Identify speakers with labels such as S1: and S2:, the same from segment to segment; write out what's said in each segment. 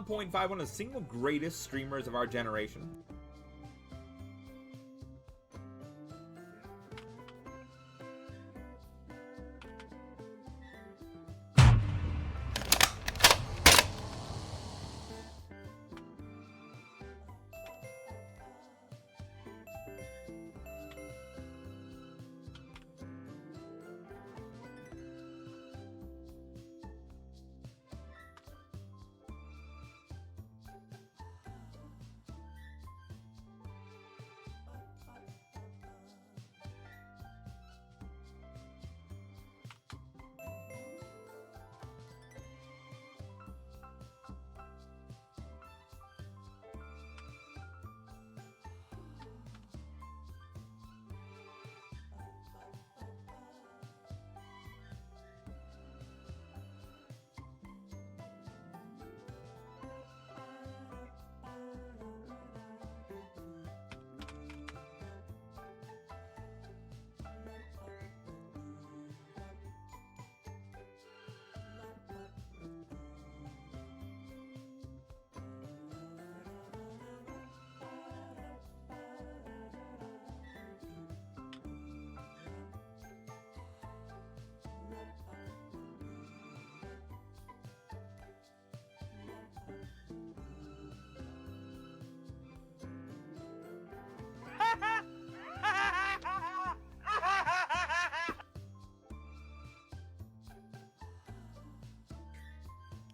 S1: 1.5, one of the single greatest streamers of our generation.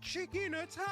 S2: Chicken attack!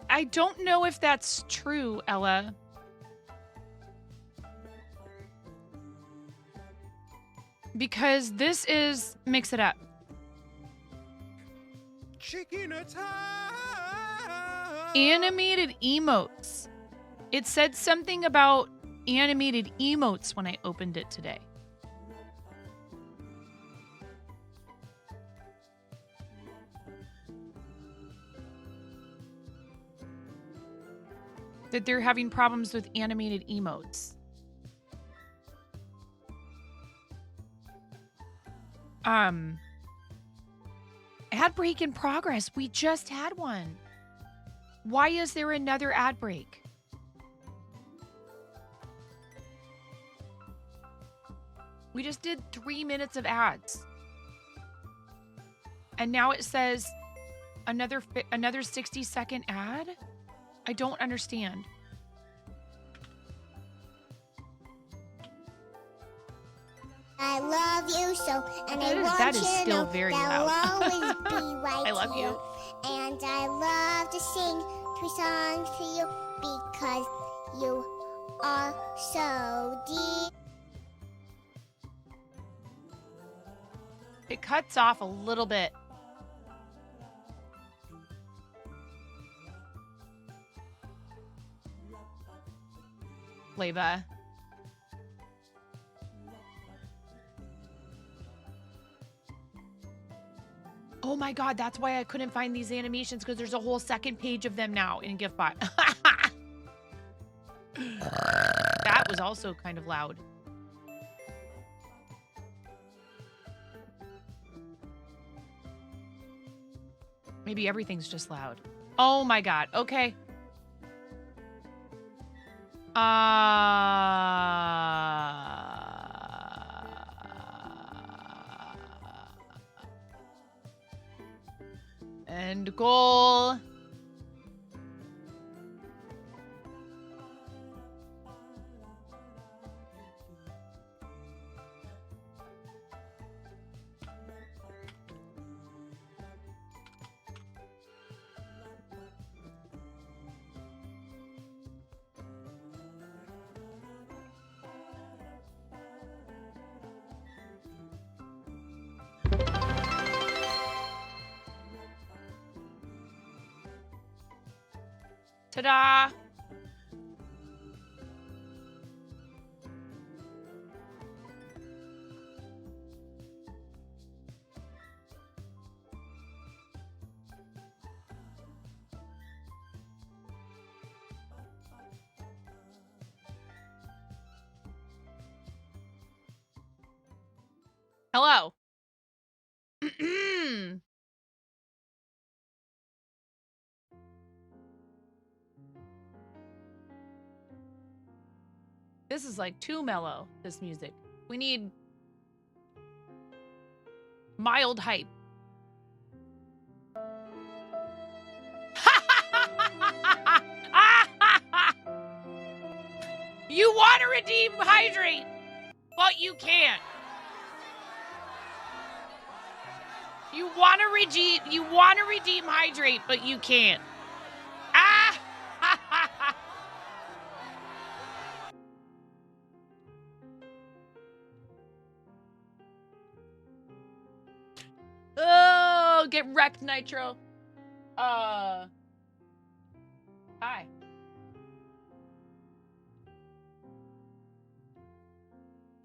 S3: I don't know if that's true, Ella. Because this is mix it up.
S2: Chicken attack!
S3: Animated emotes. It said something about animated emotes when I opened it today. That they're having problems with animated emotes. Ad break in progress. We just had one. Why is there another ad break? We just did 3 minutes of ads. And now it says another 60-second ad? I don't understand.
S4: I love you so, and I want
S3: that is
S4: you to
S3: still
S4: know
S3: very
S4: that
S3: loud.
S4: I'll always be right
S3: I love
S4: to
S3: you.
S4: And I love to sing 2 songs to you because you are so deep.
S3: It cuts off a little bit. Leva. Oh my God, that's why I couldn't find these animations, because there's a whole second page of them now in GIFBot. That was also kind of loud. Maybe everything's just loud. Oh my God. Okay. End goal. Ta-da! Hello. This is like too mellow, this music. We need mild hype. You want to redeem hydrate, but you can't. You want to redeem hydrate, but you can't. Ah! Oh, get wrecked, Nitro. Hi.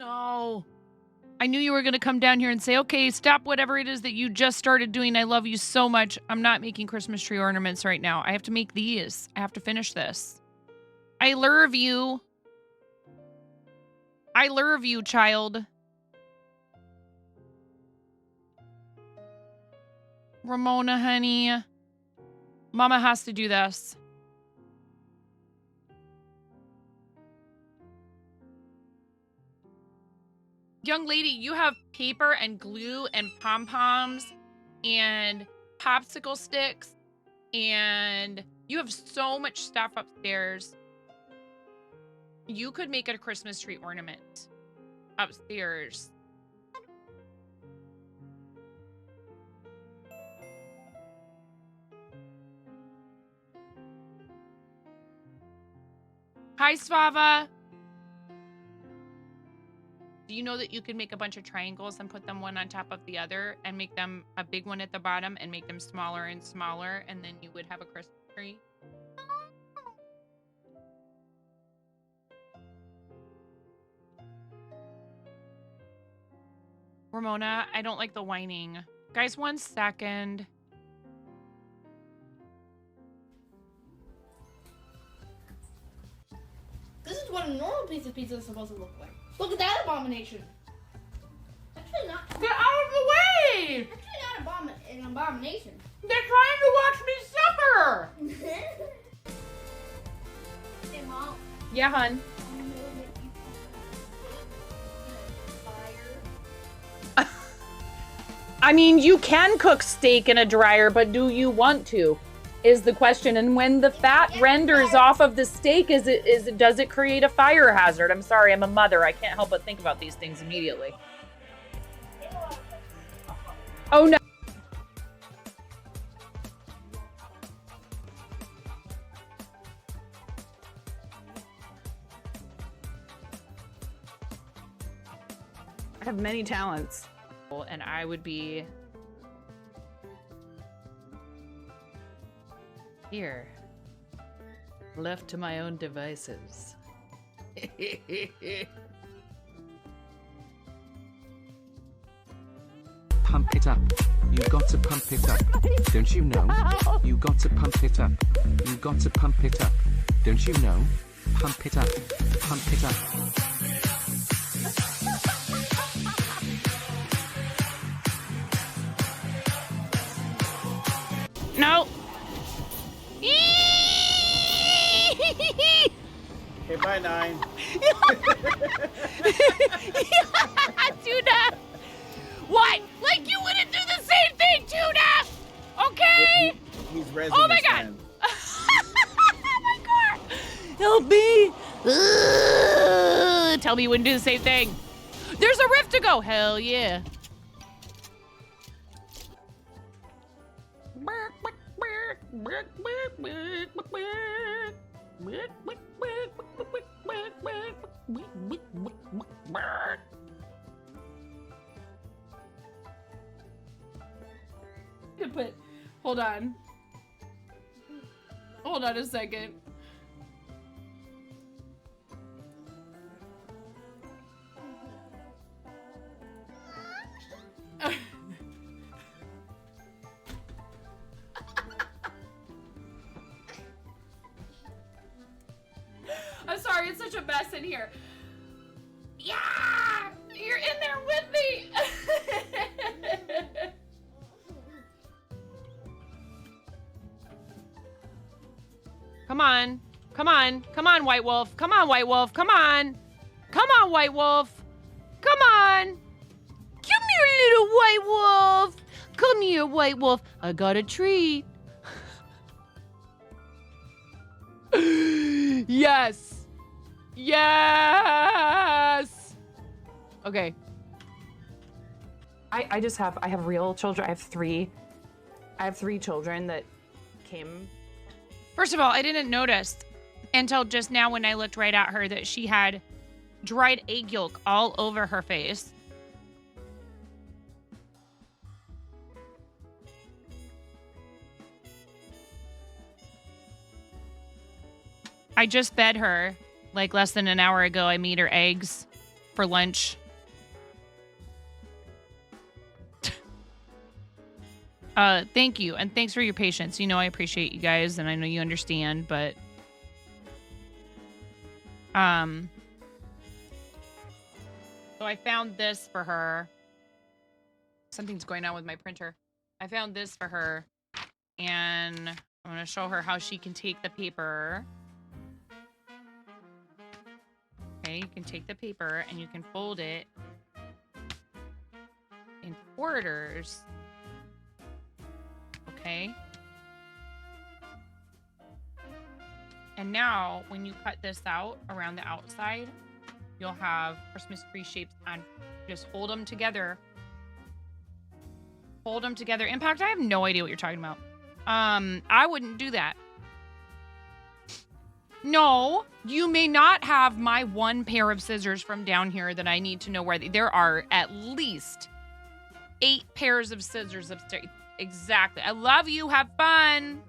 S3: No. I knew you were going to come down here and say, okay, stop whatever it is that you just started doing. I love you so much. I'm not making Christmas tree ornaments right now. I have to make these. I have to finish this. I love you. I love you, child. Ramona, honey. Mama has to do this. Young lady, you have paper and glue and pom-poms and popsicle sticks, and you have so much stuff upstairs. You could make it a Christmas tree ornament upstairs. Hi, Svava. Do you know that you could make a bunch of triangles and put them one on top of the other and make them a big one at the bottom and make them smaller and smaller, and then you would have a Christmas tree? Ramona, I don't like the whining. Guys, 1 second.
S5: This is what a normal piece of pizza is supposed to look like. Look at that abomination. Actually not.
S3: Get out of the way!
S5: Actually not an abomination.
S3: They're trying to watch me suffer!
S5: Hey, Mom.
S3: Yeah, hun. I mean, you can cook steak in a dryer, but do you want to? Is the question. And when the fat renders off of the steak, does it create a fire hazard? I'm sorry, I'm a mother. I can't help but think about these things immediately. Oh no. I have many talents. And I would be here, left to my own devices.
S6: pump it up. You got to pump it up. Don't you know? You got to pump it up. You got to pump it up. Don't you know? Pump it up. Pump it up.
S3: No.
S7: Okay, bye, 9.
S3: Tuna! What? Like you wouldn't do the same thing, Tuna! Okay?
S7: He's resin
S3: Oh my
S7: his
S3: god!
S7: friend.
S3: Oh my god! Help me! Tell me you wouldn't do the same thing. There's a rift to go. Hell yeah.
S5: But hold on. Hold on a second. I'm sorry, it's such a mess in here. Yeah! You're in there with me!
S3: Come on. Come on. Come on, White Wolf. Come on, White Wolf. Come on. Come on, White Wolf. Come on. Come here, little White Wolf. Come here, White Wolf. I got a treat. Yes. Yes. Okay.
S8: I have real children. I have three children that came.
S3: First of all, I didn't notice until just now when I looked right at her that she had dried egg yolk all over her face. I just fed her like less than an hour ago. I made her eggs for lunch. Thank you, and thanks for your patience. You know I appreciate you guys, and I know you understand, but so I found this for her. Something's going on with my printer. I found this for her, and I'm gonna show her how she can take the paper. Okay, you can take the paper and you can fold it in quarters. Okay. And now, when you cut this out around the outside, you'll have Christmas tree shapes on. Just hold them together. Hold them together. Impact, I have no idea what you're talking about. I wouldn't do that. No, you may not have my one pair of scissors from down here that I need to know where there are at least 8 pairs of scissors upstairs. Exactly. I love you. Have fun.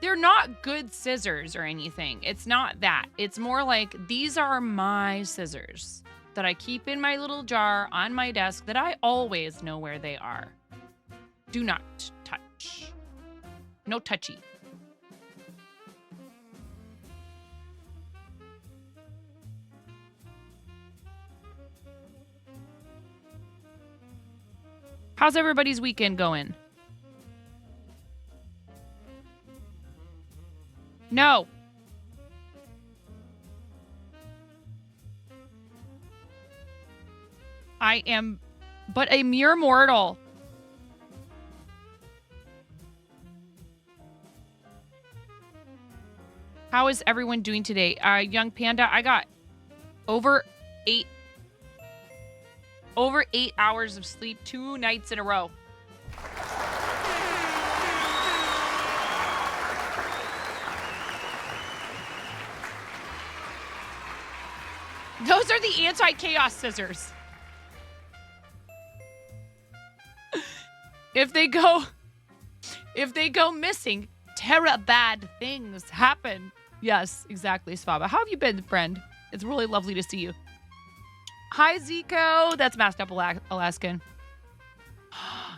S3: They're not good scissors or anything. It's not that. It's more like these are my scissors that I keep in my little jar on my desk that I always know where they are. Do not touch. No touchy. How's everybody's weekend going? No. I am but a mere mortal. How is everyone doing today? Young Panda, I got over 8 hours of sleep 2 nights in a row. Those are the anti-chaos scissors. If they go missing, bad things happen. Yes, exactly, Svaba. How have you been, friend? It's really lovely to see you. Hi, Zico. That's masked up Alaskan.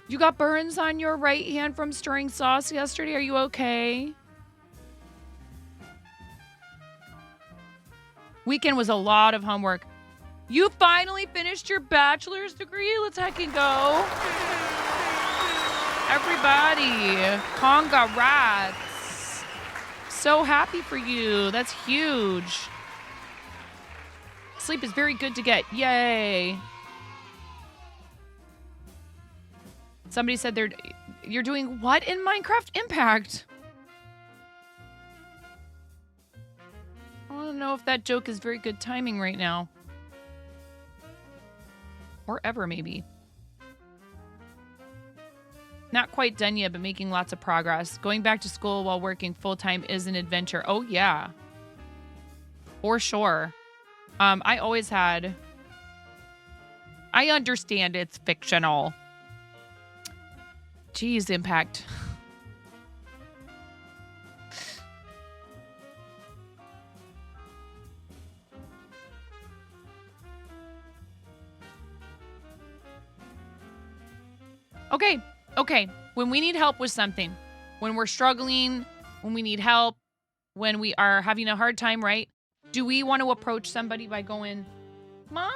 S3: You got burns on your right hand from stirring sauce yesterday. Are you okay? Weekend was a lot of homework. You finally finished your bachelor's degree. Let's heckin' go. Everybody, congrats. So happy for you. That's huge. Sleep is very good to get. Yay. Somebody said you're doing what in Minecraft Impact? I don't know if that joke is very good timing right now. Or ever, maybe. Not quite done yet, but making lots of progress. Going back to school while working full-time is an adventure. Oh, yeah. For sure. I always had... I understand it's fictional. Jeez, Impact. Okay. When we need help with something, when we're struggling, when we need help, when we are having a hard time, right? Do we want to approach somebody by going, Mom?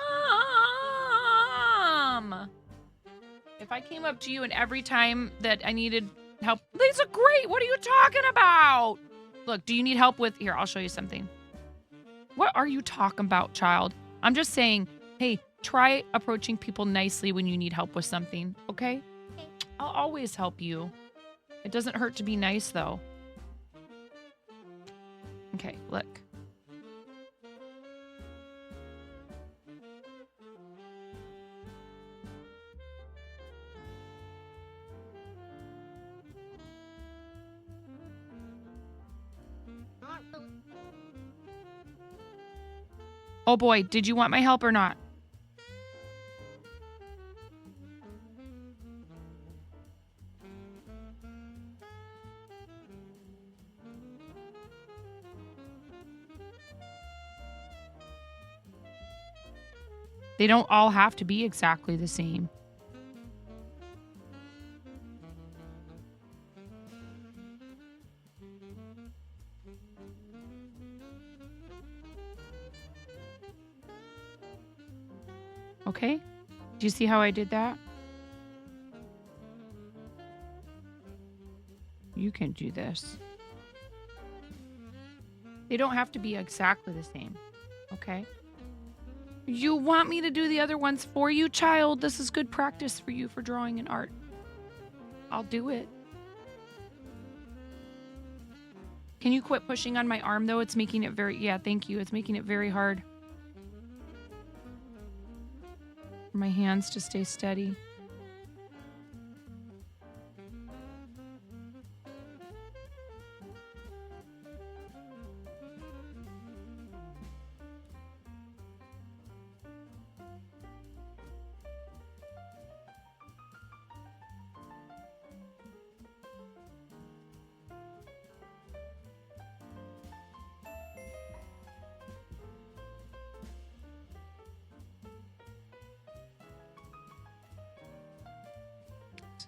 S3: If I came up to you and every time that I needed help, Lisa, great. What are you talking about? Look, do you need help with, here, I'll show you something. What are you talking about, child? I'm just saying, hey, try approaching people nicely when you need help with something, okay? I'll always help you. It doesn't hurt to be nice, though. Okay, look. Oh boy, did you want my help or not? They don't all have to be exactly the same. Okay? Do you see how I did that? You can do this. They don't have to be exactly the same. Okay? You want me to do the other ones for you, child? This is good practice for you for drawing and art. I'll do it. Can you quit pushing on my arm, though? It's making it very... Yeah, thank you. It's making it very hard for my hands to stay steady.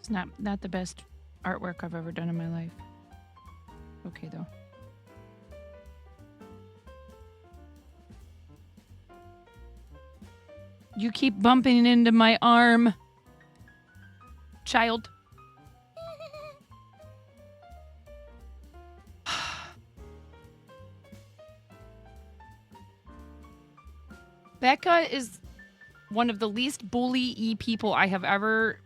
S3: It's not the best artwork I've ever done in my life. Okay, though. You keep bumping into my arm, child. Becca is one of the least bully-y people I have ever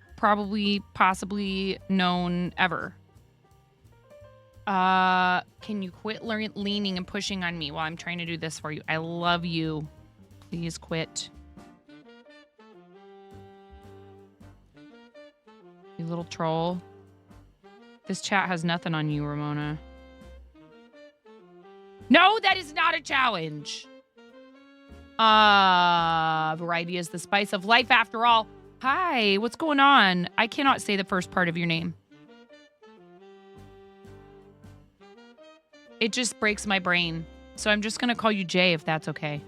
S3: possibly known ever. Can you quit leaning and pushing on me while I'm trying to do this for you? I love you. Please quit. You little troll. This chat has nothing on you, Ramona. No, that is not a challenge. Variety is the spice of life after all. Hi, what's going on? I cannot say the first part of your name. It just breaks my brain. So I'm just going to call you Jay if that's okay.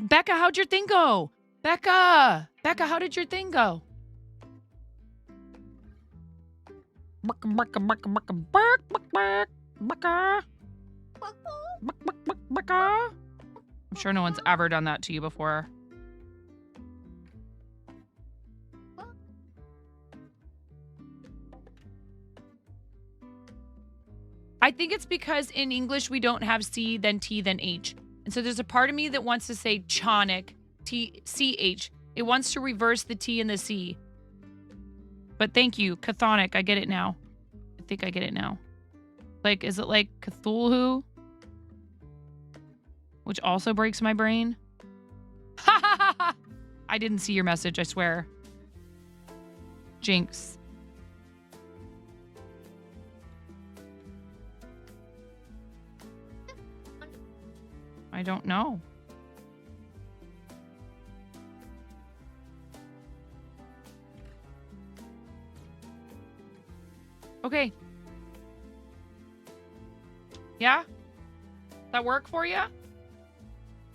S3: Becca, how'd your thing go? Becca, how did your thing go? I'm sure no one's ever done that to you before. I think it's because in English we don't have C, then T, then H. And so there's a part of me that wants to say chonic, T-C-H. It wants to reverse the T and the C. But thank you, Chthonic. I get it now. I think I get it now. Like, is it like Cthulhu? Which also breaks my brain. Ha ha ha ha! I didn't see your message, I swear. Jinx. I don't know. Okay. Yeah? That work for you?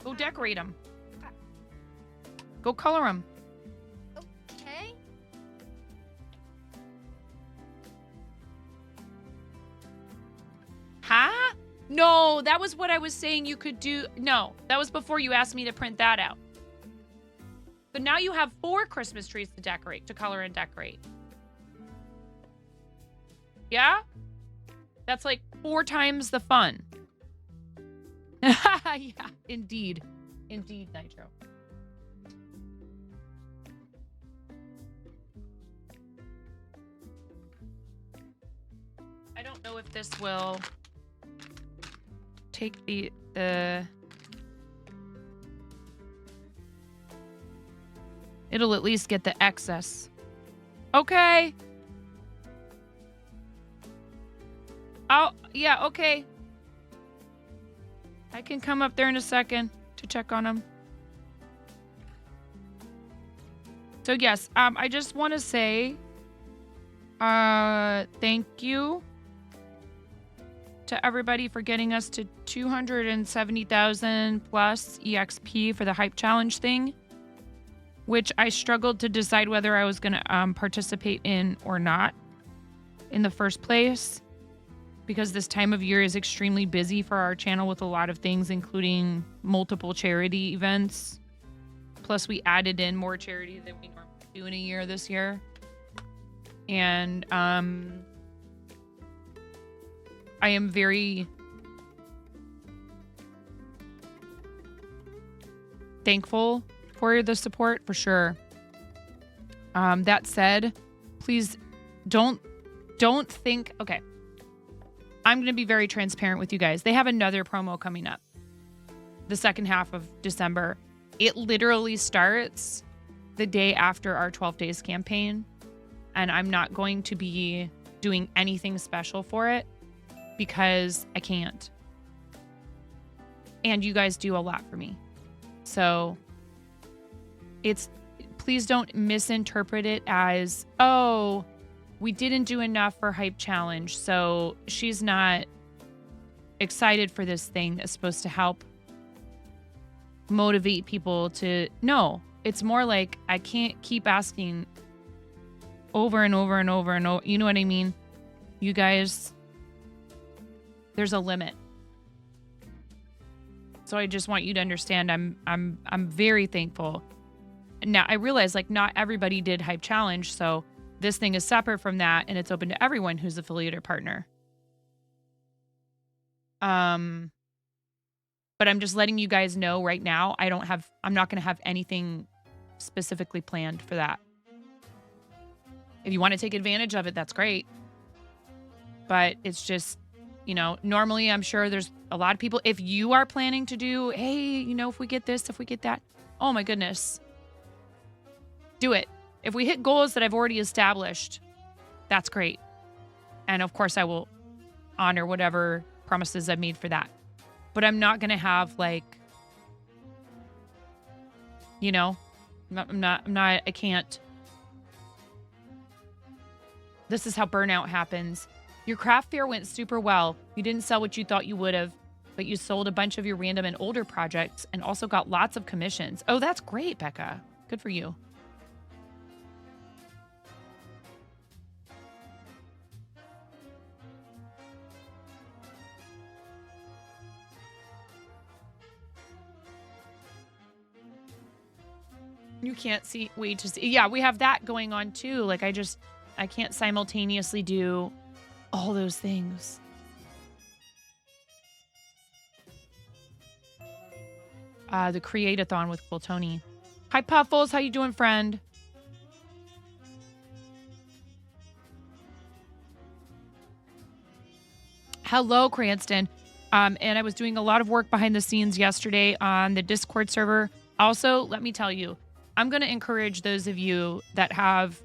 S3: Go decorate them. Go color them.
S4: Okay.
S3: Huh? No, that was what I was saying you could do. No, that was before you asked me to print that out. But now you have 4 Christmas trees to decorate, to color and decorate. Yeah? That's like 4 times the fun. Yeah, indeed. Indeed, Nitro. I don't know if this will take the it'll at least get the excess. Okay. Oh, yeah, okay. I can come up there in a second to check on them. So yes, I just want to say thank you to everybody for getting us to 270,000 plus EXP for the hype challenge thing, which I struggled to decide whether I was going to participate in or not in the first place, because this time of year is extremely busy for our channel with a lot of things, including multiple charity events. Plus we added in more charity than we normally do in a year this year. And I am very thankful for the support, for sure. That said, please don't think, okay. I'm going to be very transparent with you guys. They have another promo coming up the second half of December. It literally starts the day after our 12 days campaign. And I'm not going to be doing anything special for it because I can't. And you guys do a lot for me. So please don't misinterpret it as, oh, we didn't do enough for Hype Challenge, so she's not excited for this thing that's supposed to help motivate people to... No, it's more like I can't keep asking over and over and over and over. You know what I mean? You guys, there's a limit. So I just want you to understand I'm very thankful. Now I realize like not everybody did Hype Challenge, so this thing is separate from that, and it's open to everyone who's affiliate or partner. But I'm just letting you guys know right now, I'm not going to have anything specifically planned for that. If you want to take advantage of it, that's great. But it's just, you know, normally I'm sure there's a lot of people, if you are planning to do, hey, you know, if we get this, if we get that, oh my goodness, do it. If we hit goals that I've already established, that's great. And of course I will honor whatever promises I've made for that. But I'm not going to have like, you know, I can't. This is how burnout happens. Your craft fair went super well. You didn't sell what you thought you would have. but you sold a bunch of your random and older projects and also got lots of commissions. Oh, that's great, Becca. Good for you. You can't wait to see. Yeah, we have that going on too. Like I can't simultaneously do all those things. The Create-a-thon with Cool Tony. Hi, Puffles. How you doing, friend? Hello, Cranston. And I was doing a lot of work behind the scenes yesterday on the Discord server. Also, let me tell you, I'm going to encourage those of you that have,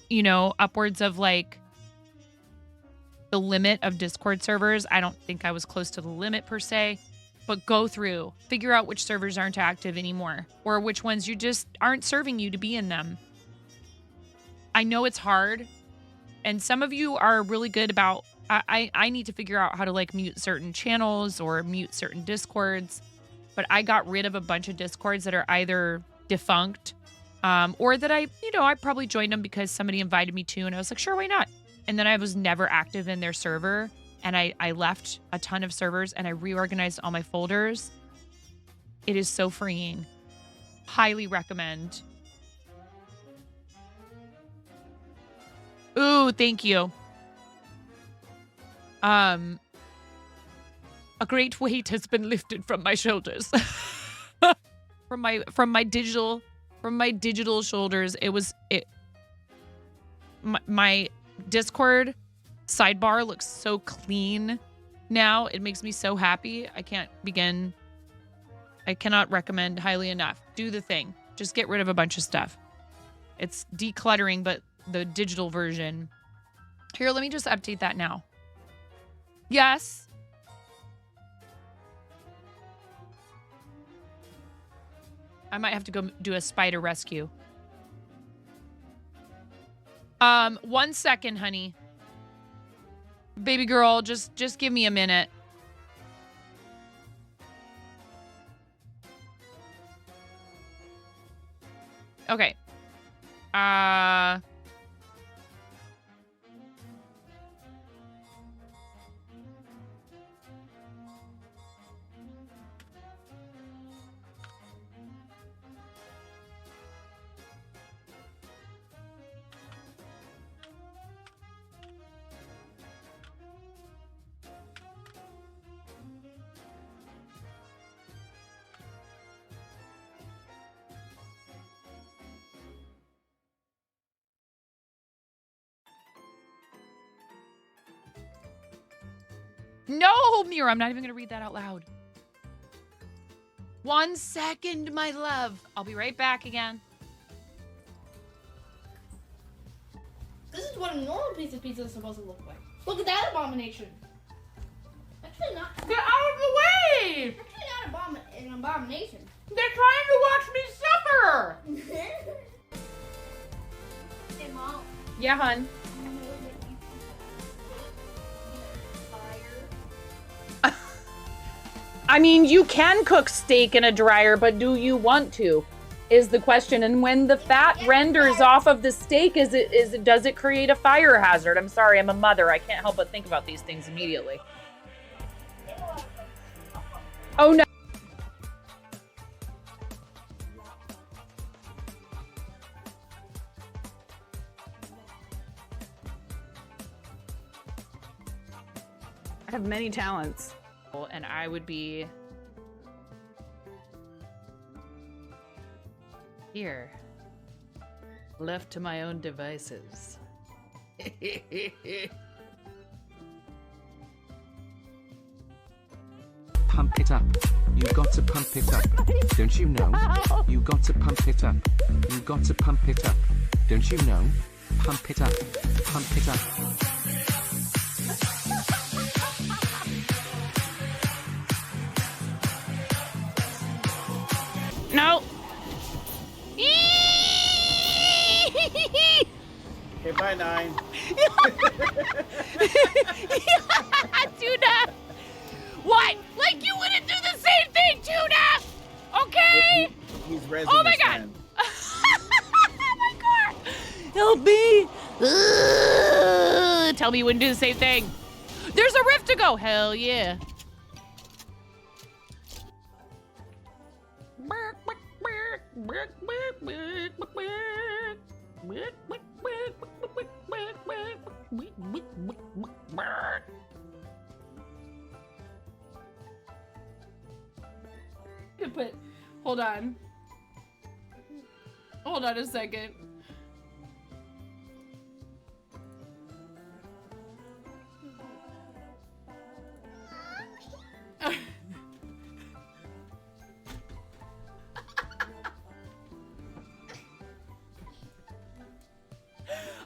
S3: you know, upwards of like the limit of Discord servers. I don't think I was close to the limit per se, but go through, figure out which servers aren't active anymore or which ones you just aren't serving you to be in them. I know it's hard, and some of you are really good about, I need to figure out how to like mute certain channels or mute certain Discords, but I got rid of a bunch of Discords that are either defunct or that I probably joined them because somebody invited me to, and I was like, sure, why not? And then I was never active in their server, and I left a ton of servers and I reorganized all my folders. It is so freeing. Highly recommend. Ooh, thank you. A great weight has been lifted from my shoulders. from my digital shoulders. My Discord sidebar looks so clean now. It makes me so happy. I cannot recommend highly enough. Do the thing. Just get rid of a bunch of stuff. It's decluttering, but the digital version. Here, let me just update that now. Yes. I might have to go do a spider rescue. 1 second, honey. Baby girl, just give me a minute. Okay. No, Mira, I'm not even going to read that out loud. 1 second, my love. I'll be right back again.
S9: This is what a normal piece of pizza is supposed to look like. Look at that abomination. Actually not.
S3: Get out of the way!
S9: Actually not an abomination.
S3: They're trying to watch me suffer!
S9: Hey, Mom.
S3: Yeah, hun. I mean, you can cook steak in a dryer, but do you want to? Is the question. And when the fat renders off of the steak, does it create a fire hazard? I'm sorry, I'm a mother. I can't help but think about these things immediately. Oh no. I have many talents. And I would be here, left to my own devices.
S6: Pump it up. You got to pump it up. Don't you know? You got to pump it up. You got to pump it up. Don't you know? Pump it up. Pump it up.
S3: No.
S7: Okay, bye, 9.
S3: Tuna. What? Like you wouldn't do the same thing, Tuna! Okay?
S7: He's rezzing
S3: Oh my
S7: his
S3: god!
S7: friend.
S3: Oh my god! Help me! Tell me you wouldn't do the same thing. There's a rift to go. Hell yeah.
S5: But hold on. Hold on a second.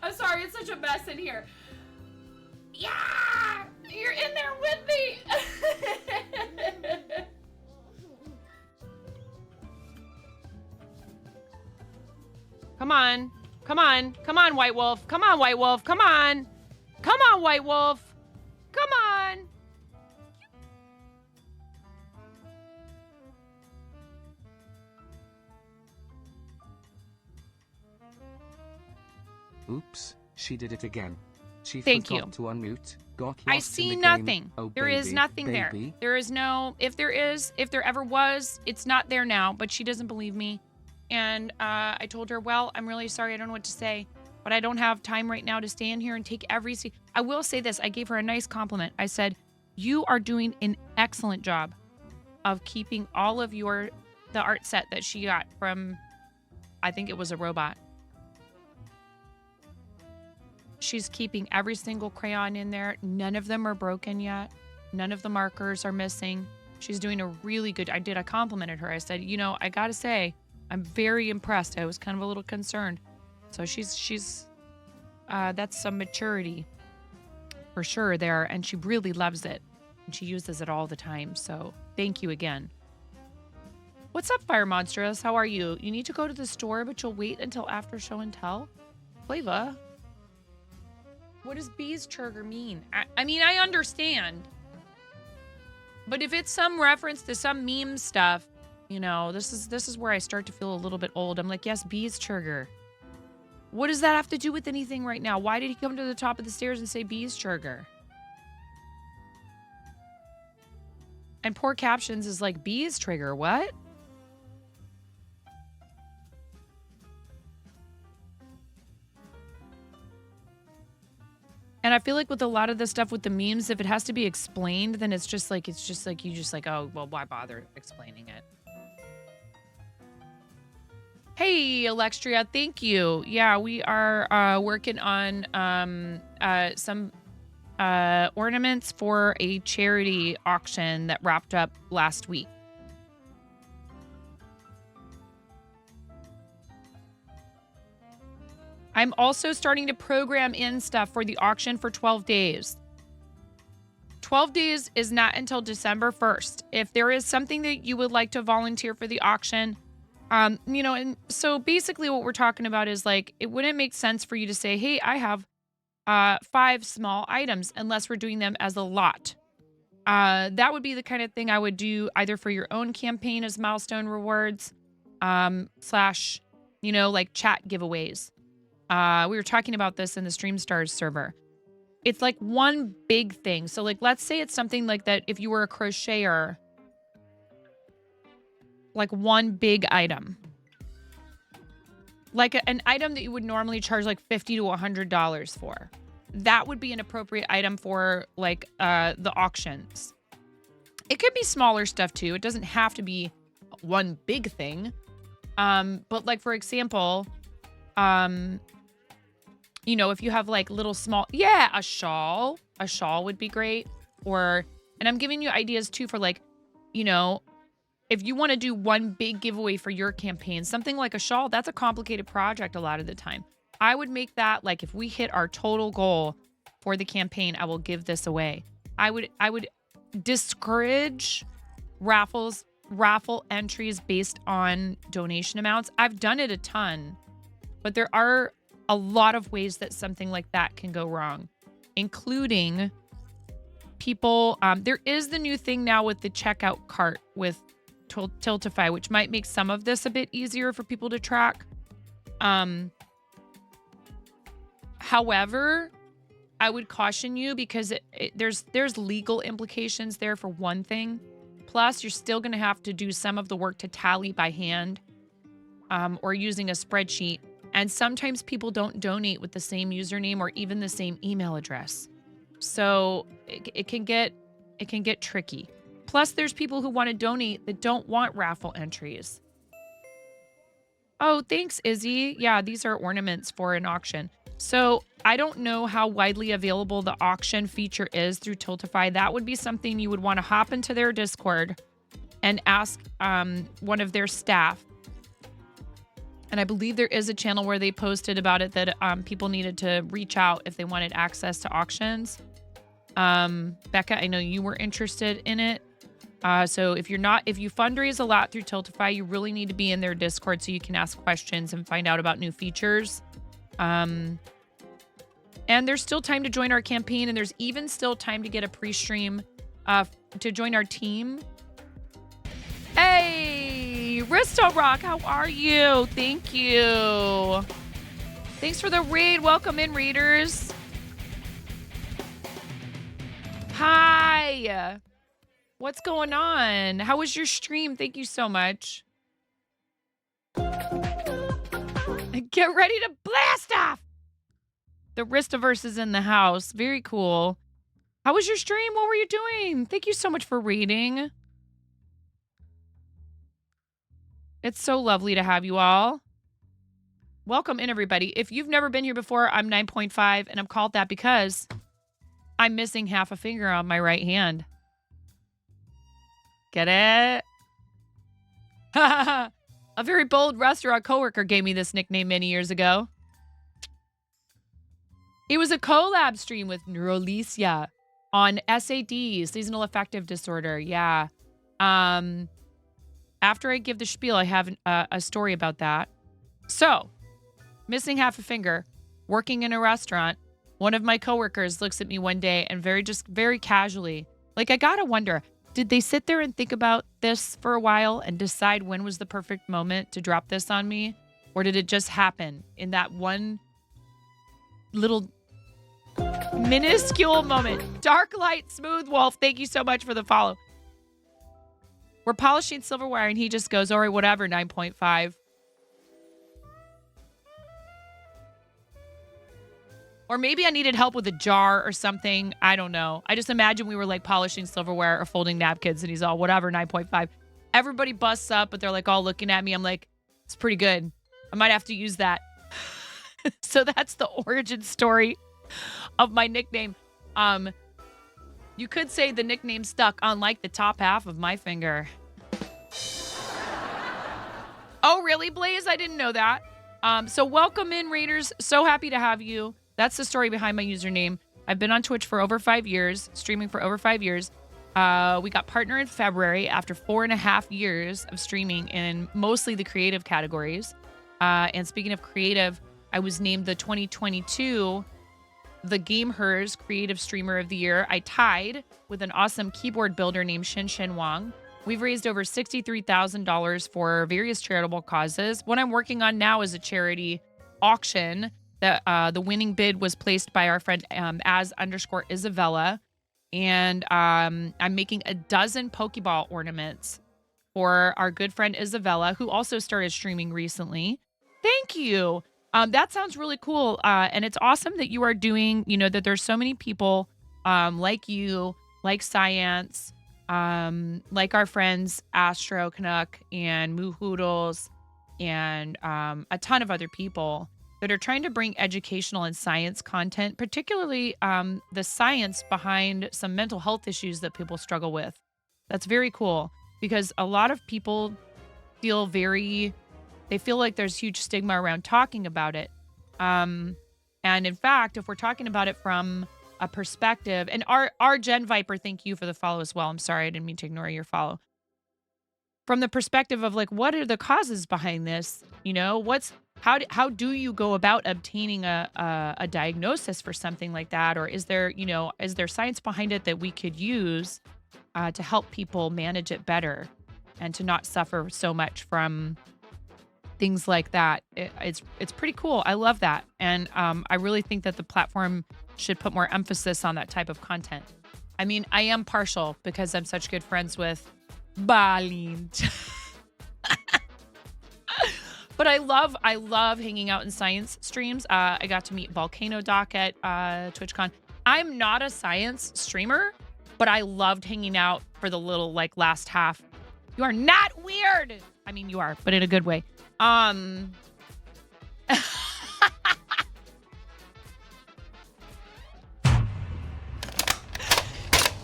S5: I'm sorry, it's such a mess in here. Yeah! You're in there with me!
S3: Come on. Come on. Come on, White Wolf. Come on, White Wolf. Come on. Come on, White Wolf. Come on.
S6: Oops, she did it again. She
S3: Thank
S6: forgot
S3: you.
S6: to unmute. Got lost
S3: I
S6: in
S3: see
S6: the game.
S3: nothing.
S6: Oh,
S3: There is
S6: baby,
S3: nothing there.
S6: baby.
S3: There is no, if there ever was, it's not there now, but she doesn't believe me. And I told her, well, I'm really sorry. I don't know what to say, but I don't have time right now to stand here and take every I will say this. I gave her a nice compliment. I said, you are doing an excellent job of keeping all of the art set that she got from, I think it was a robot. She's keeping every single crayon in there. None of them are broken yet. None of the markers are missing. She's doing a really good, I complimented her. I said, you know, I gotta say, I'm very impressed. I was kind of a little concerned. So she's that's some maturity for sure there. And she really loves it. And she uses it all the time. So thank you again. What's up, Fire Monstrous? How are you? You need to go to the store, but you'll wait until after show and tell? Flava? What does bees chugger mean? I mean, I understand. But if it's some reference to some meme stuff, you know, this is where I start to feel a little bit old. I'm like, yes, bees chugger. What does that have to do with anything right now? Why did he come to the top of the stairs and say bees chugger? And poor captions is like, bees trigger, what? And I feel like with a lot of the stuff with the memes, if it has to be explained, then it's just like, you just like, oh, well, why bother explaining it? Hey, Alextria, thank you. Yeah, we are working on some ornaments for a charity auction that wrapped up last week. I'm also starting to program in stuff for the auction for 12 days. 12 days is not until December 1st. If there is something that you would like to volunteer for the auction, you know, and so basically what we're talking about is like, it wouldn't make sense for you to say, hey, I have 5 small items unless we're doing them as a lot. That would be the kind of thing I would do either for your own campaign as milestone rewards, slash, you know, like chat giveaways. We were talking about this in the StreamStars server. It's like one big thing. So like, let's say it's something like that. If you were a crocheter, like one big item, like an item that you would normally charge like $50 to $100 for, that would be an appropriate item for like the auctions. It could be smaller stuff too. It doesn't have to be one big thing. But like, for example, you know, if you have like little small, yeah, a shawl would be great. Or, and I'm giving you ideas too for like, you know, if you want to do one big giveaway for your campaign, something like a shawl, that's a complicated project a lot of the time. I would make that like, if we hit our total goal for the campaign, I will give this away. I would discourage raffle entries based on donation amounts. I've done it a ton, but there are a lot of ways that something like that can go wrong, including people, there is the new thing now with the checkout cart with Tiltify, which might make some of this a bit easier for people to track. However, I would caution you because there's legal implications there for one thing. Plus, you're still going to have to do some of the work to tally by hand or using a spreadsheet. And sometimes people don't donate with the same username or even the same email address. So it can get tricky. Plus, there's people who want to donate that don't want raffle entries. Oh, thanks, Izzy. Yeah, these are ornaments for an auction. So I don't know how widely available the auction feature is through Tiltify. That would be something you would want to hop into their Discord and ask one of their staff. And I believe there is a channel where they posted about it that people needed to reach out if they wanted access to auctions. Becca, I know you were interested in it. So if you fundraise a lot through Tiltify, you really need to be in their Discord so you can ask questions and find out about new features. And there's still time to join our campaign, and there's even still time to get a pre-stream to join our team. Hey, Risto Rock, how are you? Thank you. Thanks for the raid. Welcome in, readers. Hi. What's going on? How was your stream? Thank you so much. Get ready to blast off. The Ristaverse is in the house. Very cool. How was your stream? What were you doing? Thank you so much for reading. It's so lovely to have you all. Welcome in, everybody. If you've never been here before, I'm 9.5, and I'm called that because I'm missing half a finger on my right hand. Get it? A very bold restaurant coworker gave me this nickname many years ago. It was a collab stream with Neurolesia on SAD, seasonal affective disorder. Yeah. After I give the spiel, I have a story about that. So, missing half a finger, working in a restaurant, one of my coworkers looks at me one day and very casually, like, I gotta wonder, did they sit there and think about this for a while and decide when was the perfect moment to drop this on me? Or did it just happen in that one little minuscule moment? Dark Light Smooth Wolf, thank you so much for the follow. We're polishing silverware and he just goes, all right, whatever, 9.5. Or maybe I needed help with a jar or something. I don't know. I just imagine we were like polishing silverware or folding napkins and he's all, whatever, 9.5. Everybody busts up, but they're like all looking at me. I'm like, it's pretty good. I might have to use that. So that's the origin story of my nickname. You could say the nickname stuck on like the top half of my finger. Oh, really, Blaze? I didn't know that. So welcome in, Raiders. So happy to have you. That's the story behind my username. I've been on Twitch for over 5 years, streaming for over 5 years. We got partner in February after 4.5 years of streaming in mostly the creative categories. And speaking of creative, I was named the 2022 The Game Hers Creative Streamer of the Year. I tied with an awesome keyboard builder named Shin Wang. We've raised over $63,000 for various charitable causes. What I'm working on now is a charity auction that the winning bid was placed by our friend as_Isabella. And I'm making a dozen Pokeball ornaments for our good friend Isabella, who also started streaming recently. Thank you. That sounds really cool. And it's awesome that you are doing, that there's so many people like you, like Science, like our friends Astro Canuck and Moo Hoodles and a ton of other people that are trying to bring educational and science content, particularly the science behind some mental health issues that people struggle with. That's very cool because a lot of people feel like there's huge stigma around talking about it. And in fact, if we're talking about it from a perspective, and our Gen Viper, thank you for the follow as well. I'm sorry, I didn't mean to ignore your follow. From the perspective of like, what are the causes behind this? how do you go about obtaining a diagnosis for something like that? Or is there, is there science behind it that we could use to help people manage it better and to not suffer so much from things like that? It's pretty cool. I love that. And I really think that the platform should put more emphasis on that type of content. I mean, I am partial because I'm such good friends with Balint. But I love hanging out in science streams. I got to meet Volcano Doc at TwitchCon. I'm not a science streamer, but I loved hanging out for the little last half. You are not weird. I mean, you are, but in a good way.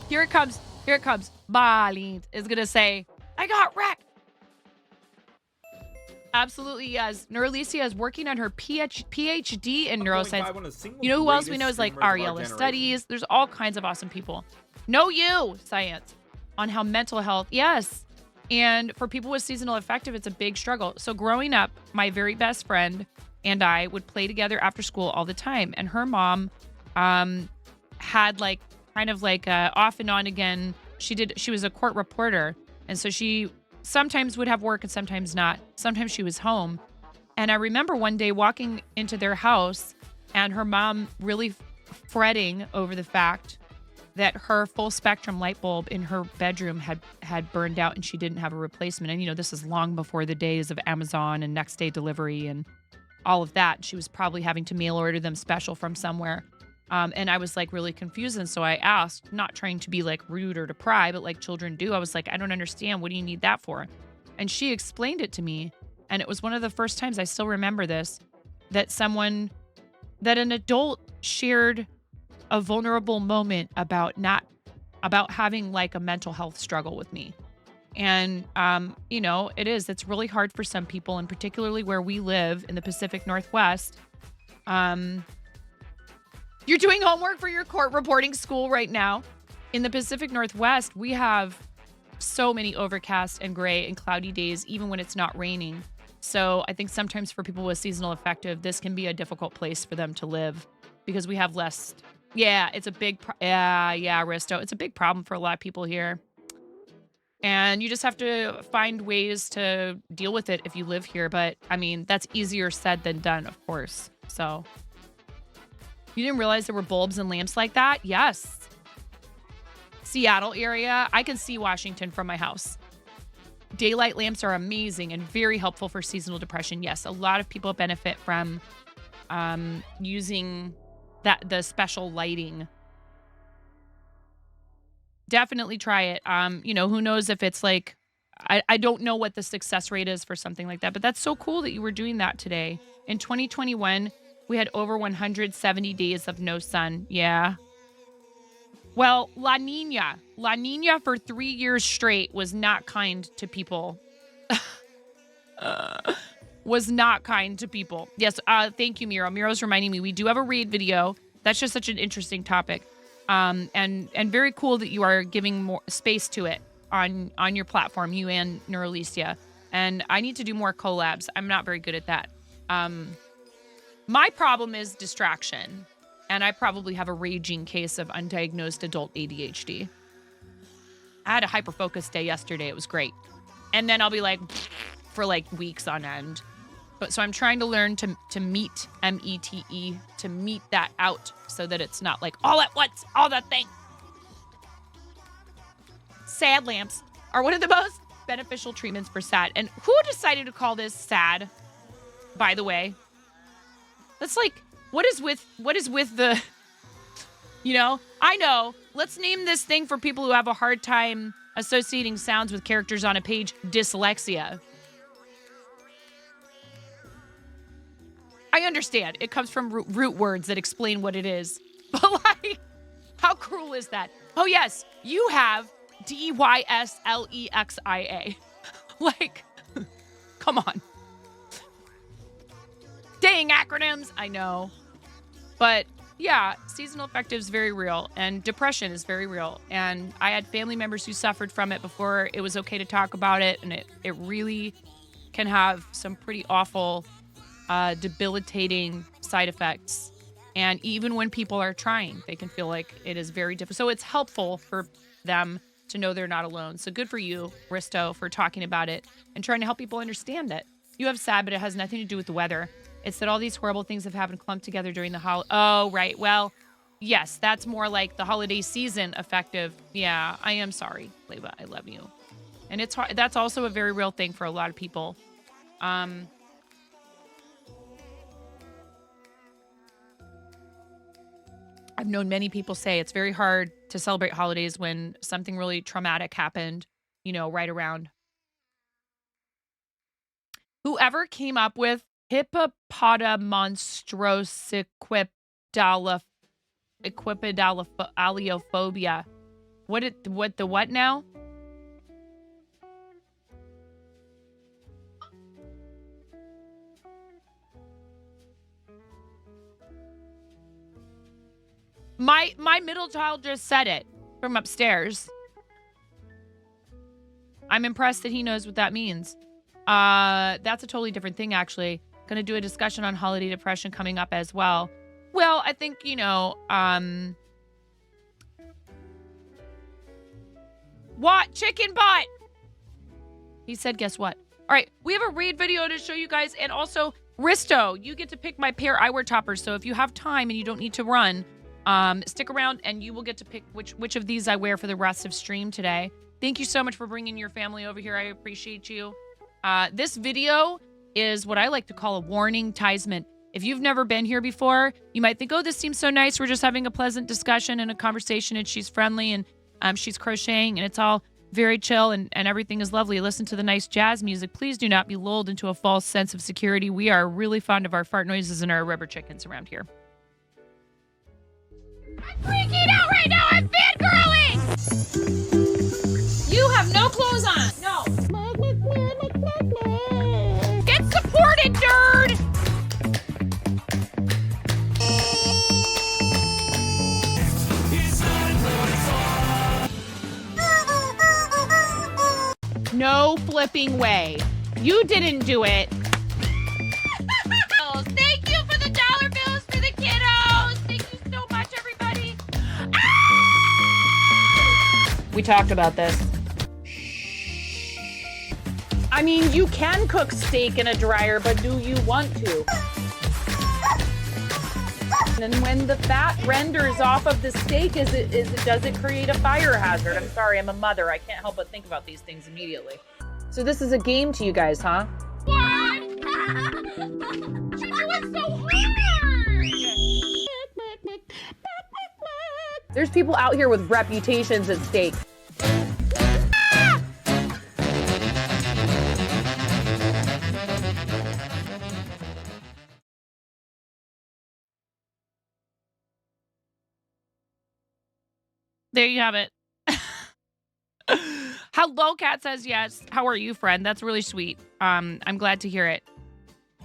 S3: Here it comes. Balint is gonna say, I got wrecked. Absolutely, yes. Neuralicia is working on her PhD in neuroscience. You know who else we know is Ariella Studies. There's all kinds of awesome people. Know you, science, on how mental health, yes. And for people with seasonal affective, it's a big struggle. So growing up, my very best friend and I would play together after school all the time. And her mom had off and on again. She was a court reporter. And so she sometimes would have work and sometimes not. Sometimes she was home. And I remember one day walking into their house and her mom really fretting over the fact that her full spectrum light bulb in her bedroom had burned out and she didn't have a replacement. And, this is long before the days of Amazon and next day delivery and all of that. She was probably having to mail order them special from somewhere. And I was really confused. And so I asked, not trying to be rude or to pry, but children do. I was like, I don't understand. What do you need that for? And she explained it to me. And it was one of the first times, I still remember this, that an adult shared a vulnerable moment about having a mental health struggle with me. And, it's really hard for some people, and particularly where we live in the Pacific Northwest. You're doing homework for your court reporting school right now. In the Pacific Northwest, we have so many overcast and gray and cloudy days, even when it's not raining. So I think sometimes for people with seasonal affective, this can be a difficult place for them to live because we have less. Yeah, it's a big, Risto. It's a big problem for a lot of people here. And you just have to find ways to deal with it if you live here. But I mean, that's easier said than done, of course. So you didn't realize there were bulbs and lamps like that? Yes. Seattle area. I can see Washington from my house. Daylight lamps are amazing and very helpful for seasonal depression. Yes, a lot of people benefit from using the special lighting. Definitely try it. Who knows if it's I don't know what the success rate is for something like that, but that's so cool that you were doing that today. In 2021, we had over 170 days of no sun. Yeah. Well, La Nina for 3 years straight was not kind to people. Was not kind to people. Yes, thank you, Miro. Miro's reminding me we do have a read video. That's just such an interesting topic. And very cool that you are giving more space to it on your platform, you and Neuralicia. And I need to do more collabs. I'm not very good at that. My problem is distraction. And I probably have a raging case of undiagnosed adult ADHD. I had a hyperfocus day yesterday. It was great. And then I'll be for weeks on end. So I'm trying to learn to meet, METE, to meet that out so that it's not all at once, all that thing. SAD lamps are one of the most beneficial treatments for SAD. And who decided to call this SAD, by the way? That's what is with the, I know. Let's name this thing for people who have a hard time associating sounds with characters on a page, dyslexia. I understand. It comes from root words that explain what it is. But how cruel is that? Oh, yes, you have DYSLEXIA. Come on. Dang acronyms. I know. But yeah, seasonal affective is very real and depression is very real. And I had family members who suffered from it before it was okay to talk about it. And it really can have some pretty awful debilitating side effects. And even when people are trying, they can feel like it is very difficult. So it's helpful for them to know they're not alone. So good for you, Risto, for talking about it and trying to help people understand it. You have sad, but it has nothing to do with the weather. It's that all these horrible things have happened clumped together during the holiday. Oh, right. Well, yes, that's more like the holiday season effective. Yeah, I am sorry, Leba. I love you. And it's hard. That's also a very real thing for a lot of people. I've known many people say it's very hard to celebrate holidays when something really traumatic happened, you know, right around. Whoever came up with hippopotamonstrosiquipedalophobia. What now? My middle child just said it from upstairs. I'm impressed that he knows what that means. That's a totally different thing, actually. Gonna do a discussion on holiday depression coming up as well. Well, I think, you know, what? Chicken butt! He said, guess what? All right, we have a raid video to show you guys. And also, Risto, you get to pick my pair eyewear toppers. So if you have time and you don't need to run, stick around and you will get to pick which of these I wear for the rest of stream today. Thank you so much for bringing your family over here. I appreciate you. This video is what I like to call a warning-tisement. If you've never been here before, you might think, oh, this seems so nice. We're just having a pleasant discussion and a conversation, and she's friendly, and she's crocheting, and it's all very chill, and everything is lovely. Listen to the nice jazz music. Please do not be lulled into a false sense of security. We are really fond of our fart noises and our rubber chickens around here. I'm freaking out right now. I'm fangirling. You have no clothes on. No. Get supported, nerd. No flipping way. You didn't do it. Thank you for the dollar bills for the kiddos. Thank you so much, everybody. We talked about this. I mean, you can cook steak in a dryer, but do you want to? And when the fat renders off of the steak, does it create a fire hazard? I'm sorry, I'm a mother. I can't help but think about these things immediately. So this is a game to you guys, huh? What? She went so hard! There's people out here with reputations at stake. There you have it. Hello, Cat says yes. How are you, friend? That's really sweet. I'm glad to hear it.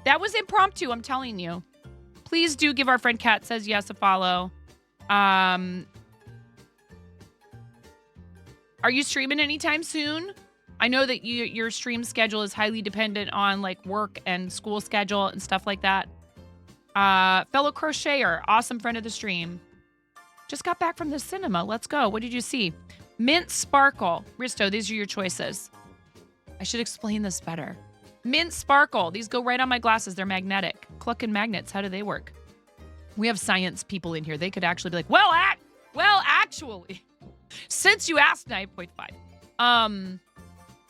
S3: That was impromptu, I'm telling you. Please do give our friend Cat says yes a follow. Are you streaming anytime soon? I know that your stream schedule is highly dependent on like work and school schedule and stuff like that. Fellow crocheter, awesome friend of the stream. Just got back from the cinema. Let's go. What did you see? Mint Sparkle. Risto, these are your choices. I should explain this better. Mint Sparkle. These go right on my glasses. They're magnetic. Cluck and magnets. How do they work? We have science people in here. They could actually be like, well, actually, since you asked 9.5. I'm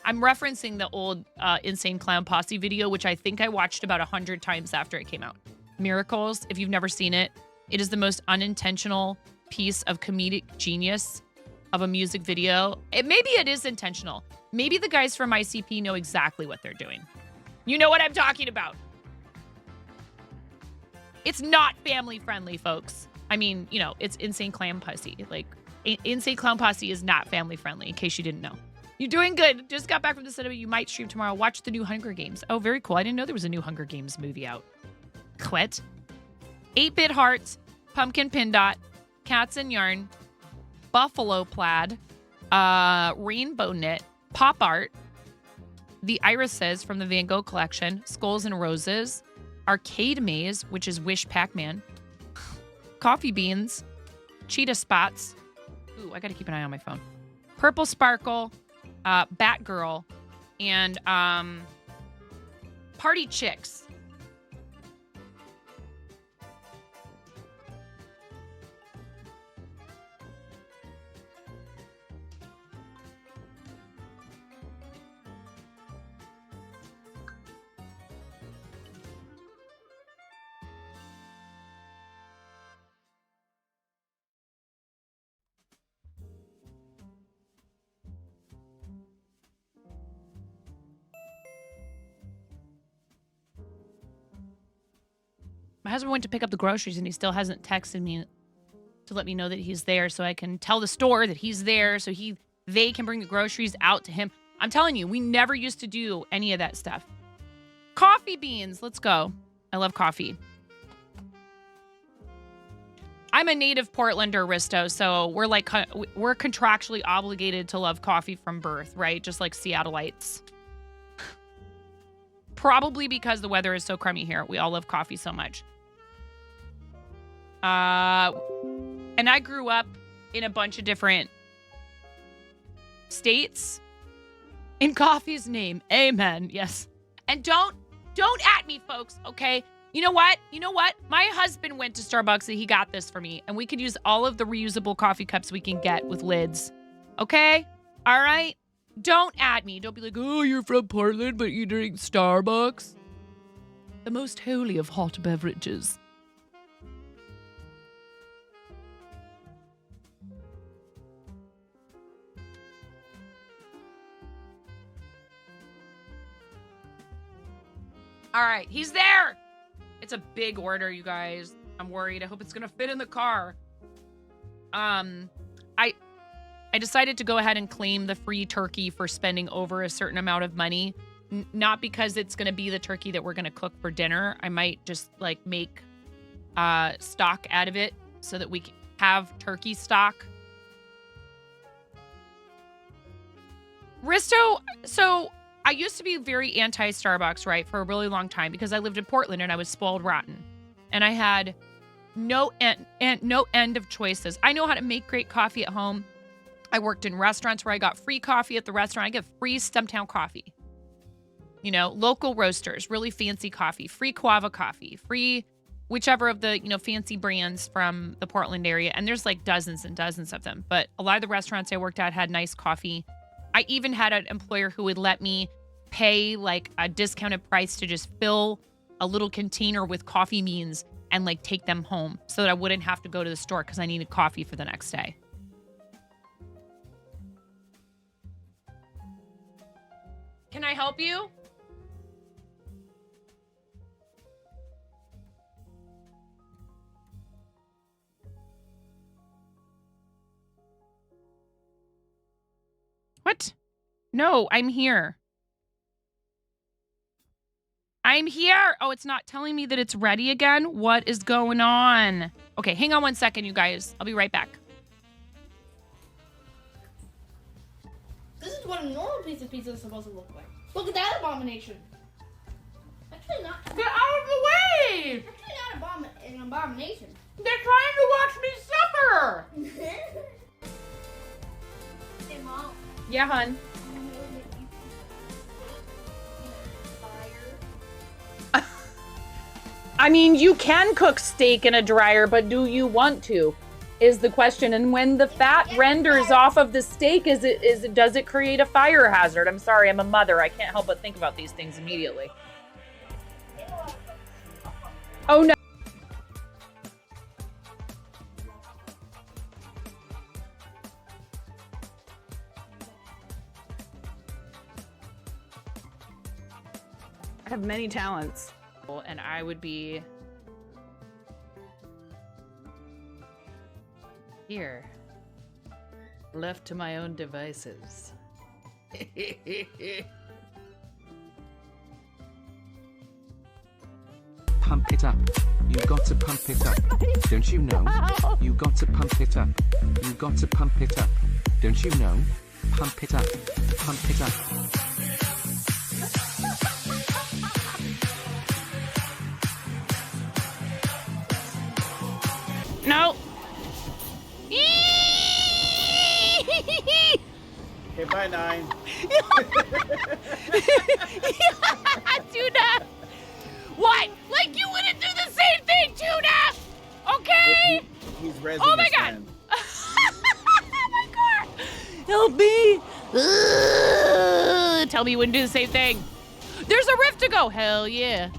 S3: referencing the old Insane Clown Posse video, which I think I watched about 100 times after it came out. Miracles. If you've never seen it, it is the most unintentional piece of comedic genius of a music video. Maybe it is intentional. Maybe the guys from ICP know exactly what they're doing. You know what I'm talking about. It's not family friendly, folks. I mean, you know, it's Insane Clown Posse. Like, Insane Clown Posse is not family friendly, in case you didn't know. You're doing good. Just got back from the cinema. You might stream tomorrow. Watch the new Hunger Games. Oh, very cool. I didn't know there was a new Hunger Games movie out. Quit. 8-Bit Hearts, Pumpkin Pin Dot, Cats and Yarn, Buffalo Plaid, Rainbow Knit, Pop Art, The Irises from the Van Gogh collection, Skulls and Roses, Arcade Maze, which is Wish Pac-Man. Coffee Beans. Cheetah Spots. Ooh, I gotta keep an eye on my phone. Purple Sparkle. Batgirl. And Party Chicks. My husband went to pick up the groceries and he still hasn't texted me to let me know that he's there so I can tell the store that he's there so they can bring the groceries out to him. I'm telling you, we never used to do any of that stuff. Coffee Beans, let's go. I love coffee. I'm a native Portlander, Risto, so we're contractually obligated to love coffee from birth, right? Just like Seattleites. Probably because the weather is so crummy here. We all love coffee so much. And I grew up in a bunch of different states in coffee's name. Amen. Yes. And don't at me, folks, okay? You know what? My husband went to Starbucks and he got this for me. And we could use all of the reusable coffee cups we can get with lids. Okay? All right? Don't at me. Don't be like, oh, you're from Portland, but you drink Starbucks. The most holy of hot beverages. All right, he's there. It's a big order, you guys. I'm worried. I hope it's going to fit in the car. I decided to go ahead and claim the free turkey for spending over a certain amount of money. Not because it's going to be the turkey that we're going to cook for dinner. I might just like make stock out of it so that we can have turkey stock. Risto, so I used to be very anti-Starbucks, right, for a really long time because I lived in Portland and I was spoiled rotten. And I had no end of choices. I know how to make great coffee at home. I worked in restaurants where I got free coffee at the restaurant. I get free Stumptown coffee. You know, local roasters, really fancy coffee, free Quava coffee, free whichever of the, fancy brands from the Portland area. And there's like dozens and dozens of them. But a lot of the restaurants I worked at had nice coffee. I even had an employer who would let me pay like a discounted price to just fill a little container with coffee beans and like take them home so that I wouldn't have to go to the store because I needed coffee for the next day. Can I help you? What? No, I'm here. I'm here. Oh, it's not telling me that it's ready again? What is going on? Okay, hang on one second, you guys. I'll be right back.
S9: This is what a normal piece of pizza is supposed to look like. Look at that abomination. Actually not.
S3: Get out of the way!
S9: Actually not an abomination.
S3: They're trying to watch me suffer!
S9: Hey, Mom.
S3: Yeah, hun. I mean, you can cook steak in a dryer, but do you want to? Is the question. And when the fat renders off of the steak, does it create a fire hazard? I'm sorry, I'm a mother. I can't help but think about these things immediately. Oh no. I have many talents. And I would be here, left to my own devices.
S6: Pump it up. You got to pump it up. Don't you know? You got to pump it up. You got to pump it up. Don't you know? Pump it up. Pump it up.
S7: Okay, bye 9.
S3: Tuna! What? Like you wouldn't do the same thing, Tuna! Okay?
S7: He's rezzing
S3: Oh my
S7: his
S3: god!
S7: friend.
S3: Oh my god! Help me! Tell me you wouldn't do the same thing. There's a rift to go. Hell yeah.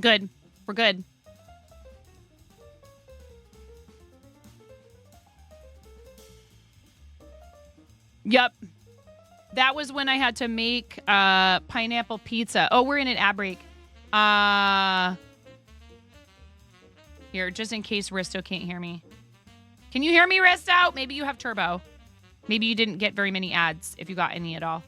S3: Good. We're good. Yep. That was when I had to make pineapple pizza. Oh, we're in an ad break. Here, just in case Risto can't hear me. Can you hear me, Risto? Maybe you have turbo. Maybe you didn't get very many ads, if you got any at all.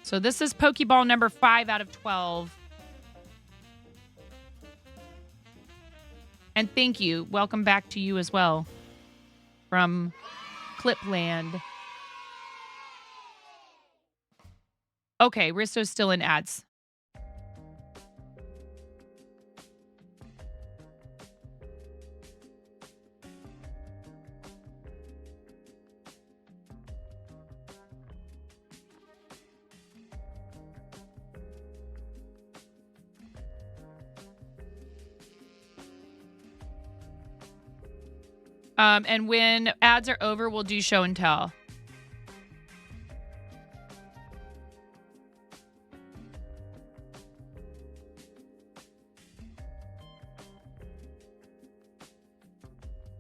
S3: So this is Pokeball number 5 out of 12. And thank you. Welcome back to you as well. From Clipland. Okay, Risto's still in ads. And when ads are over, we'll do show and tell.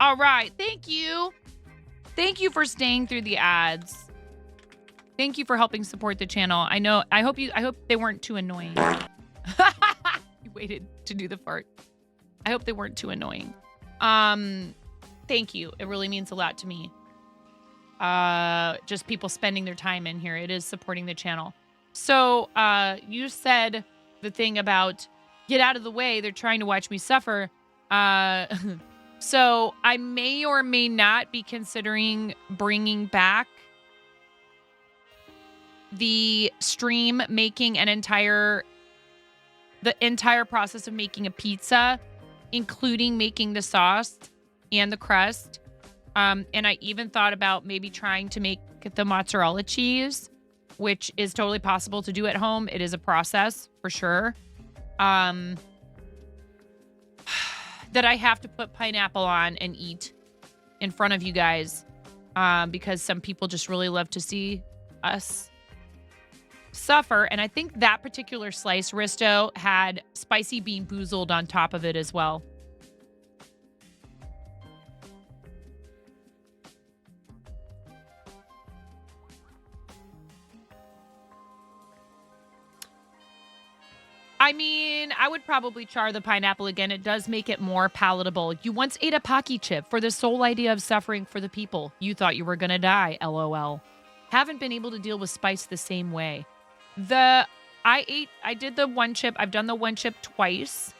S3: All right. Thank you. Thank you for staying through the ads. Thank you for helping support the channel. I hope they weren't too annoying. You waited to do the fart. I hope they weren't too annoying. Thank you. It really means a lot to me. Just people spending their time in here. It is supporting the channel. So, you said the thing about get out of the way. They're trying to watch me suffer. So I may or may not be considering bringing back the stream making the entire process of making a pizza, including making the sauce and the crust. And I even thought about maybe trying to make the mozzarella cheese, which is totally possible to do at home. It is a process for sure. That I have to put pineapple on and eat in front of you guys. Because some people just really love to see us suffer. And I think that particular slice, Risto, had spicy bean boozled on top of it as well. I mean, I would probably char the pineapple again. It does make it more palatable. You once ate a Pocky Chip for the sole idea of suffering for the people. You thought you were going to die, LOL. Haven't been able to deal with spice the same way. I did the one chip. I've done the one chip twice.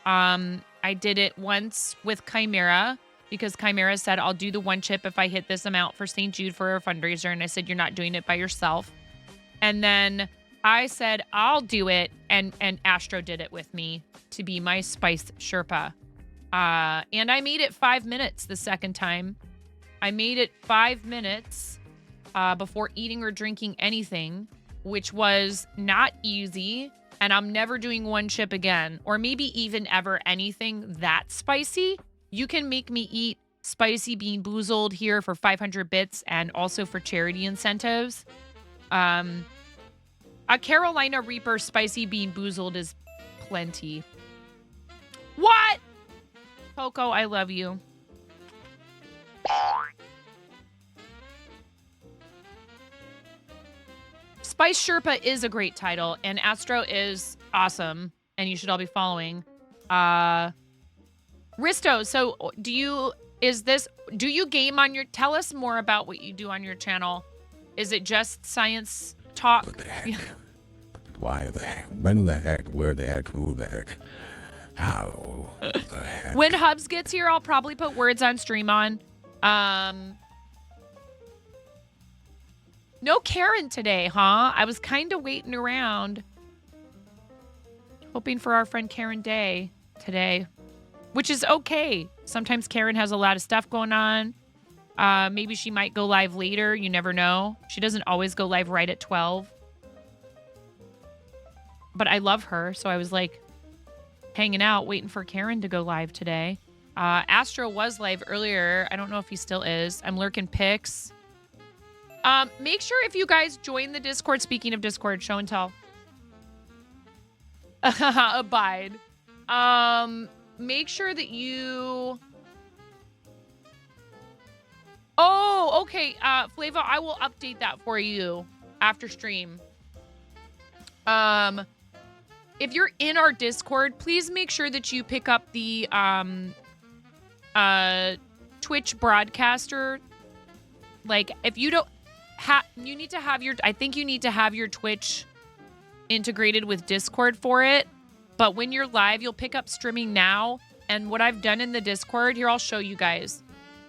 S3: I did it once with Chimera because Chimera said, I'll do the one chip if I hit this amount for St. Jude for a fundraiser. And I said, you're not doing it by yourself. And then I said, I'll do it. And Astro did it with me to be my spice Sherpa. And I made it 5 minutes the second time. I made it 5 minutes before eating or drinking anything, which was not easy. And I'm never doing one chip again, or maybe even ever anything that spicy. You can make me eat spicy bean boozled here for 500 bits and also for charity incentives. A Carolina Reaper spicy bean boozled is plenty. What? Coco, I love you. Spice Sherpa is a great title, and Astro is awesome, and you should all be following. Risto, so do you game on your, tell us more about what you do on your channel. Is it just science talk?
S10: What the heck? Why the heck? When the heck? Where the heck? Who the heck?
S2: How the heck?
S3: When Hubs gets here, I'll probably put words on stream on. No Karen today, huh? I was kind of waiting around, hoping for our friend Karen Day today, which is okay. Sometimes Karen has a lot of stuff going on. Maybe she might go live later. You never know. She doesn't always go live right at 12. But I love her, so I was like hanging out, waiting for Karen to go live today. Astro was live earlier. I don't know if he still is. I'm lurking pics. Make sure if you guys join the Discord, speaking of Discord, show and tell. Abide. Make sure that you... Oh, okay. Flava, I will update that for you after stream. If you're in our Discord, please make sure that you pick up the Twitch broadcaster. Like, if you don't have, you need to have your, I think you need to have your Twitch integrated with Discord for it. But when you're live, you'll pick up streaming now. And what I've done in the Discord, here, I'll show you guys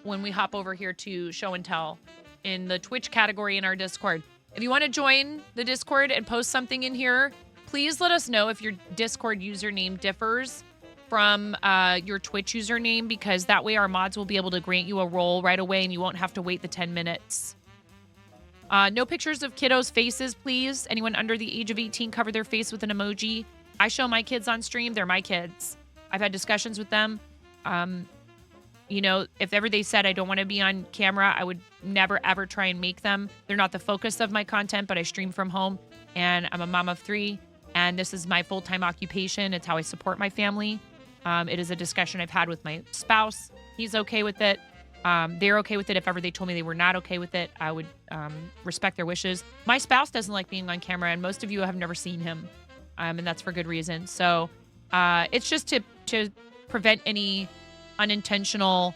S3: when we hop over here to show and tell in the Twitch category in our Discord. If you want to join the Discord and post something in here, please let us know if your Discord username differs from your Twitch username, because that way our mods will be able to grant you a role right away and you won't have to wait the 10 minutes. No pictures of kiddos' faces, please. Anyone under the age of 18, cover their face with an emoji. I show my kids on stream. They're my kids. I've had discussions with them. You know, if ever they said I don't want to be on camera, I would never, ever try and make them. They're not the focus of my content, but I stream from home, and I'm a mom of 3, and this is my full-time occupation. It's how I support my family. It is a discussion I've had with my spouse. He's okay with it. They're okay with it. If ever they told me they were not okay with it, I would respect their wishes. My spouse doesn't like being on camera, and most of you have never seen him, and that's for good reason. So it's just to prevent any unintentional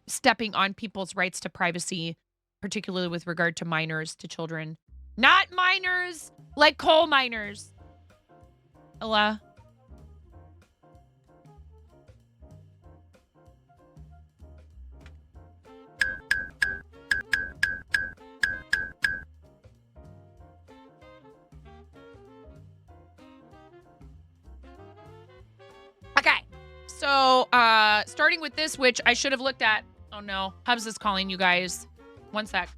S3: stepping on people's rights to privacy, particularly with regard to minors, to children. Not minors, like coal miners. Ella. Okay. So, starting with this, which I should have looked at. Oh no, Hubs is calling you guys. One sec.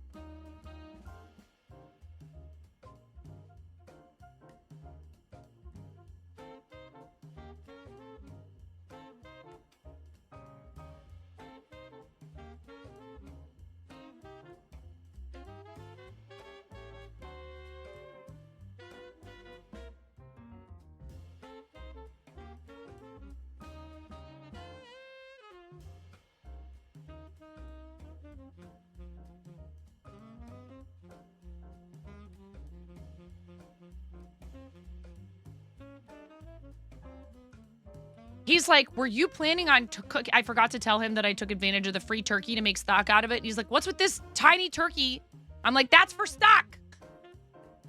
S3: He's like, were you planning on cook? I forgot to tell him that I took advantage of the free turkey to make stock out of it. And he's like, what's with this tiny turkey? I'm like, that's for stock.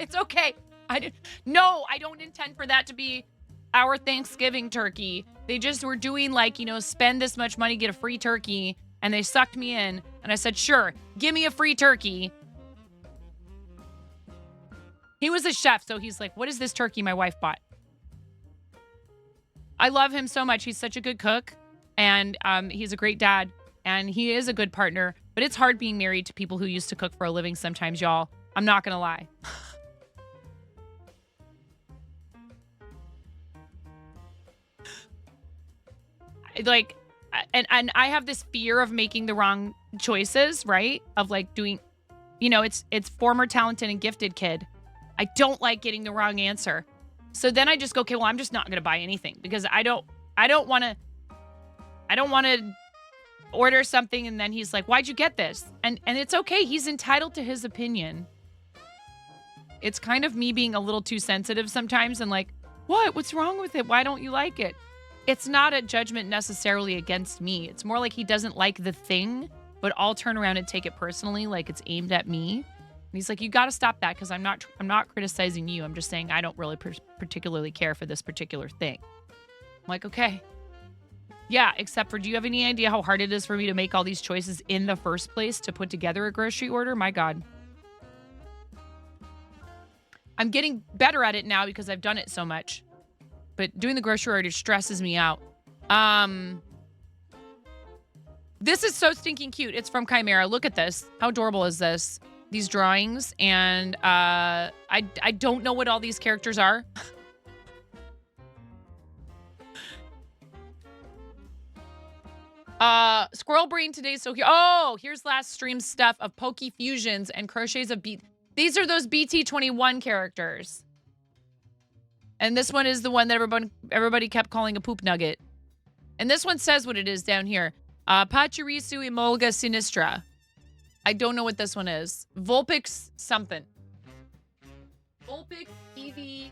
S3: It's okay. No, I don't intend for that to be our Thanksgiving turkey. They just were doing like, you know, spend this much money, get a free turkey. And they sucked me in. And I said, sure, give me a free turkey. He was a chef. So he's like, what is this turkey my wife bought? I love him so much. He's such a good cook, and he's a great dad, and he is a good partner. But it's hard being married to people who used to cook for a living sometimes, y'all. I'm not going to lie. Like, and I have this fear of making the wrong choices, right? Of like doing, you know, it's former talented and gifted kid. I don't like getting the wrong answer. So then I just go, okay, well, I'm just not going to buy anything because I don't want to order something. And then he's like, why'd you get this? And it's okay. He's entitled to his opinion. It's kind of me being a little too sensitive sometimes and like, what's wrong with it? Why don't you like it? It's not a judgment necessarily against me. It's more like he doesn't like the thing, but I'll turn around and take it personally. Like it's aimed at me. And he's like, you got to stop that because I'm not criticizing you. I'm just saying I don't really particularly care for this particular thing. like, okay. Yeah, except for, do you have any idea how hard it is for me to make all these choices in the first place to put together a grocery order? My God. I'm getting better at it now because I've done it so much. But doing the grocery order stresses me out. This is so stinking cute. It's from Chimera. Look at this. How adorable is this? These drawings. And I don't know what all these characters are. Squirrel Brain today. So here, here's last stream stuff of Poke Fusions and Crochets of Beat. These are those BT21 characters. And this one is the one that everybody kept calling a poop nugget. And this one says what it is down here. Pachirisu Emolga Sinistra. I don't know what this one is. Vulpix something. Vulpix Eevee.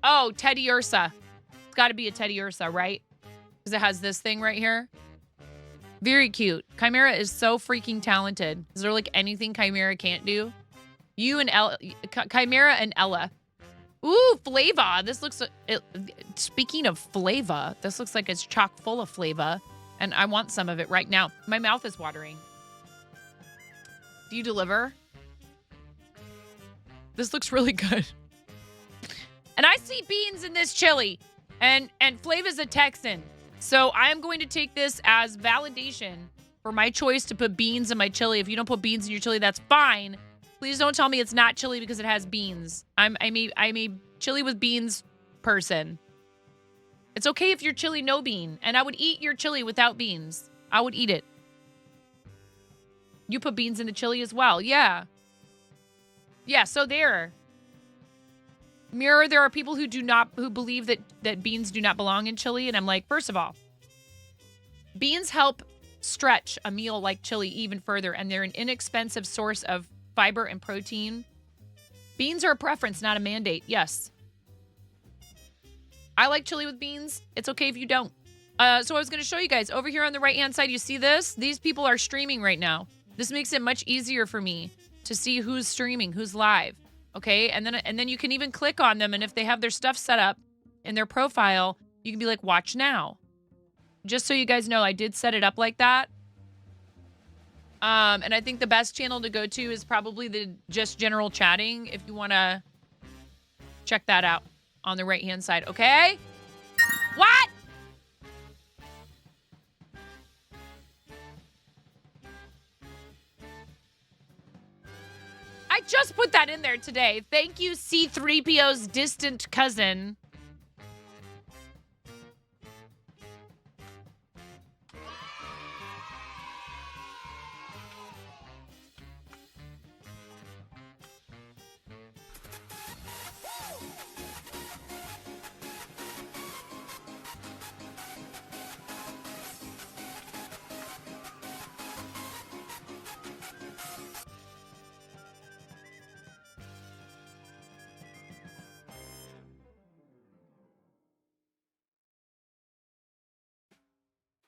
S3: Oh, Teddy Ursa. It's got to be a Teddy Ursa, right? Because it has this thing right here. Very cute. Chimera is so freaking talented. Is there like anything Chimera can't do? You and Ella. Chimera and Ella. Ooh, Flava. This looks... speaking of Flava, this looks like it's chock full of Flava. And I want some of it right now. My mouth is watering. Do you deliver? This looks really good. And I see beans in this chili. And Flava's a Texan. So I am going to take this as validation for my choice to put beans in my chili. If you don't put beans in your chili, that's fine. Please don't tell me it's not chili because it has beans. I'm a chili with beans person. It's okay if you're chili no bean. And I would eat your chili without beans. I would eat it. You put beans in the chili as well. Yeah. Yeah, so there. Mirror, there are people who believe that beans do not belong in chili. And I'm like, first of all, beans help stretch a meal like chili even further. And they're an inexpensive source of fiber and protein. Beans are a preference, not a mandate. Yes. I like chili with beans. It's okay if you don't. So I was going to show you guys over here on the right-hand side. You see this? These people are streaming right now. This makes it much easier for me to see who's streaming, who's live. Okay, and then you can even click on them, and if they have their stuff set up in their profile, you can be like, watch now. Just so you guys know, I did set it up like that. And I think the best channel to go to is probably the just general chatting if you want to check that out on the right-hand side, okay? What? I just put that in there today. Thank you, C-3PO's distant cousin.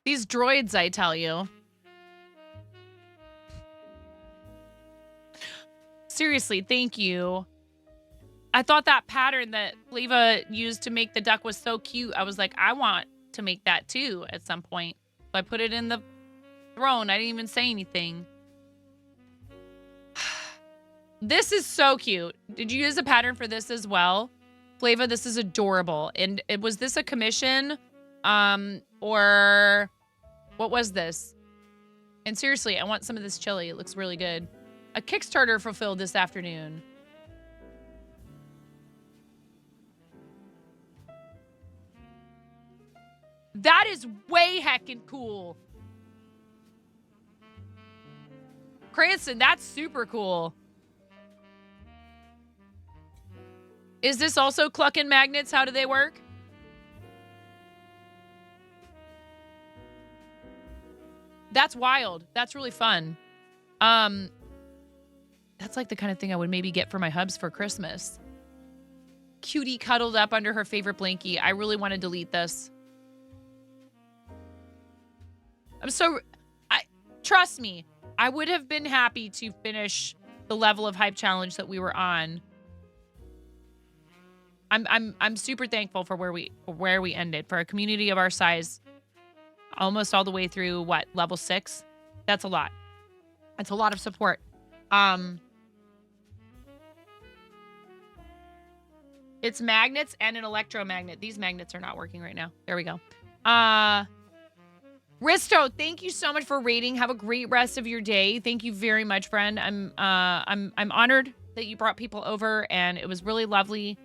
S3: These droids, I tell you. Seriously, thank you. I thought that pattern that Flava used to make the duck was so cute. I was like, I want to make that too at some point. So I put it in the throne. I didn't even say anything. This is so cute. Did you use a pattern for this as well? Flava, this is adorable. And was this a commission? Or what was this? And seriously, I want some of this chili. It looks really good. A Kickstarter fulfilled this afternoon. That is way heckin' cool. Cranston, that's super cool. Is this also clucking magnets? How do they work? That's wild. That's really fun. That's like the kind of thing I would maybe get for my hubs for Christmas. Cutie cuddled up under her favorite blankie. I really want to delete this. Trust me, I would have been happy to finish the level of hype challenge that we were on. I'm super thankful for where we ended. For a community of our size, almost all the way through level 6. That's a lot. That's a lot of support. It's magnets and an electromagnet. These magnets are not working right now. There we go. Risto, thank you so much for raiding. Have a great rest of your day. Thank you very much, friend. I'm honored that you brought people over, and it was really lovely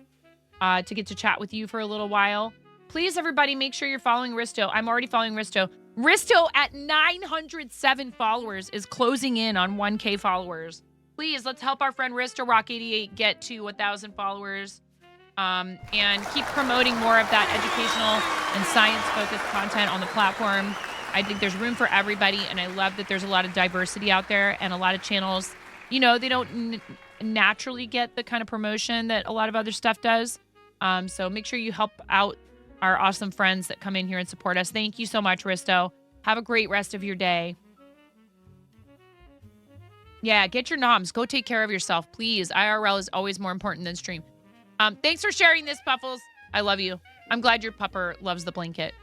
S3: to get to chat with you for a little while. Please, everybody, make sure you're following Risto. I'm already following Risto. Risto at 907 followers is closing in on 1K followers. Please, let's help our friend Risto Rock 88 get to 1,000 followers. And keep promoting more of that educational and science-focused content on the platform. I think there's room for everybody, and I love that there's a lot of diversity out there and a lot of channels. You know, they don't naturally get the kind of promotion that a lot of other stuff does. So make sure you help out our awesome friends that come in here and support us. Thank you so much, Risto. Have a great rest of your day. Yeah, get your noms. Go take care of yourself, please. IRL is always more important than stream. Thanks for sharing this, Puffles. I love you. I'm glad your pupper loves the blanket.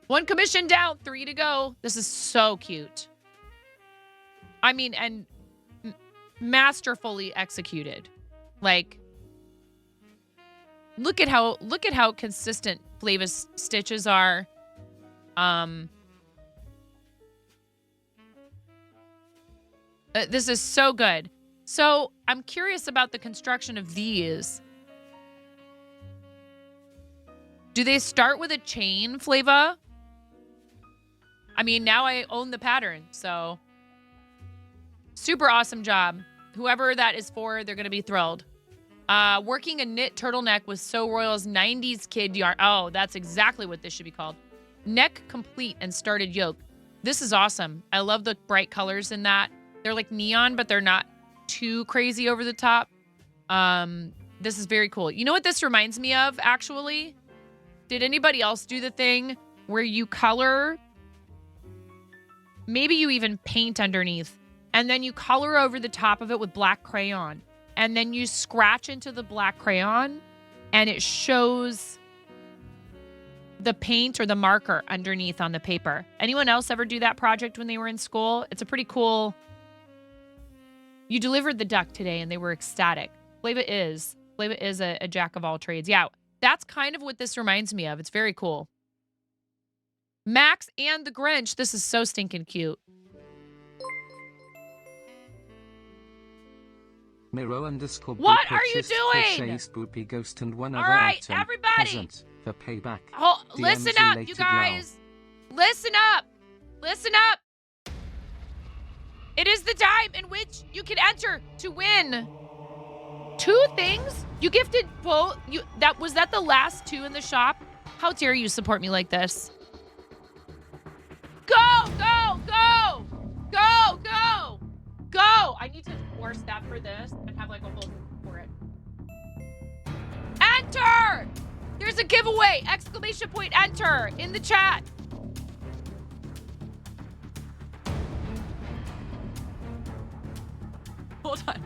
S3: 1 commission down, 3 to go. This is so cute. I mean, and masterfully executed. Like, look at how consistent Flava's stitches are. This is so good. So I'm curious about the construction of these. Do they start with a chain, Flava? I mean, now I own the pattern, so super awesome job. Whoever that is for, they're going to be thrilled. Working a knit turtleneck with So Royal's 90s kid yarn. Oh, that's exactly what this should be called. Neck complete and started yoke. This is awesome. I love the bright colors in that. They're like neon, but they're not too crazy over the top. This is very cool. You know what this reminds me of, actually? Did anybody else do the thing where you color? Maybe you even paint underneath, and then you color over the top of it with black crayon, and then you scratch into the black crayon, and it shows the paint or the marker underneath on the paper. Anyone else ever do that project when they were in school? It's a pretty cool... You delivered the duck today, and they were ecstatic. Flava is a jack of all trades. Yeah, that's kind of what this reminds me of. It's very cool. Max and the Grinch. This is so stinking cute.
S6: Miro _.
S3: What are you doing?
S6: Spoopy Ghost and one
S3: All
S6: other
S3: right,
S6: item.
S3: everybody.
S6: Present for payback.
S3: Oh,
S6: DMs
S3: listen up, you
S6: related
S3: guys. Listen up. Listen up. It is the time in which you can enter to win 2 things. You gifted both. Was that the last 2 in the shop? How dare you support me like this? Go, go, go, go, go, go. I need to force that for this and have like a whole for it. Enter. There's a giveaway. ! Enter in the chat. Hold on.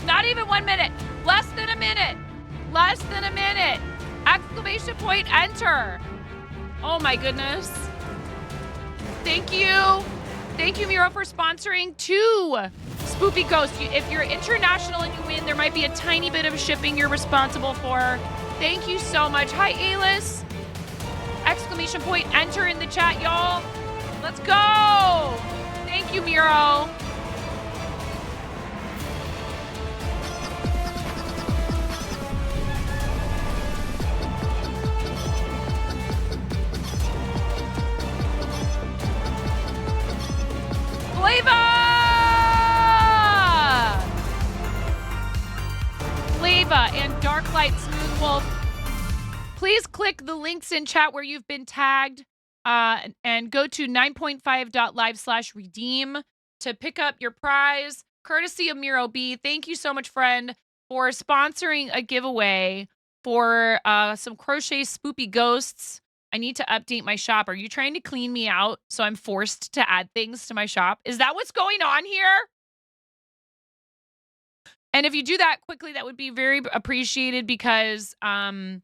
S3: Not even 1 minute. Less than a minute. Less than a minute. ! Enter. Oh my goodness. Thank you. Thank you, Miro, for sponsoring 2 Spoopy Ghost. If you're international and you win, there might be a tiny bit of shipping you're responsible for. Thank you so much. Hi, Alice. ! Enter in the chat, y'all. Let's go. Thank you, Miro. Flava and Darklight Smooth Wolf. Please click the links in chat where you've been tagged and go to 9.5.live/redeem to pick up your prize, courtesy of Miro B. Thank you so much, friend, for sponsoring a giveaway for some crochet spoopy ghosts. I need to update my shop. Are you trying to clean me out so I'm forced to add things to my shop? Is that what's going on here? And if you do that quickly, that would be very appreciated because that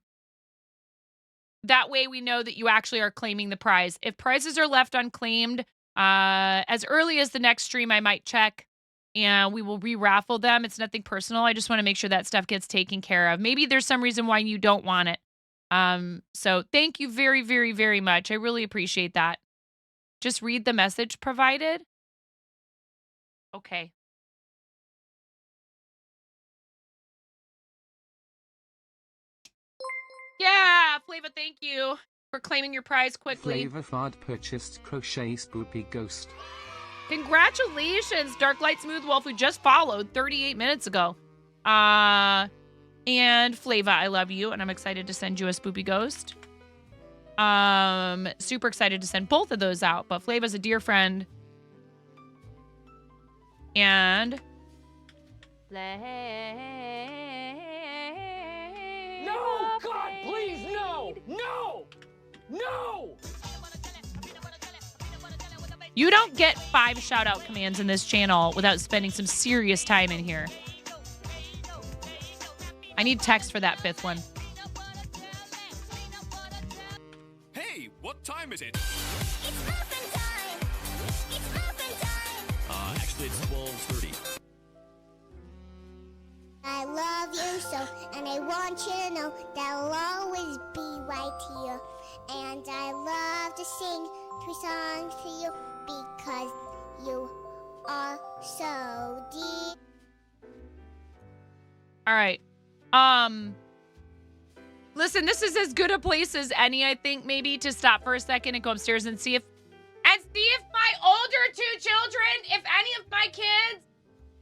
S3: way we know that you actually are claiming the prize. If prizes are left unclaimed, as early as the next stream, I might check and we will re-raffle them. It's nothing personal. I just want to make sure that stuff gets taken care of. Maybe there's some reason why you don't want it. So thank you very, very, very much. I really appreciate that. Just read the message provided. Okay. Yeah, Flava, thank you for claiming your prize quickly.
S6: Flava Fard purchased Crochet Spoopy Ghost.
S3: Congratulations, Darklight Smooth Wolf, who just followed 38 minutes ago. And Flava, I love you, and I'm excited to send you a Spoopy Ghost. Super excited to send both of those out, but Flava's a dear friend. And...
S10: No! God, please, no! No! No!
S3: You don't get 5 shout-out commands in this channel without spending some serious time in here. I need text for that 5th one.
S10: Hey, what time is it?
S4: It's muffin time! It's muffin time!
S10: Actually, it's 12:30.
S4: I love you so, and I want you to know that I'll always be right here. And I love to sing 2 songs to you because you are so deep.
S3: All right. Listen, this is as good a place as any, I think, maybe to stop for a second and go upstairs and see if my older 2 children, if any of my kids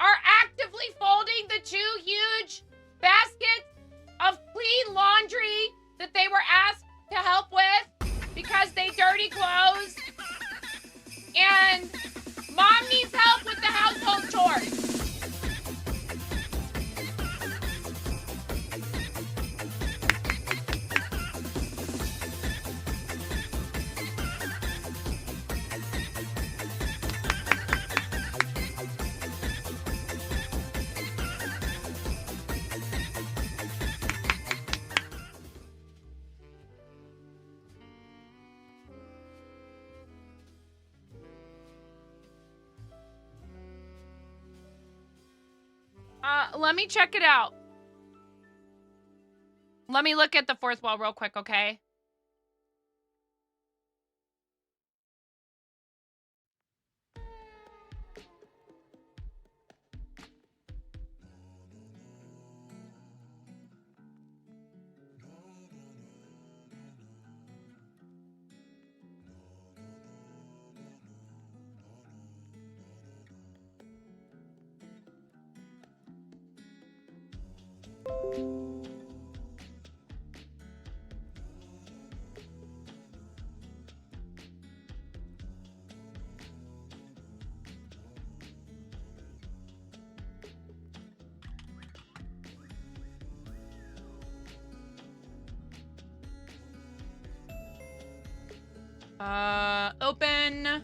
S3: are actively folding the 2 huge baskets of clean laundry that they were asked to help with because they dirty clothes. And mom needs help with the household chores. Let me check it out. Let me look at the 4th wall real quick, okay? Open.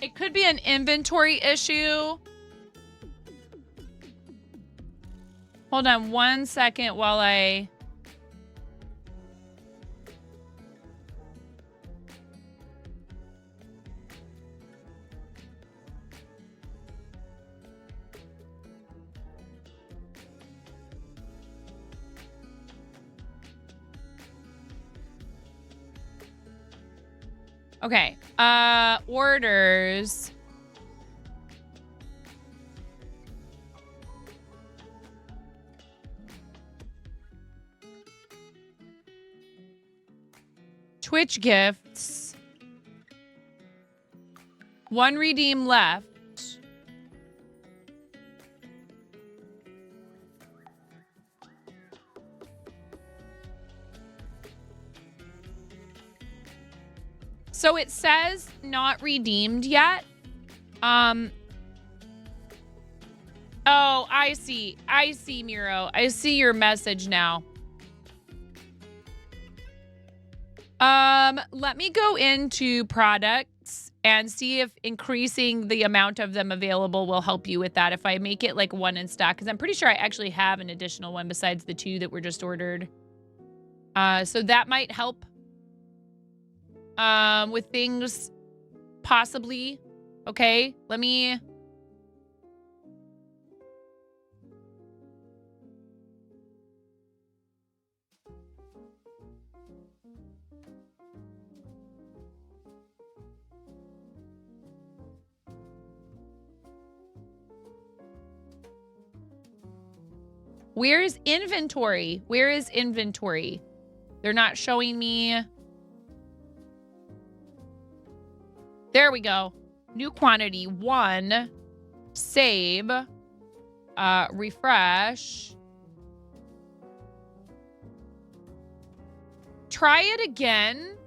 S3: It could be an inventory issue. Hold on 1 second while I... Okay. Orders. Twitch gifts. 1 redeem left. So it says not redeemed yet. Oh, I see. I see, Miro. I see your message now. Let me go into products and see if increasing the amount of them available will help you with that. If I make it like 1 in stock, because I'm pretty sure I actually have an additional one besides the 2 that were just ordered. So that might help with things possibly. Okay, let me... Where is inventory? Where is inventory? They're not showing me. There we go. New quantity 1. Save. Refresh. Try it again.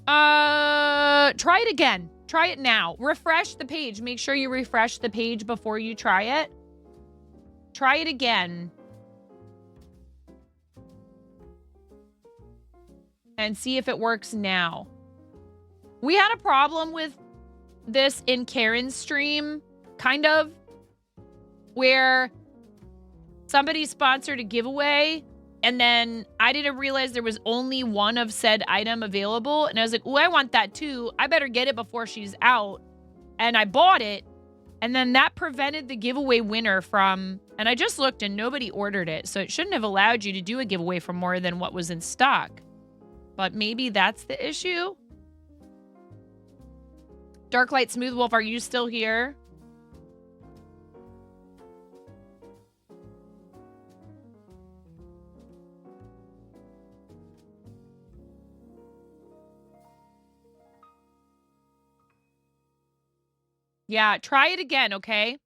S3: Try it again. Try it now. Refresh the page. Make sure you refresh the page before you try it. Try it again. And see if it works now. We had a problem with this in Karen's stream, kind of, where somebody sponsored a giveaway and then I didn't realize there was only one of said item available. And I was like, oh, I want that too. I better get it before she's out. And I bought it. And then that prevented the giveaway winner from... And I just looked and nobody ordered it. So it shouldn't have allowed you to do a giveaway for more than what was in stock. But maybe that's the issue. Darklight Smooth Wolf, are you still here? Yeah, try it again, okay?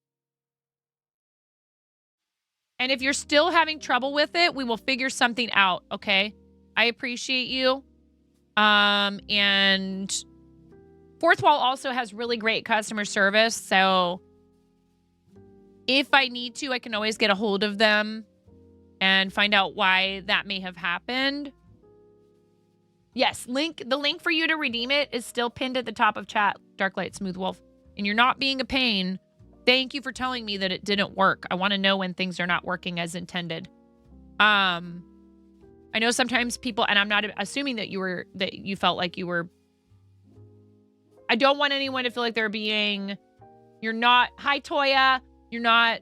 S3: And if you're still having trouble with it, we will figure something out, okay? I appreciate you. And Fourth Wall also has really great customer service, so if I need to, I can always get a hold of them and find out why that may have happened. Yes, the link for you to redeem it is still pinned at the top of chat, Darklight Smooth Wolf. And you're not being a pain. Thank you for telling me that it didn't work. I want to know when things are not working as intended. I know sometimes people, and I'm not assuming that you felt like you were. I don't want anyone to feel like they're being. You're not. Hi, Toya. You're not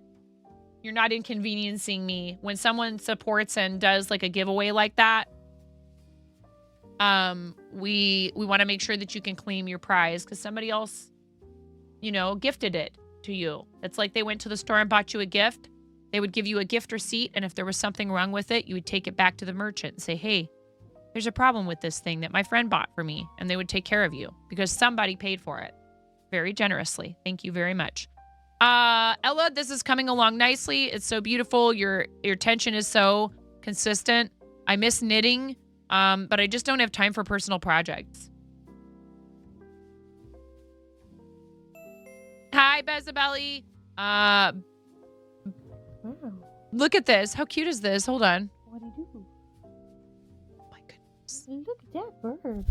S3: inconveniencing me when someone supports and does like a giveaway like that. We want to make sure that you can claim your prize because somebody else, gifted it to you. It's like they went to the store and bought you a gift. They would give you a gift receipt, and if there was something wrong with it, you would take it back to the merchant and say, hey, there's a problem with this thing that my friend bought for me, and they would take care of you because somebody paid for it very generously. Thank you very much. Ella, this is coming along nicely. It's so beautiful. Your tension is so consistent. I miss knitting, but I just don't have time for personal projects. Hi, Bezabelli. Look at this. How cute is this? Hold on.
S11: What do you do?
S3: Oh my goodness.
S11: Look at that bird.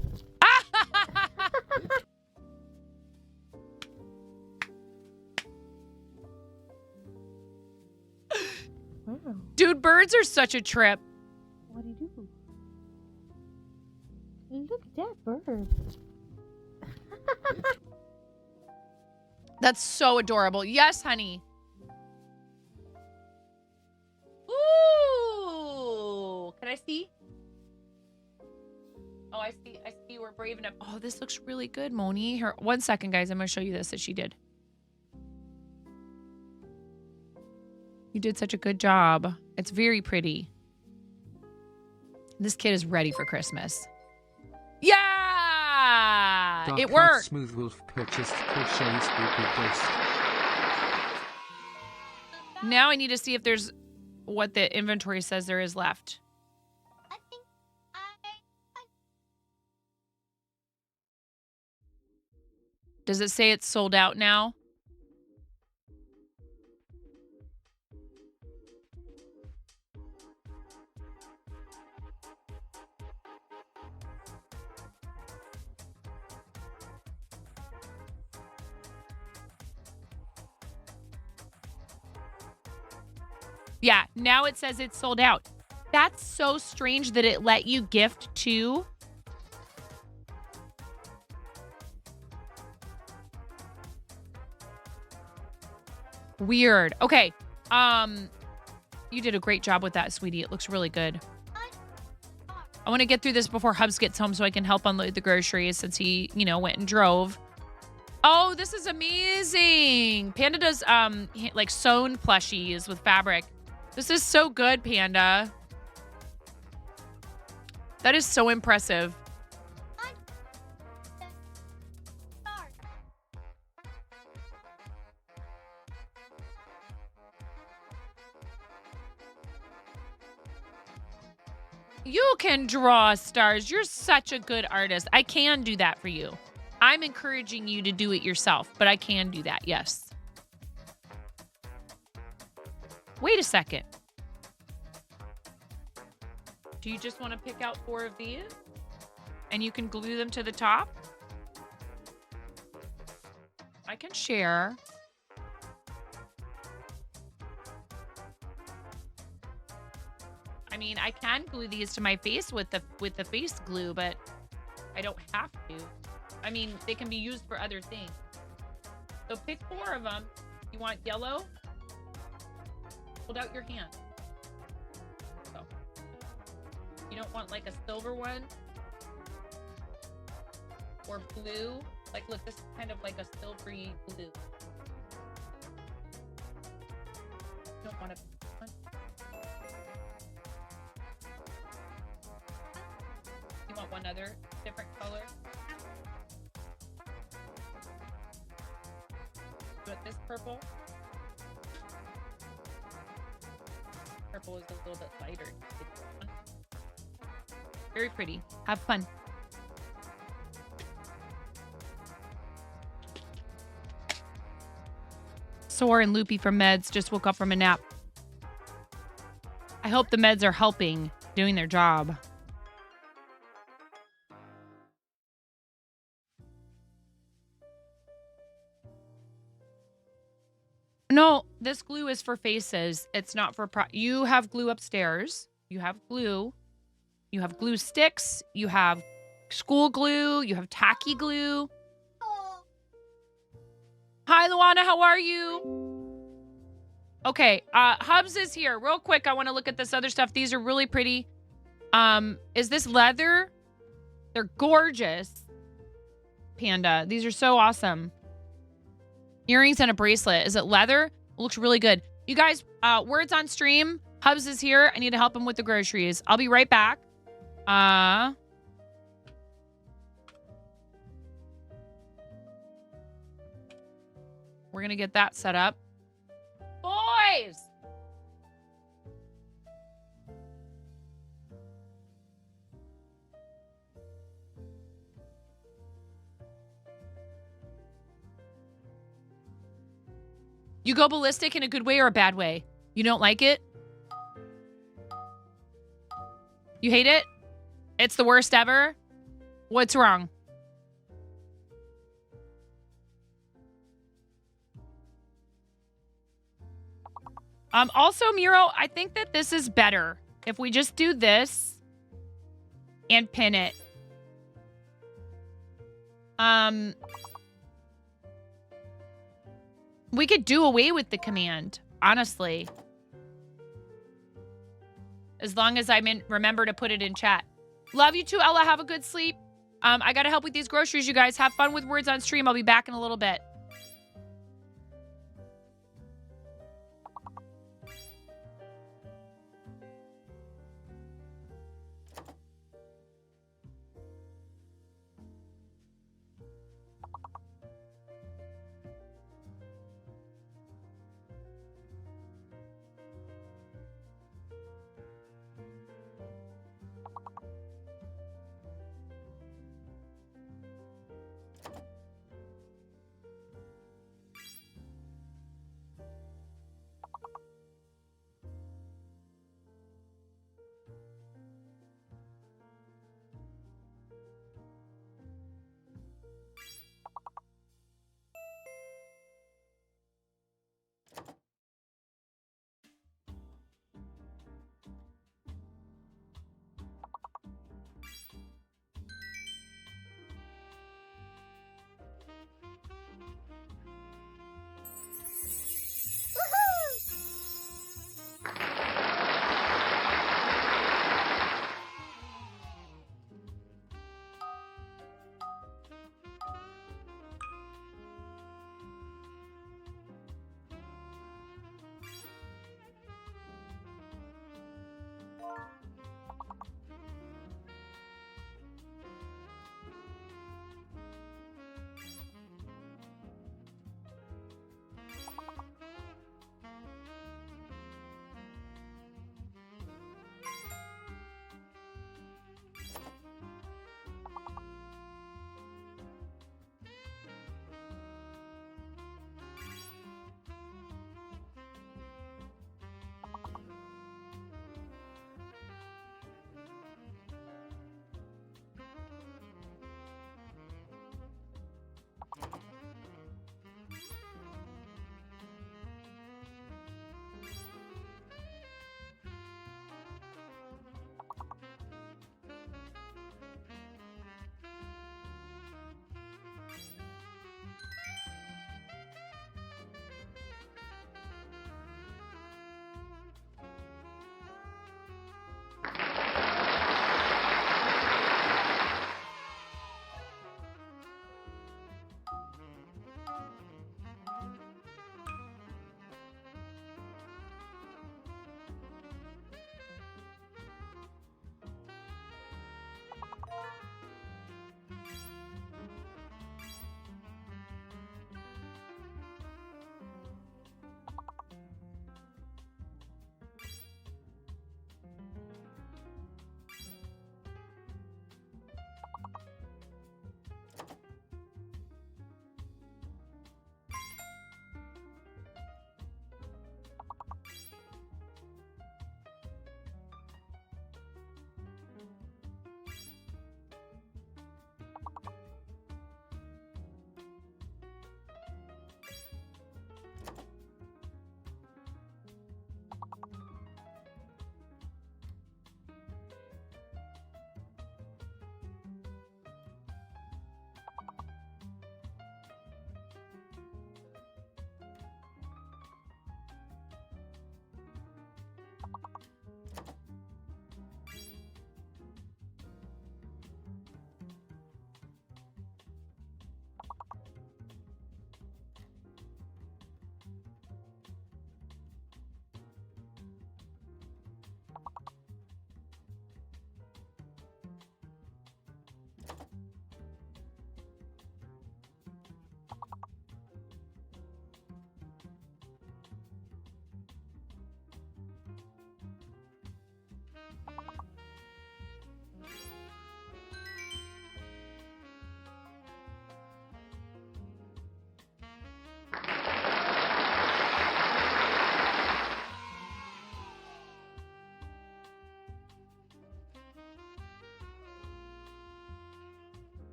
S11: Wow.
S3: Dude, birds are such a trip.
S11: What do you do? Look at that bird.
S3: That's so adorable. Yes, honey. Ooh. Can I see? Oh, I see you were brave enough. Oh, this looks really good, Moni. Here, 1 second, guys. I'm going to show you this that she did. You did such a good job. It's very pretty. This kid is ready for Christmas. Yeah!
S6: Dark
S3: It
S6: Knight
S3: worked.
S6: Smooth Wolf purchased Crocheted Spooky Ghost.
S3: Now I need to see if there's what the inventory says there is left. Does it say it's sold out now? Yeah, now it says it's sold out. That's so strange that it let you gift too. Weird. Okay. You did a great job with that, sweetie. It looks really good. I want to get through this before Hubs gets home so I can help unload the groceries since he, went and drove. Oh, this is amazing. Panda does like sewn plushies with fabric. This is so good, Panda. That is so impressive. You can draw stars. You're such a good artist. I can do that for you. I'm encouraging you to do it yourself, but I can do that, yes. Wait a second. Do you just want to pick out 4 of these? And you can glue them to the top? I can share. I mean, I can glue these to my face with the face glue, but I don't have to. I mean, they can be used for other things. So pick 4 of them. You want yellow? Hold out your hand. So. You don't want like a silver one? Or blue? Like, look, this is kind of like a silvery blue. You don't want a one? You want one other different color? You want this purple? Purple is a little bit lighter. Very pretty. Have fun. Sore and loopy from meds. Just woke up from a nap. I hope the meds are helping, doing their job. No, this glue is for faces. It's not for you have glue upstairs. You have glue. You have glue sticks. You have school glue. You have tacky glue. Hi, Luana. How are you? Okay. Hubs is here. Real quick, I want to look at this other stuff. These are really pretty. Is this leather? They're gorgeous. Panda. These are so awesome. Earrings and a bracelet. Is it leather? It looks really good. You guys, words on stream. Hubs is here. I need to help him with the groceries. I'll be right back. We're going to get that set up. Boys! You go ballistic in a good way or a bad way? You don't like it? You hate it? It's the worst ever? What's wrong? Also, Miro, I think that this is better. If we just do this and pin it. We could do away with the command, honestly. As long as I remember to put it in chat. Love you too, Ella. Have a good sleep. I got to help with these groceries, you guys. Have fun with words on stream. I'll be back in a little bit.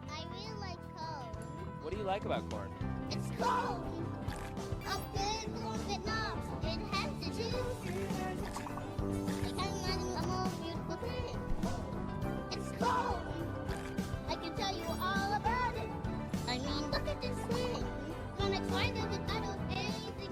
S4: I really like corn.
S12: What do you like about corn?
S4: It's cold. A big corn that knocks. It has the juice. I can't imagine a more beautiful thing. It's cold. I can tell you all about it. I mean, look at this thing. When I find it, I don't anything.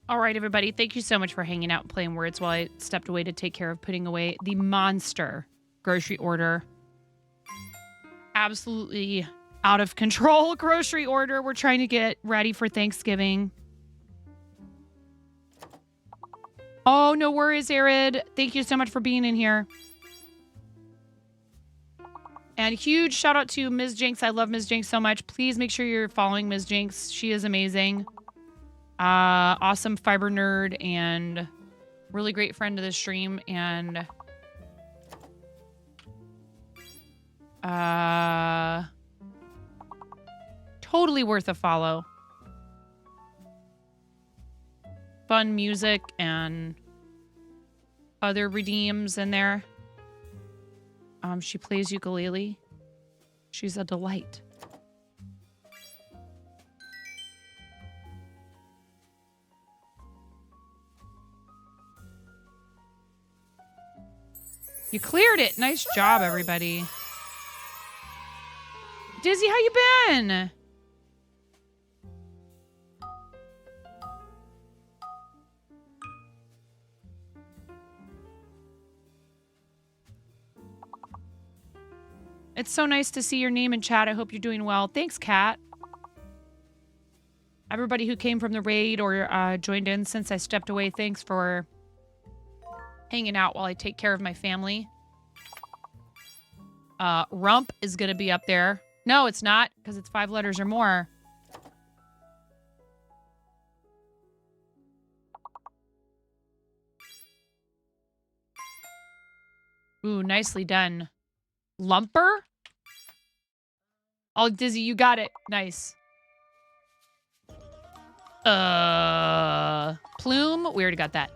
S3: All right, everybody. Thank you so much for hanging out and playing words while I stepped away to take care of putting away the monster grocery order. Absolutely out of control grocery order. We're trying to get ready for Thanksgiving. Oh, no worries, Arid. Thank you so much for being in here. And huge shout out to Ms. Jinx. I love Ms. Jinx so much. Please make sure you're following Ms. Jinx. She is amazing. Awesome fiber nerd and really great friend of the stream. And totally worth a follow. Fun music and other redeems in there. She plays ukulele. She's a delight. You cleared it. Nice job, everybody. Dizzy, how you been? It's so nice to see your name in chat. I hope you're doing well. Thanks, Kat. Everybody who came from the raid or joined in since I stepped away, thanks for hanging out while I take care of my family. Rump is going to be up there. No, it's not, because it's 5 letters or more. Ooh, nicely done. Lumper? Oh, Dizzy, you got it. Nice. Plume? We already got that.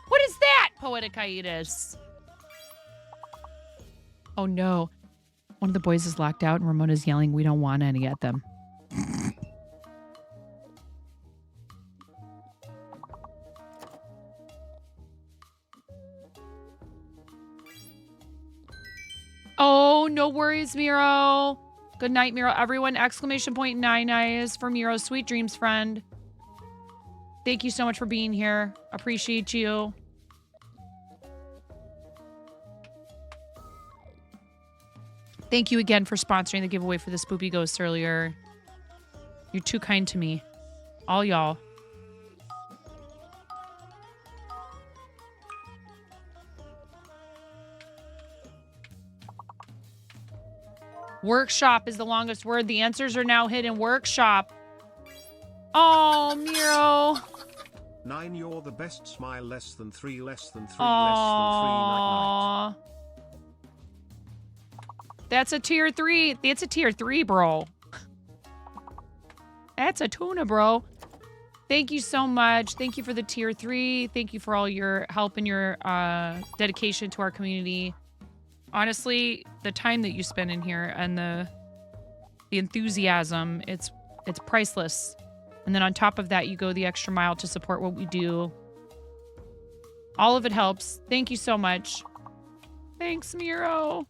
S3: What is that? Poetic hiatus. Oh, no. One of the boys is locked out and Ramona's yelling, we don't want any at them. Oh, no worries, Miro. Good night, Miro. Everyone, exclamation point 9 eyes for Miro. Sweet dreams, friend. Thank you so much for being here. Appreciate you. Thank you again for sponsoring the giveaway for the Spoopy Ghost earlier. You're too kind to me. All y'all. Workshop is the longest word. The answers are now hidden. Workshop. Oh, Miro.
S2: 9, you're the best. Smile. Less than 3, less than 3, less than 3. Night, night.
S3: That's a tier 3. It's a tier 3, bro. That's a tuna, bro. Thank you so much. Thank you for the tier 3. Thank you for all your help and your dedication to our community. Honestly, the time that you spend in here and the enthusiasm, it's priceless. And then on top of that, you go the extra mile to support what we do. All of it helps. Thank you so much. Thanks, Miro.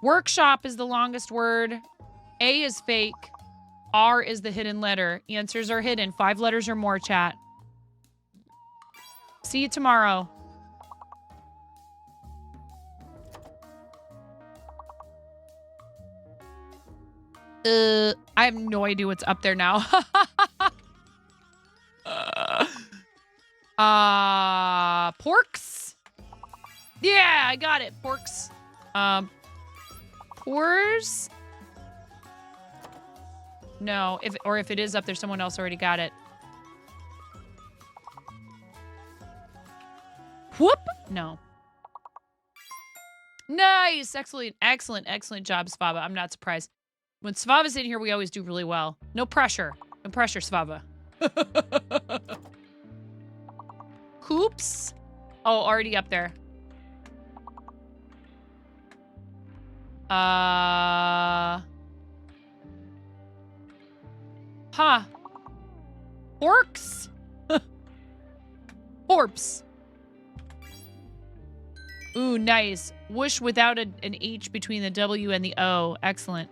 S3: Workshop is the longest word. A is fake. R is the hidden letter. Answers are hidden. 5 letters or more, chat. See you tomorrow. I have no idea what's up there now. Porks? Yeah, I got it. Porks. Pores? No, if it is up there, someone else already got it. Whoop! No. Nice! Excellent job, Svava. I'm not surprised. When Svava's in here, we always do really well. No pressure. No pressure, Svava. Hoops? Oh, already up there. Huh. Orcs? Orps. Ooh, nice. Whoosh without an H between the W and the O. Excellent.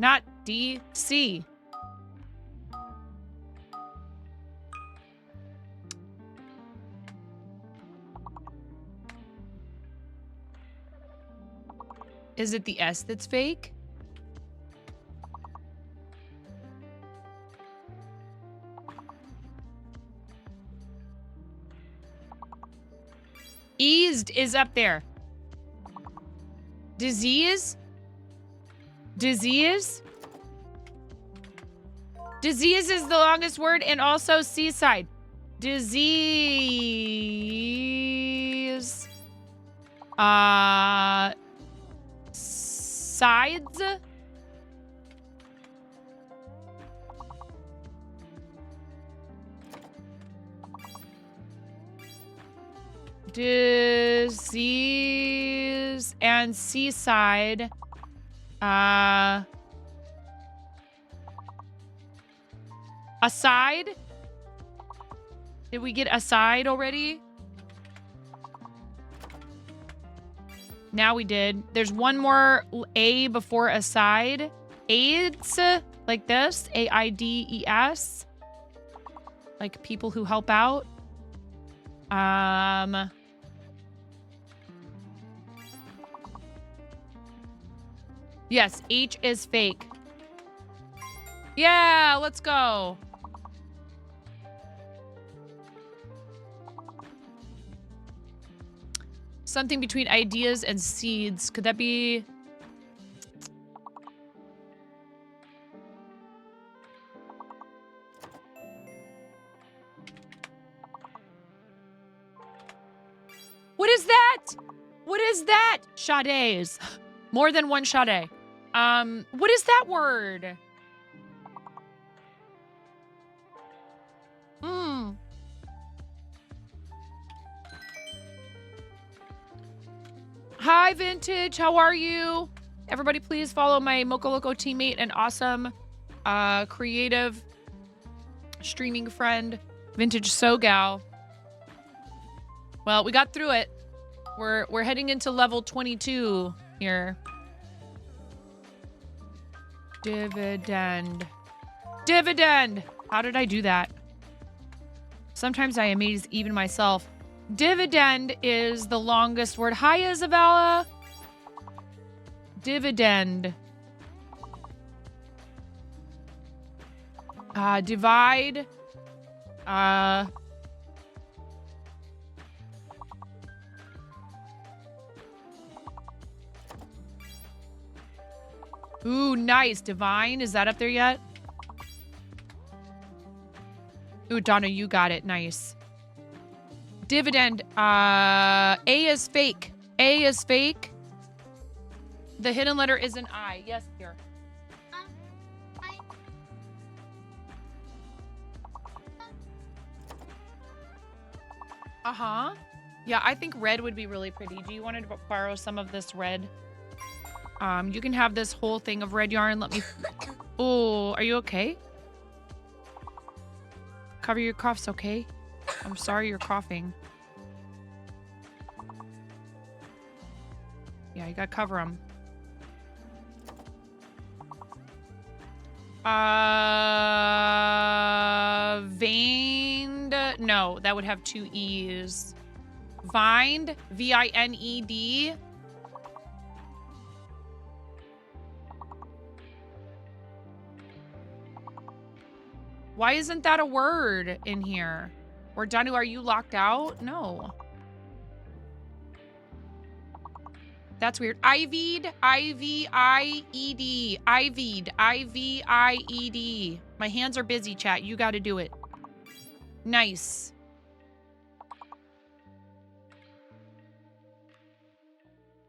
S3: Not D, C. Is it the S that's fake? Eased is up there. Disease? Disease? Disease is the longest word, and also seaside. Disease. Sides? Disease and seaside. Aside? Did we get aside already? Now we did. There's one more A before aside. AIDS, like this. AIDS. Like people who help out. Yes, H is fake. Yeah, let's go. Something between ideas and seeds. Could that be... What is that? What is that? Sades. More than one Sade. What is that word? Hi, Vintage. How are you? Everybody, please follow my Mocha Loco teammate and awesome, creative streaming friend, Vintage Sogal. Well, we got through it. We're heading into level 22 here. Dividend. Dividend. How did I do that? Sometimes I amaze even myself. Dividend is the longest word. Hi, Isabella. Dividend. Divide. Ooh, nice. Divine. Is that up there yet? Ooh, Donna, you got it. Nice. Dividend. A is fake. A is fake. The hidden letter is an I. Yes, here. Uh-huh. Yeah, I think red would be really pretty. Do you want to borrow some of this red? You can have this whole thing of red yarn. Let me... Oh, are you okay? Cover your coughs, okay? I'm sorry you're coughing. Yeah, you gotta cover them. Veined? No, that would have two E's. Vined? V-I-N-E-D? Why isn't that a word in here? Or Danu, are you locked out? No. That's weird. Ivied. I-V-I-E-D. Ivied. I-V-I-E-D. My hands are busy, chat. You got to do it. Nice.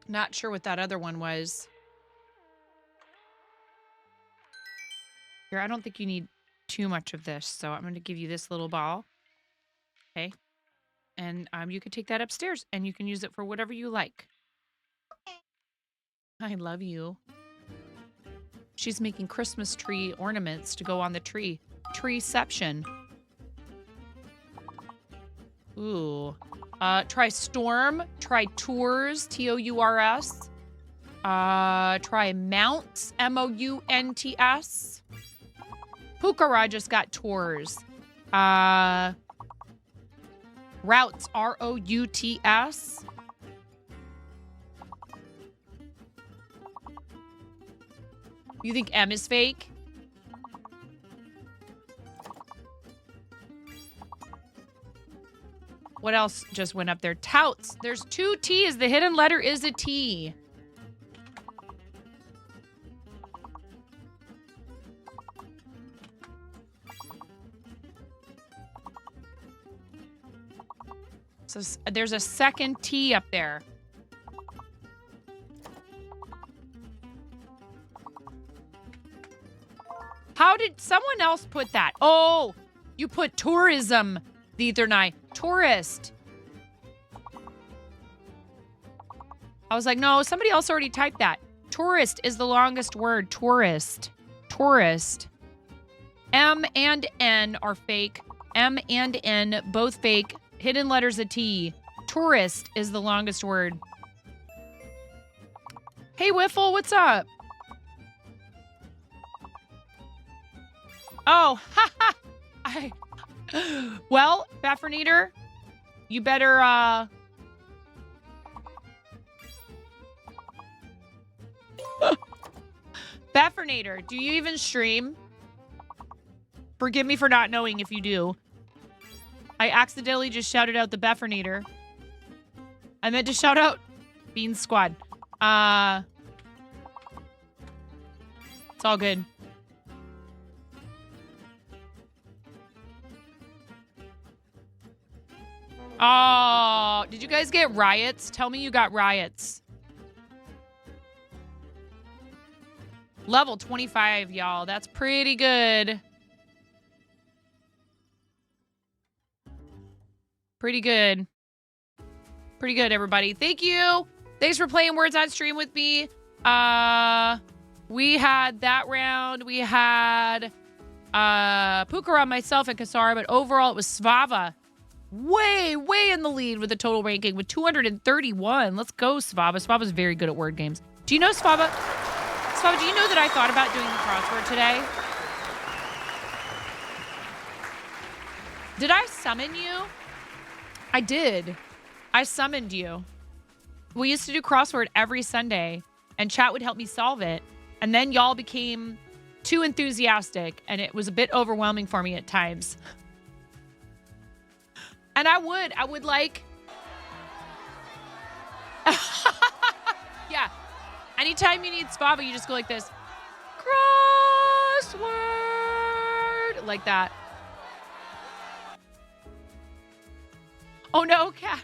S3: Not sure what that other one was. Here, I don't think you need too much of this, so I'm going to give you this little ball. Okay. And you can take that upstairs, and you can use it for whatever you like. I love you. She's making Christmas tree ornaments to go on the tree. Treeception. Ooh. Try Storm. Try Tours. T-O-U-R-S. Try mounts, M-O-U-N-T-S. Pukara just got tours. Routes, R-O-U-T-S. You think M is fake? What else just went up there? Touts. There's 2 T's. The hidden letter is a T. So there's a second T up there. How did someone else put that? Oh, you put tourism the other night. Tourist. I was like, no, somebody else already typed that. Tourist is the longest word. Tourist. Tourist. M and N are fake. M and N, both fake. Hidden letters a T. Tourist is the longest word. Hey, Wiffle, what's up? Oh, haha. Well, Baffernator, you better, Baffernator, do you even stream? Forgive me for not knowing if you do. I accidentally just shouted out the Baffernator. I meant to shout out Bean Squad. It's all good. Oh, did you guys get riots? Tell me you got riots. Level 25, y'all. That's pretty good. Pretty good. Pretty good, everybody. Thank you. Thanks for playing Words on Stream with me. We had that round. We had Pukara, myself, and Kasara, but overall it was Svava. Way in the lead with the total ranking with 231. Let's go, Svava. Svava's very good at word games. Do you know Svava? Svava, do you know that I thought about doing the crossword today? Did I summon you? I did. I summoned you. We used to do crossword every Sunday, and chat would help me solve it. And then y'all became too enthusiastic, and it was a bit overwhelming for me at times. And I would like... Yeah. Anytime you need Svava, you just go like this. Crossword. Like that. Oh no, cat.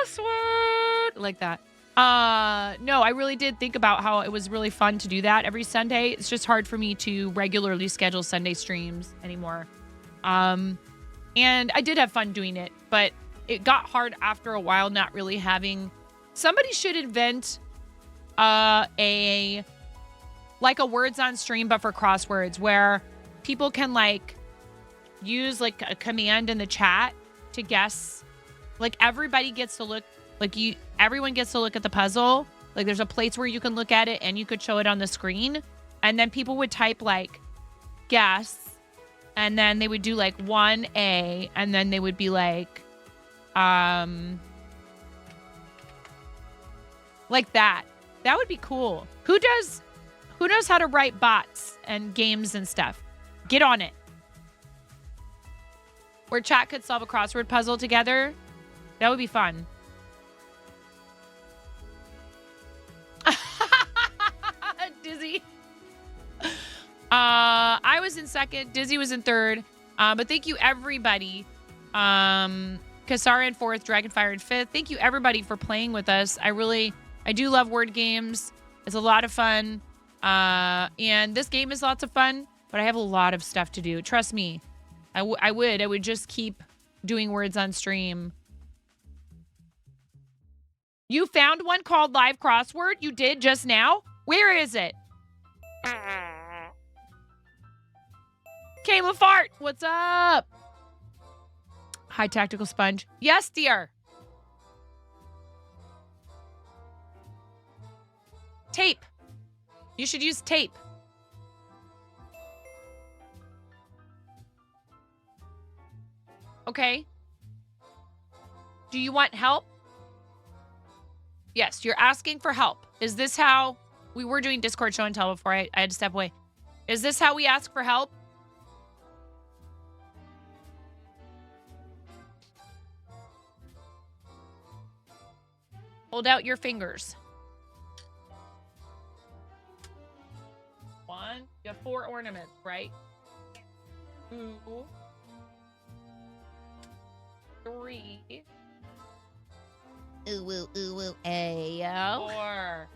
S3: Crossword. Like that. No, I really did think about how it was really fun to do that every Sunday. It's just hard for me to regularly schedule Sunday streams anymore. And I did have fun doing it, but it got hard after a while not really having... Somebody should invent a words on stream, but for crosswords, where people can like use like a command in the chat to guess. Like everybody gets to look, like everyone gets to look at the puzzle. Like there's a place where you can look at it and you could show it on the screen. And then people would type like guess, and then they would do like 1A, and then they would be like that. That would be cool. Who knows how to write bots and games and stuff? Get on it. Where chat could solve a crossword puzzle together. That would be fun. Dizzy. I was in second. Dizzy was in third. But thank you, everybody. Kasara in fourth. Dragonfire in fifth. Thank you, everybody, for playing with us. I do love word games. It's a lot of fun. And this game is lots of fun, but I have a lot of stuff to do. Trust me. I would just keep doing words on stream. You found one called Live Crossword? You did just now? Where is it? Kayla Fart, what's up? Hi, Tactical Sponge. Yes, dear. Tape. You should use tape. Okay. Do you want help? Yes, you're asking for help. Is this how we were doing Discord show and tell before I had to step away? Is this how we ask for help? Hold out your fingers. 1. You have 4 ornaments, right? 2. 3. Ooh, ooh, ooh, ooh, ayo. 4.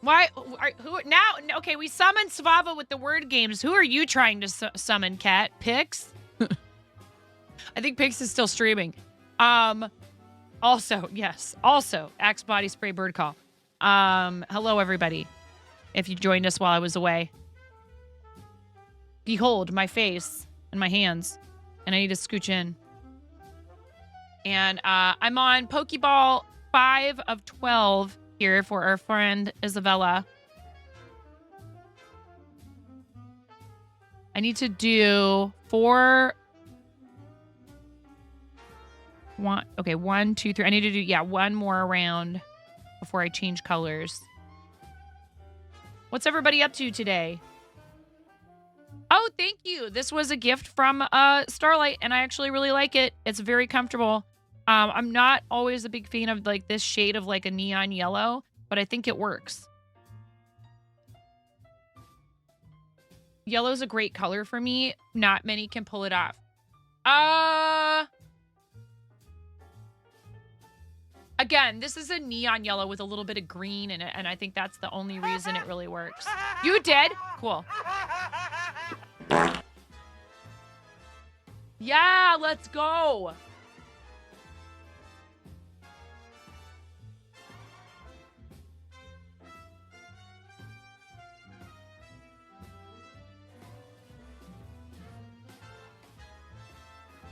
S3: Why? Who now? Okay, we summoned Svava with the word games. Who are you trying to summon, Cat? Pix? I think Pix is still streaming. Also, yes. Also, Axe Body Spray Bird Call. Hello, everybody. If you joined us while I was away. Behold my face and my hands. And I need to scooch in. And I'm on Pokeball 5 of 12 here for our friend Isabella. I need to do 4... 1, 2, 3. I need to do, one more round before I change colors. What's everybody up to today? Oh, thank you. This was a gift from Starlight, and I actually really like it. It's very comfortable. I'm not always a big fan of like this shade of like a neon yellow, but I think it works. Yellow's a great color for me. Not many can pull it off. Again, this is a neon yellow with a little bit of green in it, and I think that's the only reason it really works. You did? Cool. Yeah, let's go.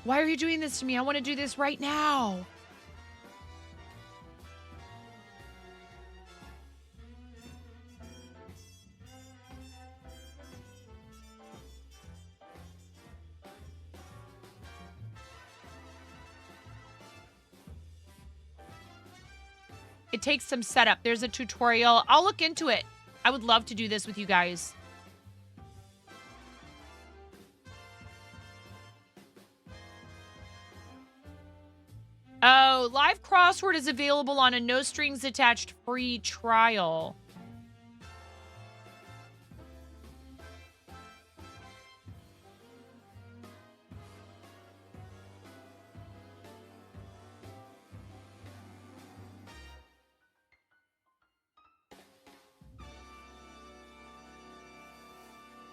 S3: Why are you doing this to me? I want to do this right now. It takes some setup. There's a tutorial. I'll look into it. I would love to do this with you guys. Oh, live crossword is available on a no strings attached free trial.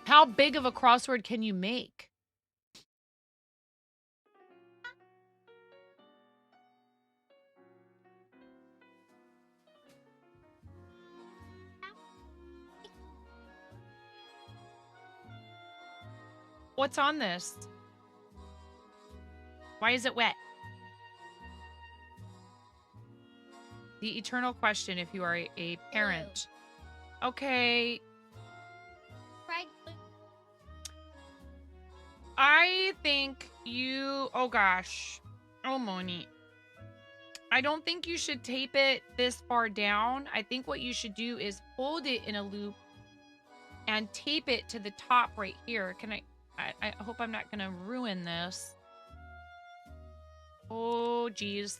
S3: How big of a crossword can you make? What's on this? Why is it wet? The eternal question if you are a parent. Okay. I think you... Oh, gosh. Oh, Moni. I don't think you should tape it this far down. I think what you should do is hold it in a loop and tape it to the top right here. Can I hope I'm not going to ruin this. Oh, geez.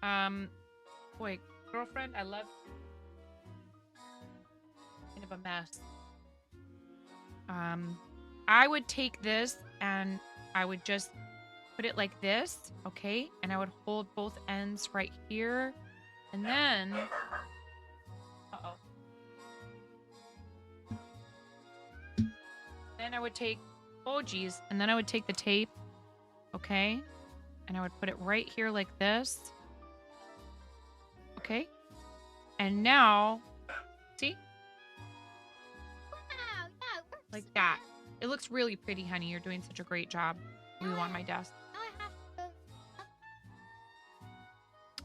S3: Boy, girlfriend, I love you. Kind of a mess. I would take this and I would just put it like this, okay? And I would hold both ends right here. And then... Uh-oh. Then I would take... Oh, geez. And then I would take the tape, okay? And I would put it right here like this. Okay? And now... See? Like that. It looks really pretty, honey. You're doing such a great job. Glue on my desk.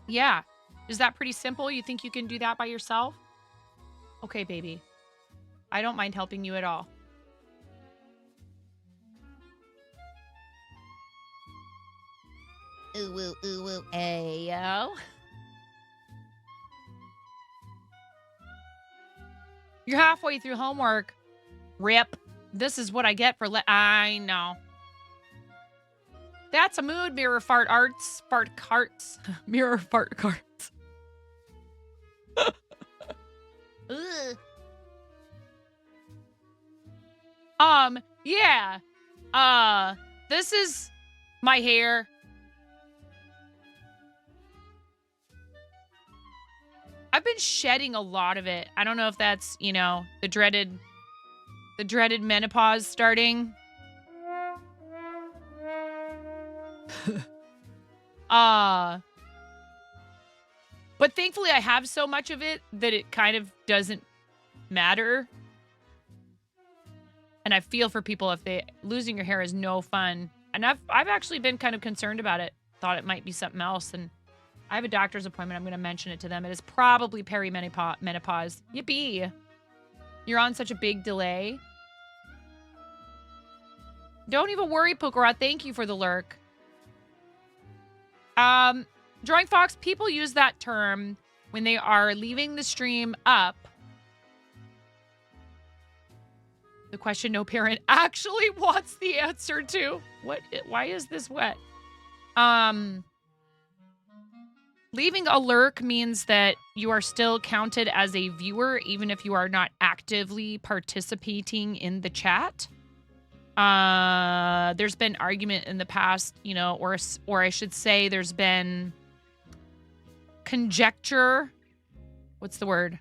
S3: Yeah. Is that pretty simple? You think you can do that by yourself? Okay, baby. I don't mind helping you at all. Ooh, ooh, ooh, ooh, ayo. You're halfway through homework. Rip. This is what I get for I know. That's a mood, mirror fart arts. Fart carts. Mirror fart carts. Ugh. Yeah. This is my hair. I've been shedding a lot of it. I don't know if that's, you know, the dreaded menopause starting. But thankfully I have so much of it that it kind of doesn't matter. And I feel for people if losing your hair is no fun. And I've actually been kind of concerned about it. Thought it might be something else. And I have a doctor's appointment. I'm going to mention it to them. It is probably perimenopause. Yippee. You're on such a big delay. Don't even worry, Pokora. Thank you for the lurk. Drawing Fox, people use that term when they are leaving the stream up. The question no parent actually wants the answer to. Why is this wet? Leaving a lurk means that you are still counted as a viewer, even if you are not actively participating in the chat. There's been argument in the past, you know, or I should say there's been conjecture. What's the word?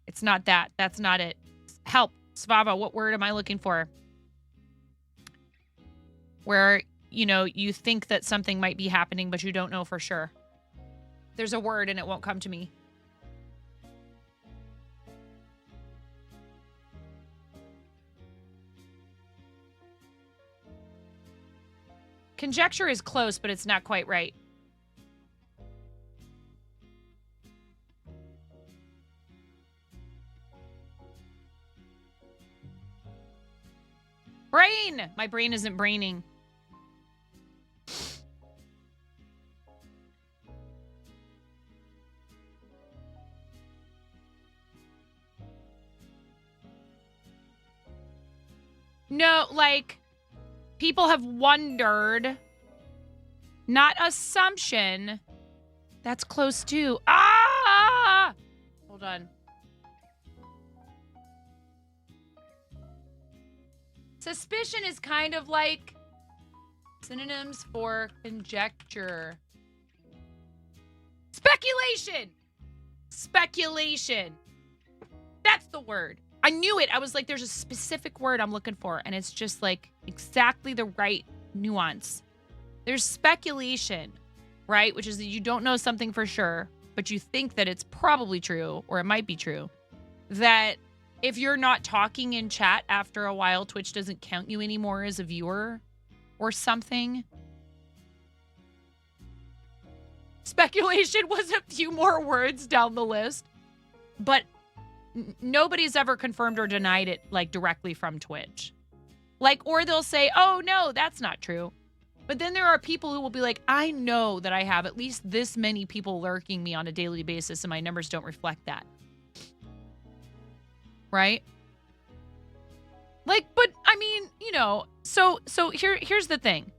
S3: It's not that. That's not it. Help. Svava, what word am I looking for? Where, you know, you think that something might be happening, but you don't know for sure. There's a word and it won't come to me. Conjecture is close, but it's not quite right. Brain! My brain isn't braining. No, like, people have wondered. Not assumption. That's close too. Ah! Hold on. Suspicion is kind of like synonyms for conjecture. Speculation! Speculation. That's the word. I knew it. I was like, there's a specific word I'm looking for, and it's just like exactly the right nuance. There's speculation, right? Which is that you don't know something for sure, but you think that it's probably true, or it might be true, that if you're not talking in chat after a while, Twitch doesn't count you anymore as a viewer or something. Speculation was a few more words down the list, but nobody's ever confirmed or denied it, like, directly from Twitch. Like, or they'll say, oh, no, that's not true. But then there are people who will be like, I know that I have at least this many people lurking me on a daily basis, and my numbers don't reflect that. Right? Like, but, I mean, you know, so here's the thing.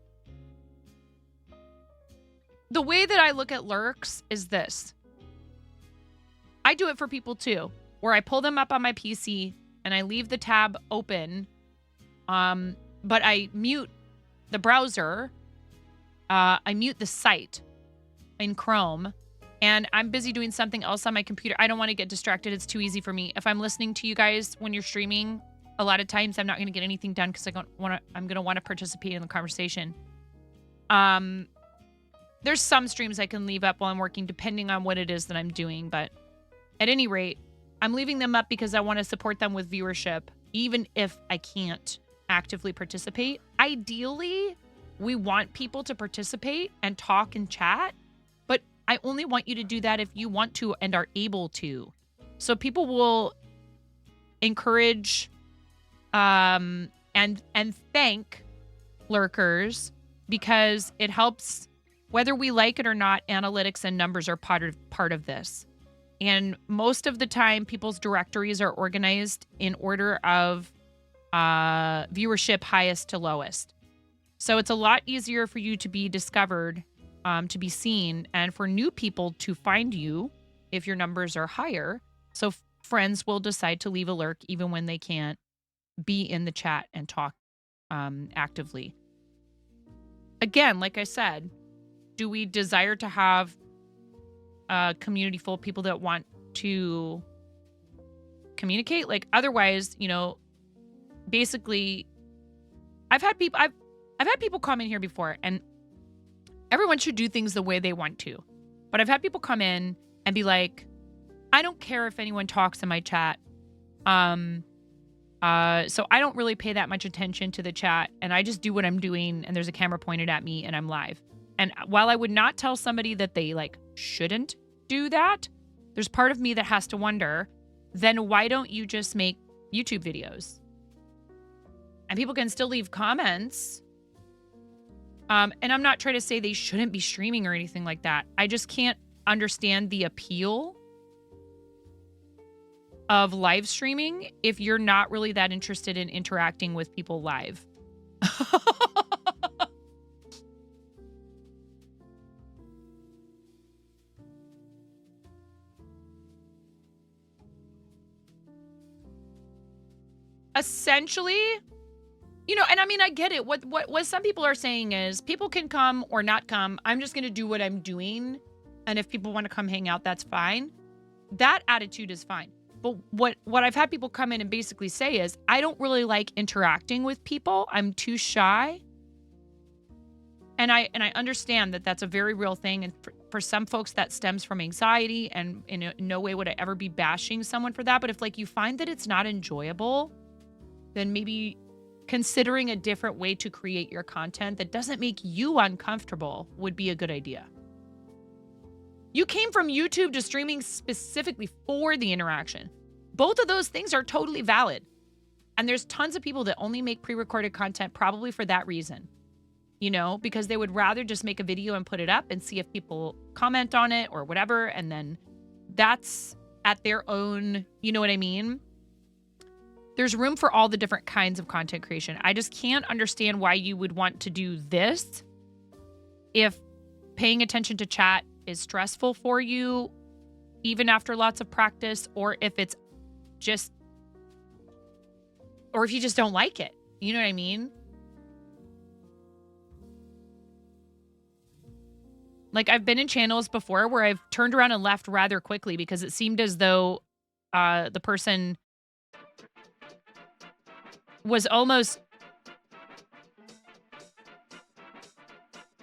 S3: The way that I look at lurks is this. I do it for people, too. Where I pull them up on my PC and I leave the tab open, but I mute the browser, I mute the site in Chrome, and I'm busy doing something else on my computer. I don't want to get distracted. It's too easy for me. If I'm listening to you guys when you're streaming, a lot of times I'm not going to get anything done because I'm going to want to participate in the conversation. There's some streams I can leave up while I'm working, depending on what it is that I'm doing, but at any rate, I'm leaving them up because I want to support them with viewership, even if I can't actively participate. Ideally, we want people to participate and talk and chat, but I only want you to do that if you want to and are able to. So people will encourage and thank lurkers because it helps, whether we like it or not. Analytics and numbers are part of this. And most of the time, people's directories are organized in order of viewership highest to lowest. So it's a lot easier for you to be discovered, to be seen, and for new people to find you if your numbers are higher. So friends will decide to leave a lurk even when they can't be in the chat and talk actively. Again, like I said, do we desire to have a community full of people that want to communicate? Like, otherwise, you know, basically, I've had people come in here before, and everyone should do things the way they want to. But I've had people come in and be like, I don't care if anyone talks in my chat. So I don't really pay that much attention to the chat, and I just do what I'm doing, and there's a camera pointed at me and I'm live. And while I would not tell somebody that they like shouldn't do that, there's part of me that has to wonder, then why don't you just make YouTube videos? And people can still leave comments. And I'm not trying to say they shouldn't be streaming or anything like that. I just can't understand the appeal of live streaming if you're not really that interested in interacting with people live. Essentially, you know, and I mean, I get it. What some people are saying is people can come or not come. I'm just going to do what I'm doing. And if people want to come hang out, that's fine. That attitude is fine. But what I've had people come in and basically say is, I don't really like interacting with people. I'm too shy. And I understand that that's a very real thing. And for some folks, that stems from anxiety. And in no way would I ever be bashing someone for that. But if like you find that it's not enjoyable, then maybe considering a different way to create your content that doesn't make you uncomfortable would be a good idea. You came from YouTube to streaming specifically for the interaction. Both of those things are totally valid. And there's tons of people that only make pre-recorded content probably for that reason. You know, because they would rather just make a video and put it up and see if people comment on it or whatever. And then that's at their own, you know what I mean? There's room for all the different kinds of content creation. I just can't understand why you would want to do this if paying attention to chat is stressful for you, even after lots of practice, or if it's just, or if you just don't like it. You know what I mean? Like, I've been in channels before where I've turned around and left rather quickly because it seemed as though the person was almost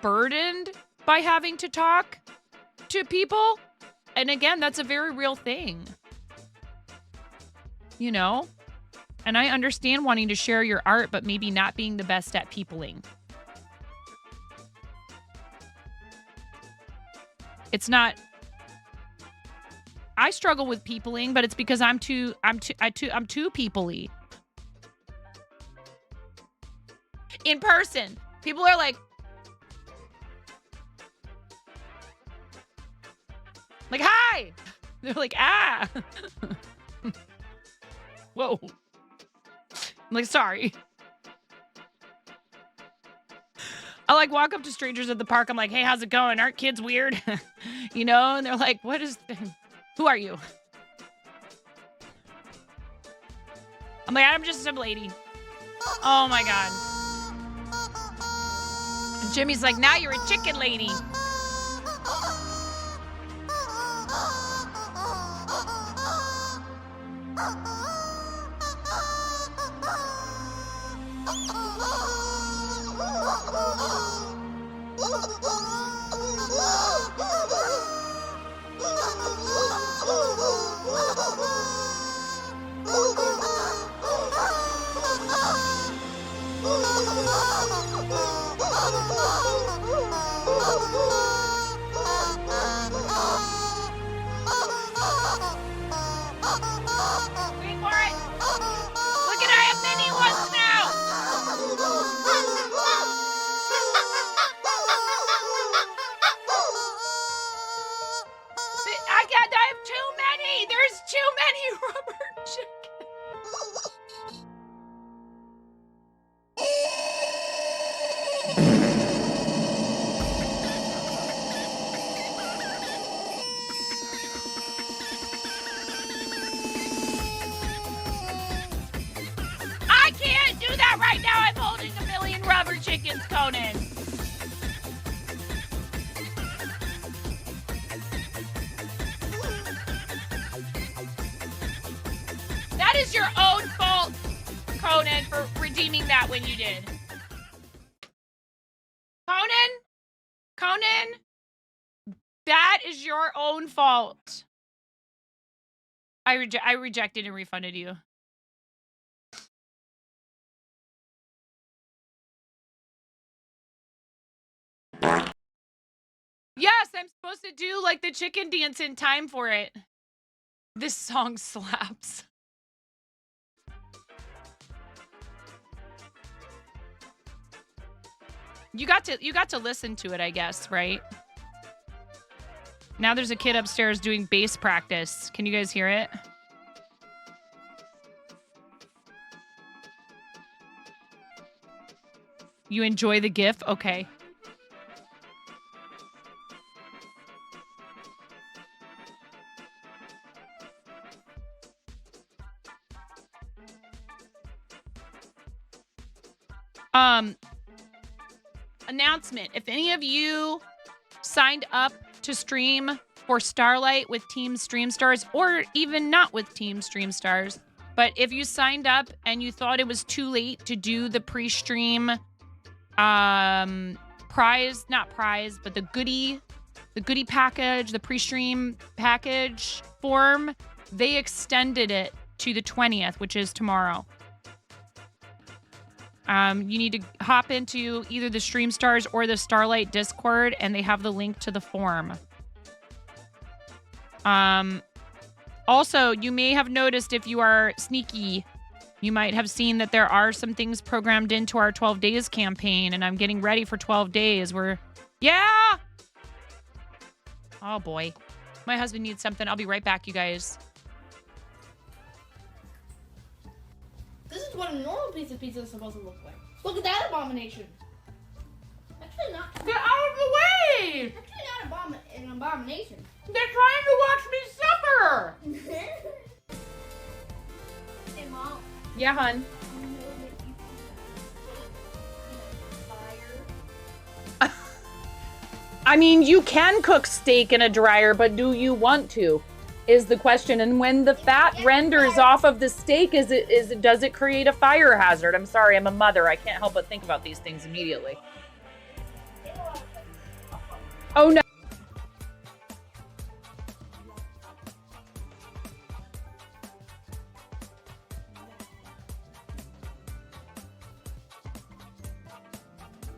S3: burdened by having to talk to people. And again, that's a very real thing. You know? And I understand wanting to share your art, but maybe not being the best at peopling. It's not. I struggle with peopling, but it's because I'm too people-y. In person, people are like, hi. They're like, ah. Whoa. I'm like, sorry. I like walk up to strangers at the park. I'm like, hey, how's it going? Aren't kids weird? You know? And they're like, who are you? I'm like, I'm just some lady. Oh my God. And Jimmy's like, now you're a chicken lady. can't. I have too many. There's too many rubber chickens. I can't do that right now. I'm holding a million rubber chickens, Conan. That is your own fault, Conan, for redeeming that when you did. Conan, that is your own fault. I rejected and refunded you. Yes, I'm supposed to do like the chicken dance in time for it. This song slaps. You got to listen to it, I guess, right? Now there's a kid upstairs doing bass practice. Can you guys hear it? You enjoy the GIF? Okay. Announcement. If any of you signed up to stream for Starlight with Team Stream Stars, or even not with Team Stream Stars, but if you signed up and you thought it was too late to do the pre-stream prize, not prize, but the goodie package, the pre-stream package form, they extended it to the 20th, which is tomorrow. You need to hop into either the Stream Stars or the Starlight Discord, and they have the link to the form. Also, you may have noticed, if you are sneaky, you might have seen that there are some things programmed into our 12 days campaign, and I'm getting ready for 12 days. Yeah! Oh boy. My husband needs something. I'll be right back, you guys.
S9: This is what a normal piece of pizza is supposed to look like. Look at that abomination. Actually not.
S3: Get out of the way!
S9: Actually not an abomination.
S3: They're trying to watch me suffer!
S9: Hey, Mom.
S3: Yeah, hun. I mean, you can cook steak in a dryer, but do you want to? Is the question. And when the fat renders off of the steak, does it create a fire hazard? I'm sorry, I'm a mother. I can't help but think about these things immediately. Oh no.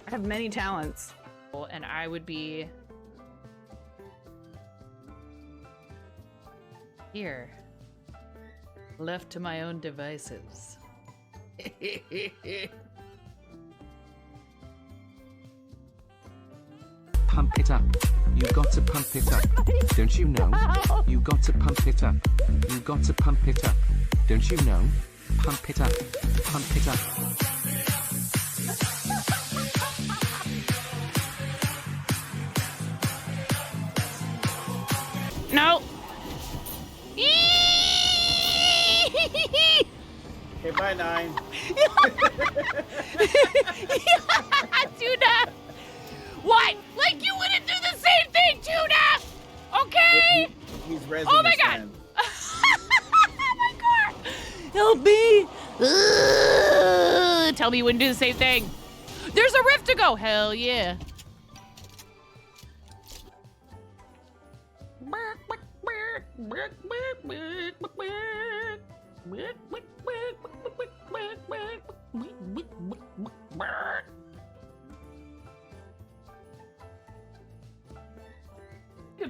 S3: I have many talents, and I would be here, left to my own devices.
S6: Pump it up. You got to pump it up. Don't you know? You got to pump it up. You got to pump it up. Don't you know? Pump it up. Pump it up.
S3: No.
S7: Okay, bye, 9.
S3: Tuna! What? Like you wouldn't do the same thing, Tuna! Okay?
S7: He's resin
S3: Oh my
S7: his
S3: god!
S7: hand.
S3: Oh my god! Help me! Tell me you wouldn't do the same thing. There's a rift to go! Hell yeah.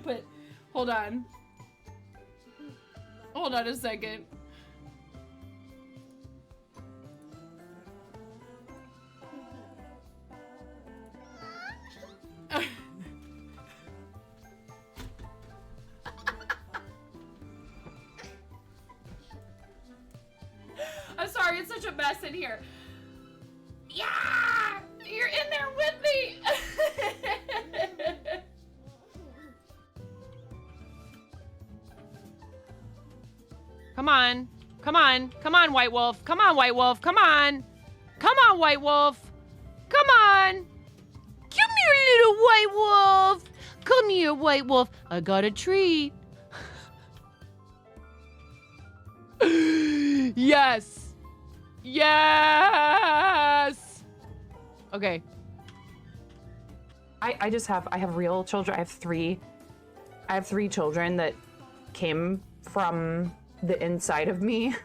S3: But hold on. Hold on a second.
S5: sorry, it's such a mess in here. Yeah! You're in there with me!
S3: Come on. Come on. Come on, White Wolf. Come on, White Wolf. Come on. Come on, White Wolf. Come on. Come here, little White Wolf. Come here, White Wolf. I got a treat. Yes. Yes. Okay.
S8: I have real children. I have three children that came from the inside of me.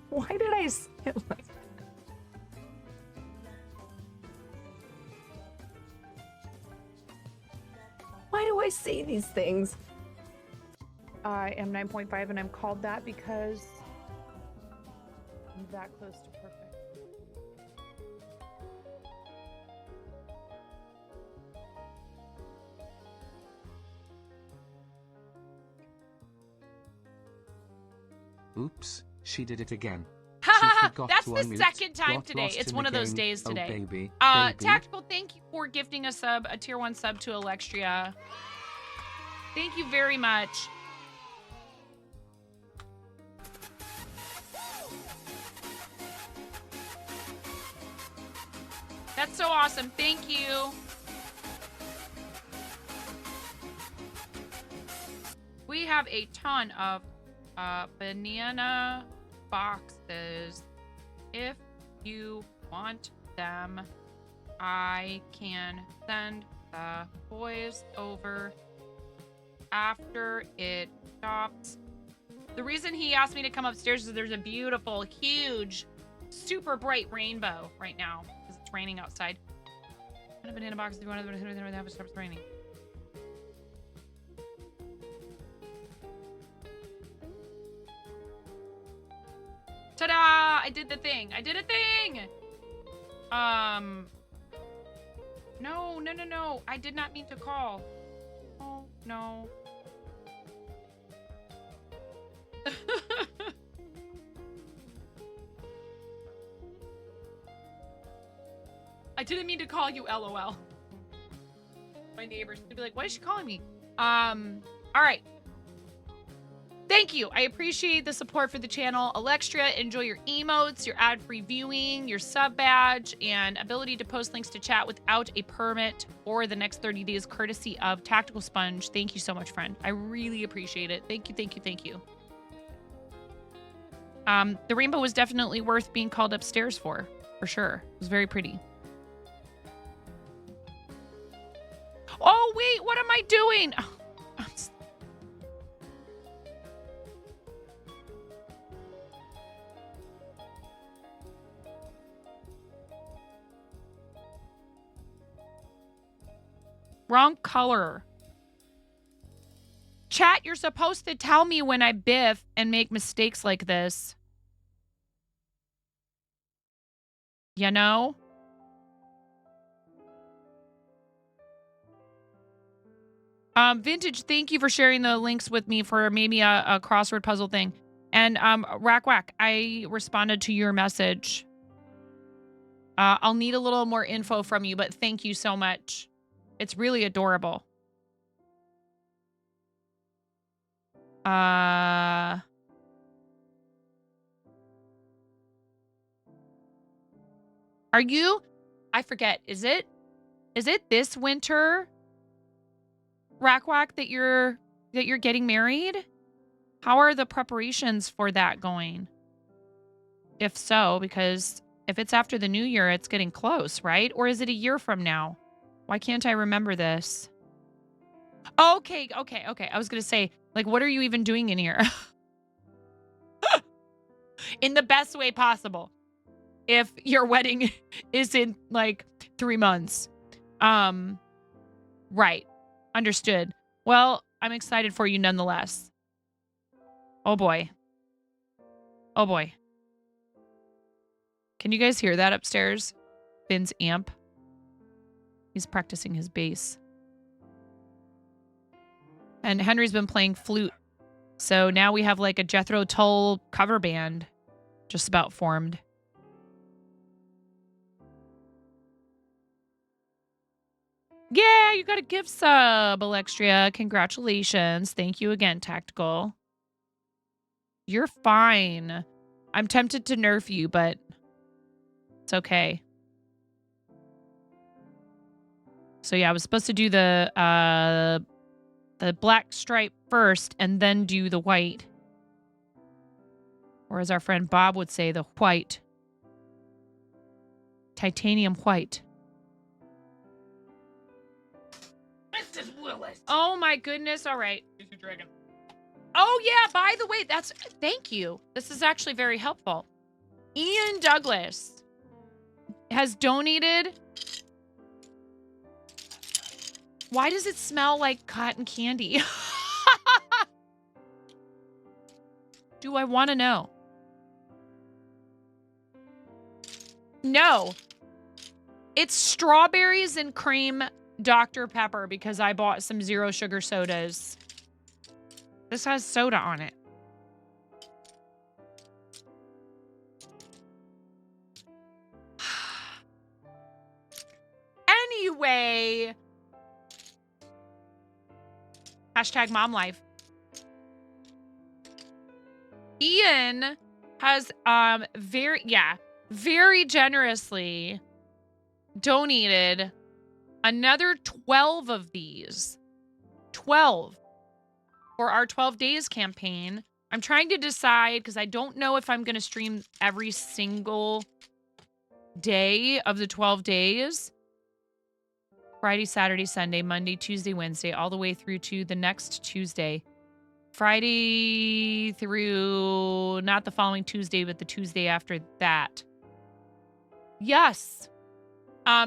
S8: Why did I say it like that? Why do I say these things? I am 9.5 and I'm called that because I'm that close to perfect.
S6: Oops, she did it again.
S3: That's the second time today. It's one of those days today.
S6: Oh, baby.
S3: Tactical, thank you for gifting a sub, a tier 1 sub to Alextria. Thank you very much. That's so awesome. Thank you. We have a ton of banana boxes. If you want them, I can send the boys over after it stops. The reason he asked me to come upstairs is there's a beautiful, huge, super bright rainbow right now because it's raining outside. And a banana box if you want to have it stops raining. Ta-da! I did the thing. I did a thing! No. I did not mean to call. Oh, no. I didn't mean to call you, LOL. My neighbors would be like, why is she calling me? All right. Thank you. I appreciate the support for the channel. Alextria, enjoy your emotes, your ad-free viewing, your sub badge, and ability to post links to chat without a permit for the next 30 days, courtesy of Tactical Sponge. Thank you so much, friend. I really appreciate it. Thank you, thank you, thank you. The rainbow was definitely worth being called upstairs for sure. It was very pretty. Oh, wait, what am I doing? Oh, wrong color. Chat, you're supposed to tell me when I biff and make mistakes like this. You know? Vintage, thank you for sharing the links with me for maybe a crossword puzzle thing. And Rack Whack, I responded to your message. I'll need a little more info from you, but thank you so much. It's really adorable. Are you? I forget. Is it this winter, Rack Whack, that you're getting married? How are the preparations for that going? If so, because if it's after the new year, it's getting close, right? Or is it a year from now? Why can't I remember this? Okay. I was going to say, like, what are you even doing in here? In the best way possible. If your wedding is in, like, 3 months. Right. Understood. Well, I'm excited for you nonetheless. Oh, boy. Oh, boy. Can you guys hear that upstairs? Finn's amp. He's practicing his bass. And Henry's been playing flute. So now we have like a Jethro Tull cover band just about formed. Yeah, you got a gift sub, Alextria. Congratulations. Thank you again, Tactical. You're fine. I'm tempted to nerf you, but it's okay. So yeah, I was supposed to do the black stripe first and then do the white. Or as our friend Bob would say, the white. Titanium white.
S10: Mrs. Willis.
S3: Oh my goodness. All right. Oh yeah, by the way, thank you. This is actually very helpful. Ian Douglas has donated. Why does it smell like cotton candy? Do I want to know? No. It's strawberries and cream Dr. Pepper because I bought some zero sugar sodas. This has soda on it. Anyway. Hashtag mom life. Ian has very generously donated another 12 of these. 12 for our 12 days campaign. I'm trying to decide because I don't know if I'm going to stream every single day of the 12 days. Friday, Saturday, Sunday, Monday, Tuesday, Wednesday, all the way through to the next Tuesday. Friday through not the following Tuesday, but the Tuesday after that. Yes.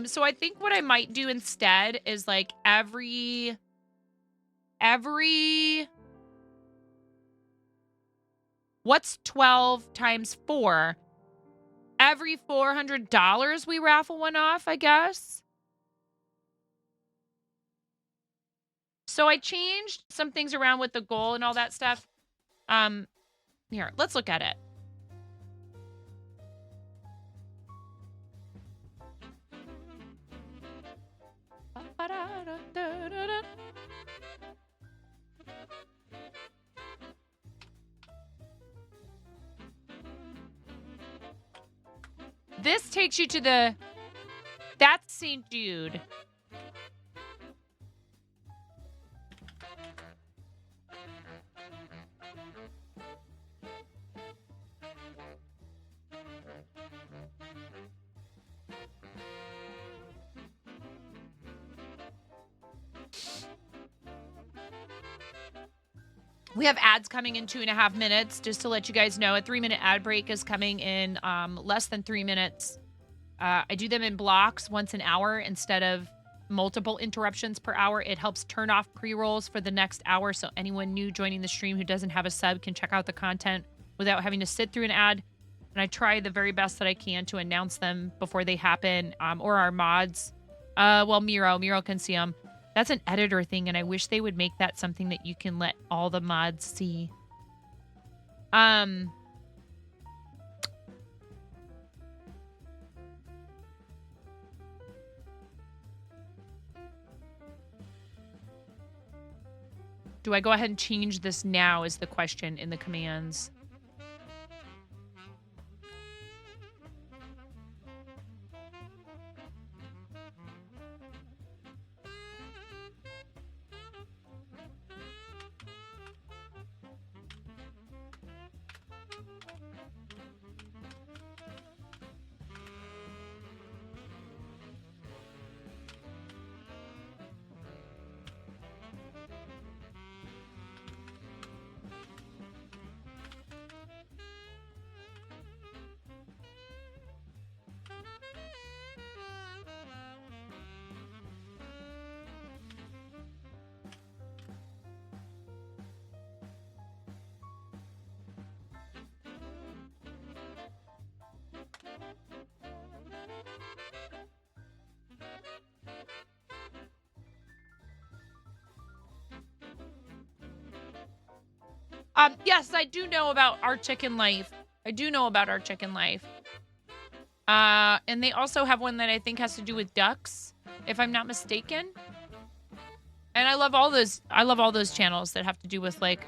S3: So I think what I might do instead is like every what's 12 times 4? Every $400 we raffle one off, I guess. So I changed some things around with the goal and all that stuff. Here, let's look at it. This takes you to that's St. Jude. We have ads coming in 2.5 minutes, just to let you guys know. A 3-minute ad break is coming in less than 3 minutes. I do them in blocks once an hour instead of multiple interruptions per hour. It helps turn off pre-rolls for the next hour, so anyone new joining the stream who doesn't have a sub can check out the content without having to sit through an ad. And I try the very best that I can to announce them before they happen, or our mods. Well, Miro can see them. That's an editor thing, and I wish they would make that something that you can let all the mods see. Do I go ahead and change this now is the question in the commands. Yes, I do know about Our Chicken Life. And they also have one that I think has to do with ducks, if I'm not mistaken. And I love all those channels that have to do with like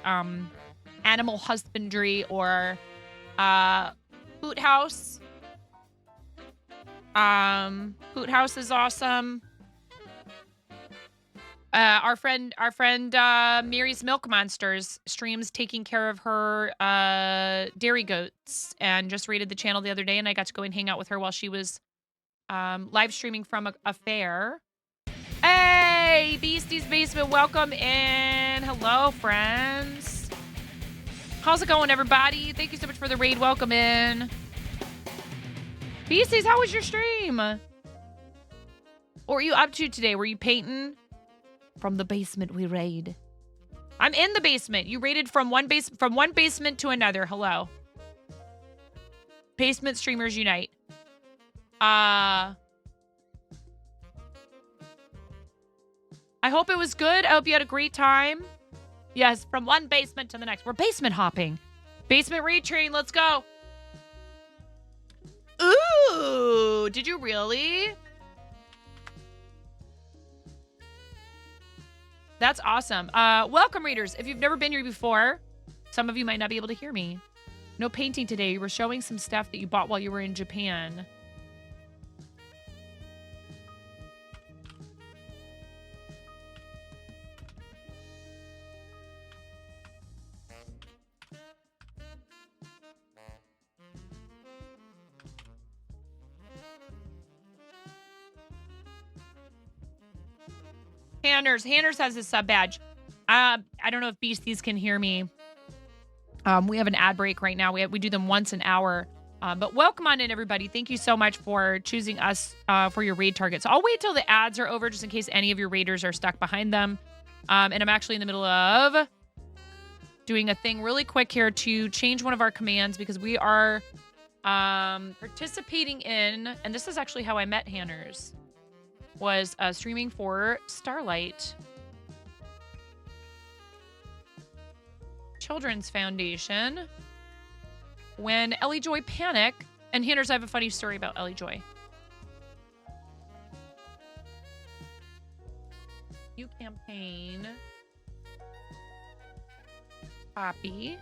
S3: animal husbandry or Hoot House. Hoot House is awesome. Our friend Mary's Milk Monsters streams taking care of her dairy goats, and just raided the channel the other day, and I got to go and hang out with her while she was live streaming from a fair. Hey, Beastie's Basement, welcome in. Hello, friends. How's it going, everybody? Thank you so much for the raid. Welcome in. Beasties, how was your stream? What were you up to today? Were you painting? From the basement we raid. I'm in the basement. You raided from one basement to another. Hello. Basement streamers unite. I hope it was good. I hope you had a great time. Yes, from one basement to the next. We're basement hopping. Basement raid train. Let's go. Ooh, did you really? That's awesome. Welcome, readers. If you've never been here before, some of you might not be able to hear me. No painting today. You were showing some stuff that you bought while you were in Japan. Hanners has a sub badge. I don't know if Beasties can hear me. We have an ad break right now. We do them once an hour. But welcome on in, everybody. Thank you so much for choosing us for your raid targets. I'll wait till the ads are over just in case any of your raiders are stuck behind them. And I'm actually in the middle of doing a thing really quick here to change one of our commands because we are participating in, and this is actually how I met Hanners, was streaming for Starlight Children's Foundation when Ellie Joy panicked. And Hanners, I have a funny story about Ellie Joy. You campaign. Copy.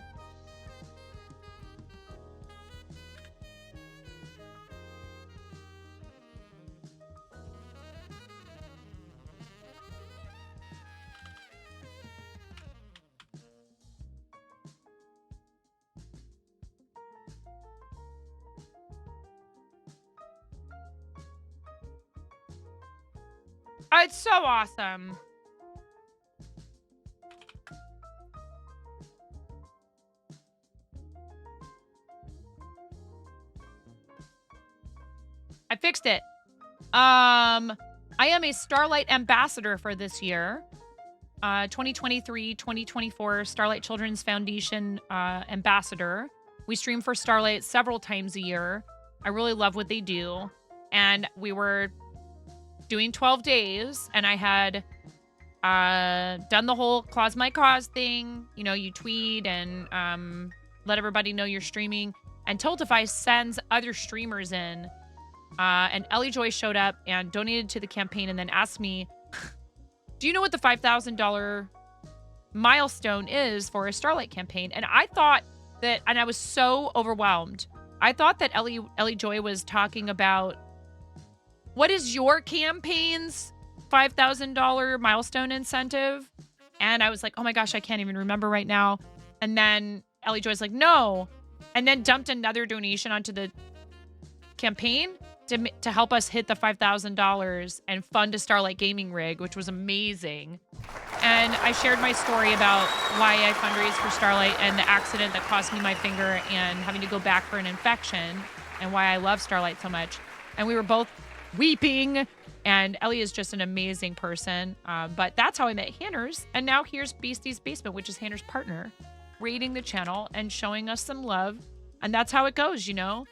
S3: Oh, it's so awesome. I fixed it. I am a Starlight ambassador for this year. 2023-2024 Starlight Children's Foundation ambassador. We stream for Starlight several times a year. I really love what they do. And we were doing 12 days, and I had done the whole Claus My Cause thing. You know, you tweet and let everybody know you're streaming. And Tiltify sends other streamers in. And Ellie Joy showed up and donated to the campaign and then asked me, do you know what the $5,000 milestone is for a Starlight campaign? And I thought that, and I was so overwhelmed. I thought that Ellie Joy was talking about, what is your campaign's $5,000 milestone incentive? And I was like, oh my gosh, I can't even remember right now. And then Ellie Joy's like, no. And then dumped another donation onto the campaign to help us hit the $5,000 and fund a Starlight gaming rig, which was amazing. And I shared my story about why I fundraised for Starlight and the accident that cost me my finger and having to go back for an infection and why I love Starlight so much. And we were both weeping, and Ellie is just an amazing person. But that's how I met Hanners. And now here's Beastie's Basement, which is Hanners' partner, raiding the channel and showing us some love. And that's how it goes, you know?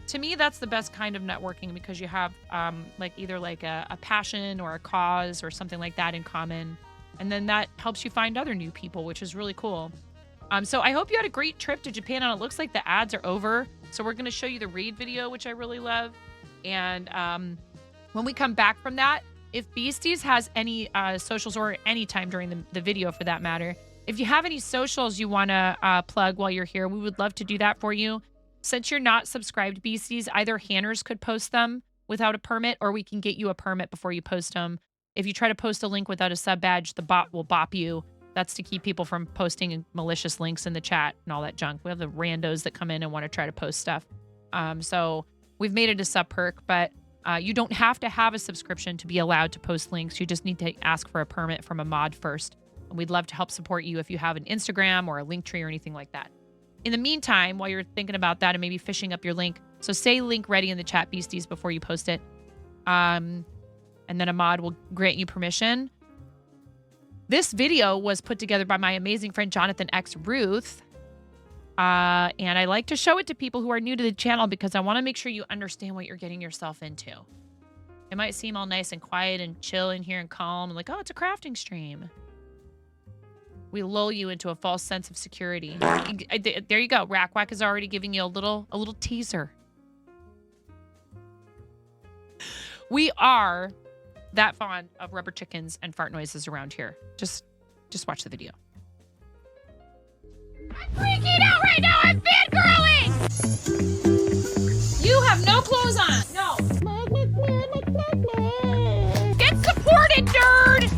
S3: To me, that's the best kind of networking, because you have either a passion or a cause or something like that in common. And then that helps you find other new people, which is really cool. So I hope you had a great trip to Japan. And it looks like the ads are over. So we're going to show you the raid video, which I really love. And when we come back from that, if Beasties has any socials, or any time during the video for that matter, if you have any socials you want to plug while you're here, we would love to do that for you. Since you're not subscribed, Beasties, either Hanners could post them without a permit, or we can get you a permit before you post them. If you try to post a link without a sub badge, the bot will bop you. That's to keep people from posting malicious links in the chat and all that junk. We have the randos that come in and want to try to post stuff. So we've made it a sub perk, but you don't have to have a subscription to be allowed to post links. You just need to ask for a permit from a mod first. And we'd love to help support you if you have an Instagram or a link tree or anything like that. In the meantime, while you're thinking about that and maybe fishing up your link, so say link ready in the chat, Beasties, before you post it. And then a mod will grant you permission. This video was put together by my amazing friend Jonathan X Ruth. And I like to show it to people who are new to the channel because I want to make sure you understand what you're getting yourself into. It might seem all nice and quiet and chill in here and calm and like, oh, it's a crafting stream. We lull you into a false sense of security. There you go. Rackwack is already giving you a little teaser. We are that fond of rubber chickens and fart noises around here. Just watch the video. I'm freaking out right now. I'm fangirling. You have no clothes on. No. Get supported, nerd.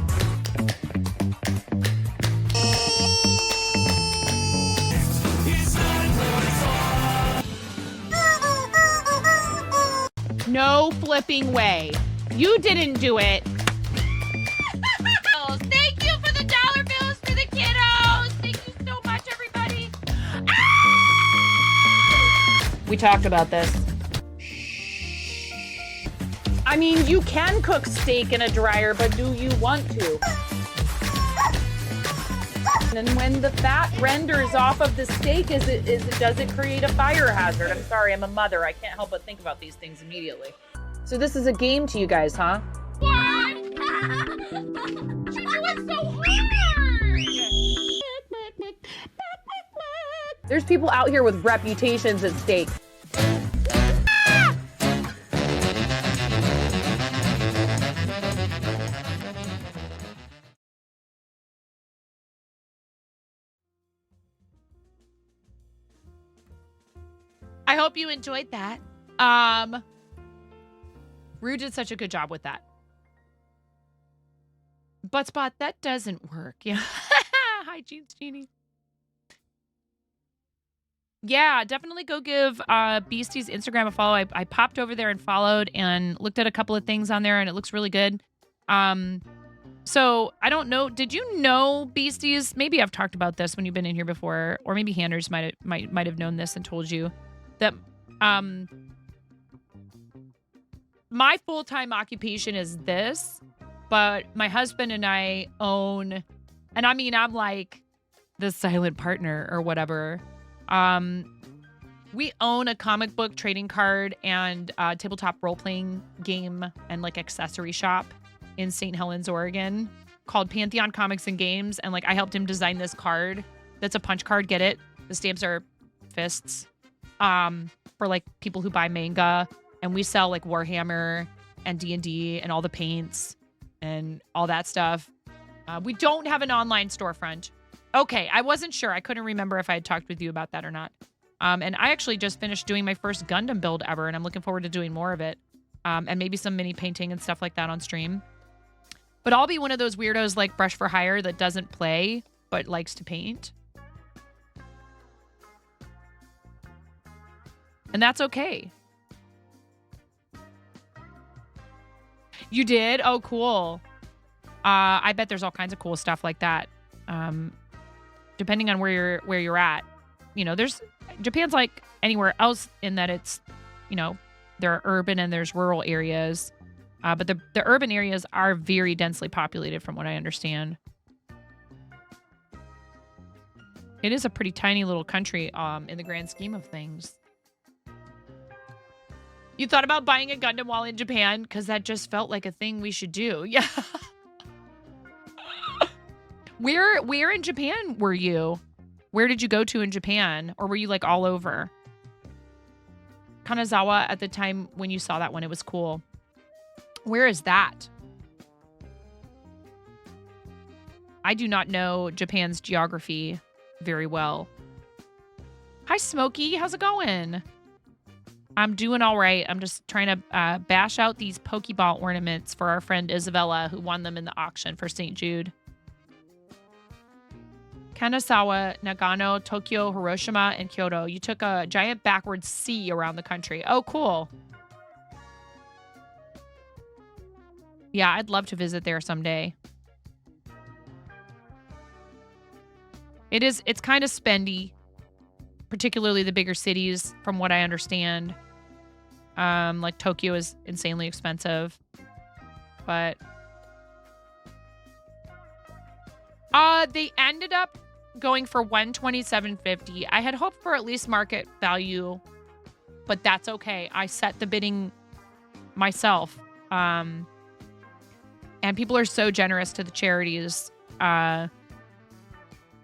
S3: No flipping way. You didn't do it. Thank you for the dollar bills for the kiddos. Thank you so much, everybody. We talked about this. I mean, you can cook steak in a dryer, but do you want to? And when the fat renders off of the steak, does it create a fire hazard? I'm sorry, I'm a mother. I can't help but think about these things immediately. So this is a game to you guys, huh? What? You're doing so hard! There's people out here with reputations at stake. I hope you enjoyed that. Rue did such a good job with that. But Spot, that doesn't work. Yeah. Hi, Jeans Genie. Yeah, definitely go give Beastie's Instagram a follow. I popped over there and followed and looked at a couple of things on there, and it looks really good. So I don't know. Did you know Beasties? Maybe I've talked about this when you've been in here before, or maybe Hanners might have known this and told you that my full-time occupation is this, but my husband and I own, and I mean, I'm like the silent partner or whatever. We own a comic book trading card and tabletop role-playing game and like accessory shop in St. Helens, Oregon called Pantheon Comics and Games. And like, I helped him design this card. That's a punch card. Get it? The stamps are fists. For like people who buy manga, and we sell like Warhammer and D&D and all the paints and all that stuff. We don't have an online storefront. Okay, I wasn't sure. I couldn't remember if I had talked with you about that or not. And I actually just finished doing my first Gundam build ever, and I'm looking forward to doing more of it. And maybe some mini painting and stuff like that on stream. But I'll be one of those weirdos like Brush for Hire that doesn't play but likes to paint. And that's okay. You did? Oh, cool. I bet there's all kinds of cool stuff like that. Depending on where you're at. You know, Japan's like anywhere else in that it's, you know, there are urban and there's rural areas. But the urban areas are very densely populated from what I understand. It is a pretty tiny little country in the grand scheme of things. You thought about buying a Gundam while in Japan? Because that just felt like a thing we should do. Yeah. Where in Japan were you? Where did you go to in Japan? Or were you like all over? Kanazawa at the time when you saw that one, it was cool. Where is that? I do not know Japan's geography very well. Hi, Smokey. How's it going? I'm doing all right. I'm just trying to bash out these Pokeball ornaments for our friend Isabella, who won them in the auction for St. Jude. Kanazawa, Nagano, Tokyo, Hiroshima, and Kyoto. You took a giant backwards C around the country. Oh, cool. Yeah, I'd love to visit there someday. It's kind of spendy, particularly the bigger cities, from what I understand. Like Tokyo is insanely expensive. But they ended up going for $127.50. I had hoped for at least market value, but that's okay. I set the bidding myself. And people are so generous to the charities.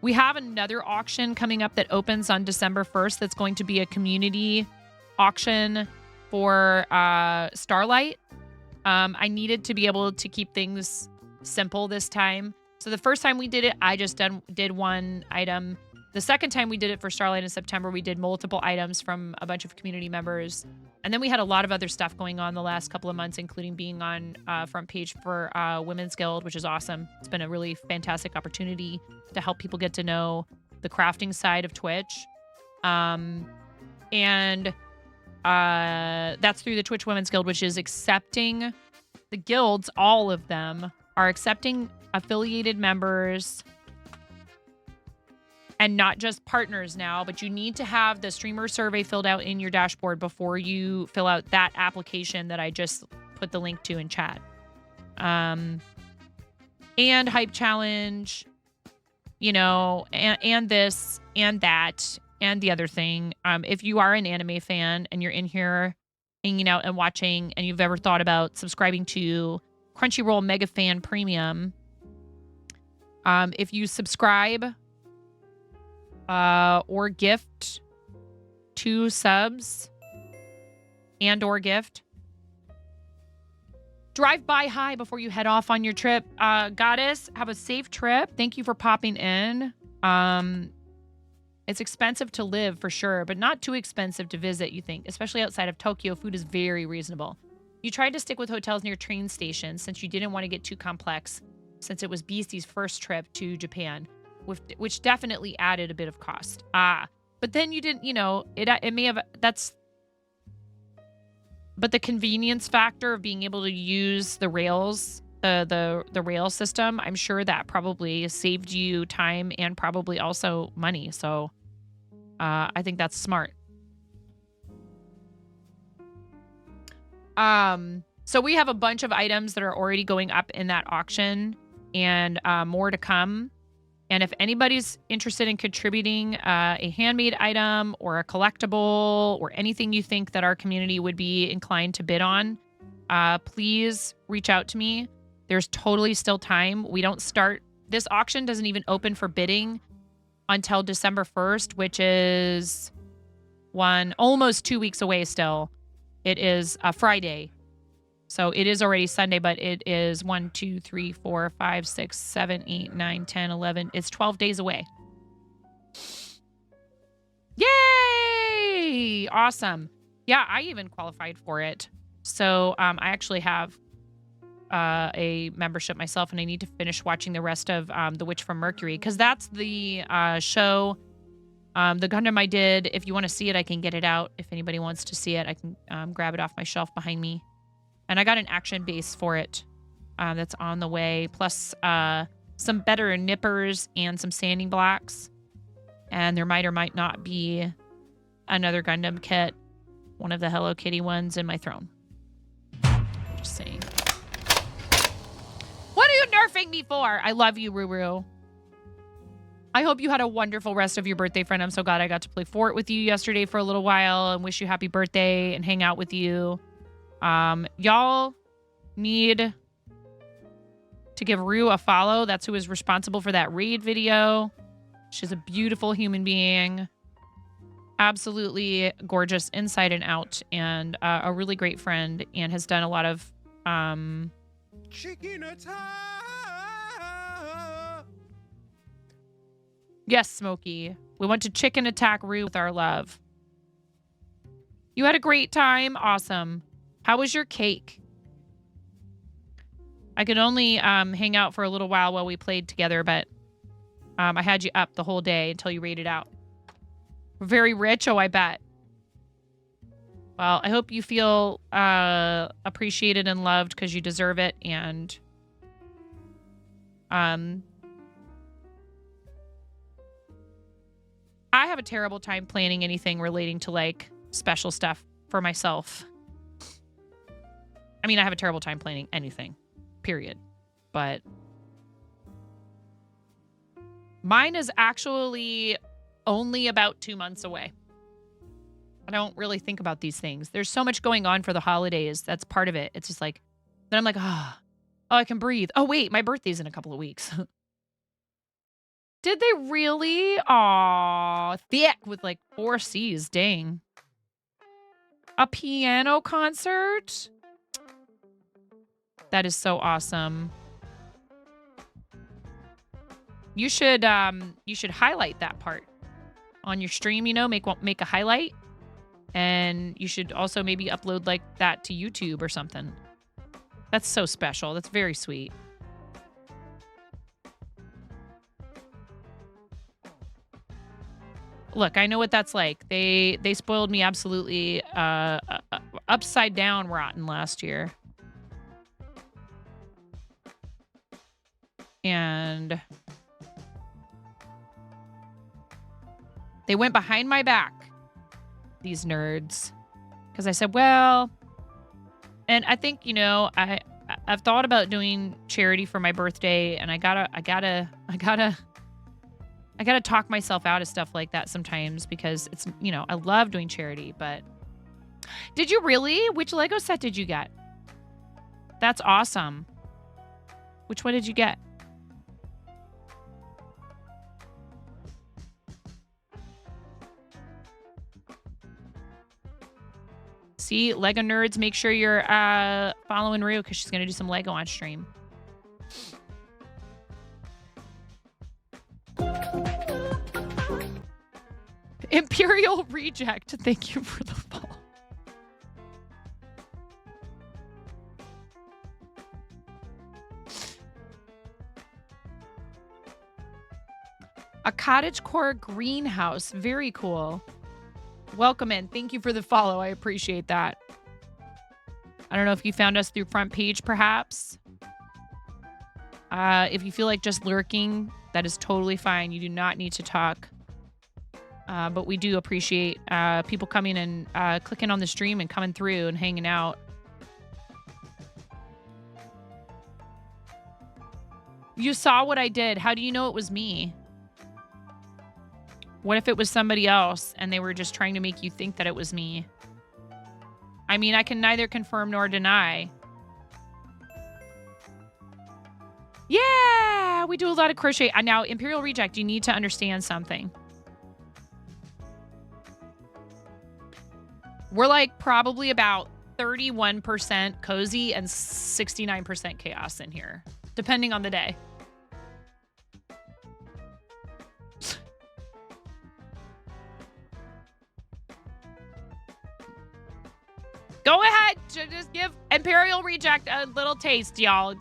S3: We have another auction coming up that opens on December 1st. That's going to be a community auction for Starlight. I needed to be able to keep things simple this time. So the first time we did it, I just did one item. The second time we did it for Starlight in September, we did multiple items from a bunch of community members. And then we had a lot of other stuff going on the last couple of months, including being on front page for Women's Guild, which is awesome. It's been a really fantastic opportunity to help people get to know the crafting side of Twitch. And that's through the Twitch Women's Guild, which is accepting the guilds. All of them are accepting affiliated members and not just partners now, but you need to have the streamer survey filled out in your dashboard before you fill out that application that I just put the link to in chat. And Hype Challenge, you know, and this and that and the other thing. If you are an anime fan and you're in here hanging out and watching and you've ever thought about subscribing to Crunchyroll Mega Fan Premium, if you subscribe or gift 2 subs and or gift, drive by high before you head off on your trip. Goddess, have a safe trip. Thank you for popping in. It's expensive to live for sure, but not too expensive to visit, you think. Especially outside of Tokyo, food is very reasonable. You tried to stick with hotels near train stations since you didn't want to get too complex, since it was Beastie's first trip to Japan, which definitely added a bit of cost. But then you didn't, you know, it may have, but the convenience factor of being able to use the rails, the rail system, I'm sure that probably saved you time and probably also money. So I think that's smart. So we have a bunch of items that are already going up in that auction and more to come. And if anybody's interested in contributing a handmade item or a collectible or anything you think that our community would be inclined to bid on, please reach out to me. There's totally still time. We don't start, this auction doesn't even open for bidding until December 1st, which is almost 2 weeks away still. It is a Friday. So it is already Sunday, but it is 1, 2, 3, 4, 5, 6, 7, 8, 9, 10, 11. It's 12 days away. Yay! Awesome. Yeah, I even qualified for it. So I actually have a membership myself, and I need to finish watching the rest of The Witch from Mercury, because that's the show, the Gundam I did. If you want to see it, I can get it out. If anybody wants to see it, I can grab it off my shelf behind me. And I got an action base for it that's on the way, plus some better nippers and some sanding blocks. And there might or might not be another Gundam kit, one of the Hello Kitty ones, in my throne. Just saying. What are you nerfing me for? I love you, Ruru. I hope you had a wonderful rest of your birthday, friend. I'm so glad I got to play Fort with you yesterday for a little while and wish you happy birthday and hang out with you. Y'all need to give Rue a follow. That's who is responsible for that raid video. She's a beautiful human being. Absolutely gorgeous inside and out, and a really great friend, and has done a lot of Yes, Smokey. We went to Chicken Attack Roo with our love. You had a great time? Awesome. How was your cake? I could only hang out for a little while we played together, but I had you up the whole day until you raided out. Very rich? Oh, I bet. Well, I hope you feel appreciated and loved because you deserve it. And I have a terrible time planning anything relating to like special stuff for myself. I mean, I have a terrible time planning anything, period. But mine is actually only about 2 months away. I don't really think about these things. There's so much going on for the holidays. That's part of it. It's just like, then I'm like, oh, I can breathe. Oh, wait, my birthday's in a couple of weeks. Did they really? Aw, thick with like 4 C's. Dang. A piano concert? That is so awesome. You should highlight that part on your stream, you know, make a highlight. And you should also maybe upload like that to YouTube or something. That's so special. That's very sweet. Look, I know what that's like. They spoiled me absolutely upside down rotten last year. And they went behind my back, these nerds. Because I said, well, and I think, you know, I've thought about doing charity for my birthday, and I gotta talk myself out of stuff like that sometimes because it's, you know, I love doing charity, but did you really? Which Lego set did you get? That's awesome. Which one did you get? See, Lego nerds, make sure you're following Rue because she's going to do some Lego on stream. Imperial Reject, thank you for the follow. A cottagecore greenhouse, very cool. Welcome in. Thank you for the follow. I appreciate that. I don't know if you found us through front page, perhaps. If you feel like just lurking, that is totally fine. You do not need to talk. But we do appreciate people coming and clicking on the stream and coming through and hanging out. You saw what I did. How do you know it was me? What if it was somebody else and they were just trying to make you think that it was me? I mean, I can neither confirm nor deny. Yeah, we do a lot of crochet. Now, Imperial Reject, you need to understand something. We're like probably about 31% cozy and 69% chaos in here, depending on the day. Go ahead, just give Imperial Reject a little taste, y'all.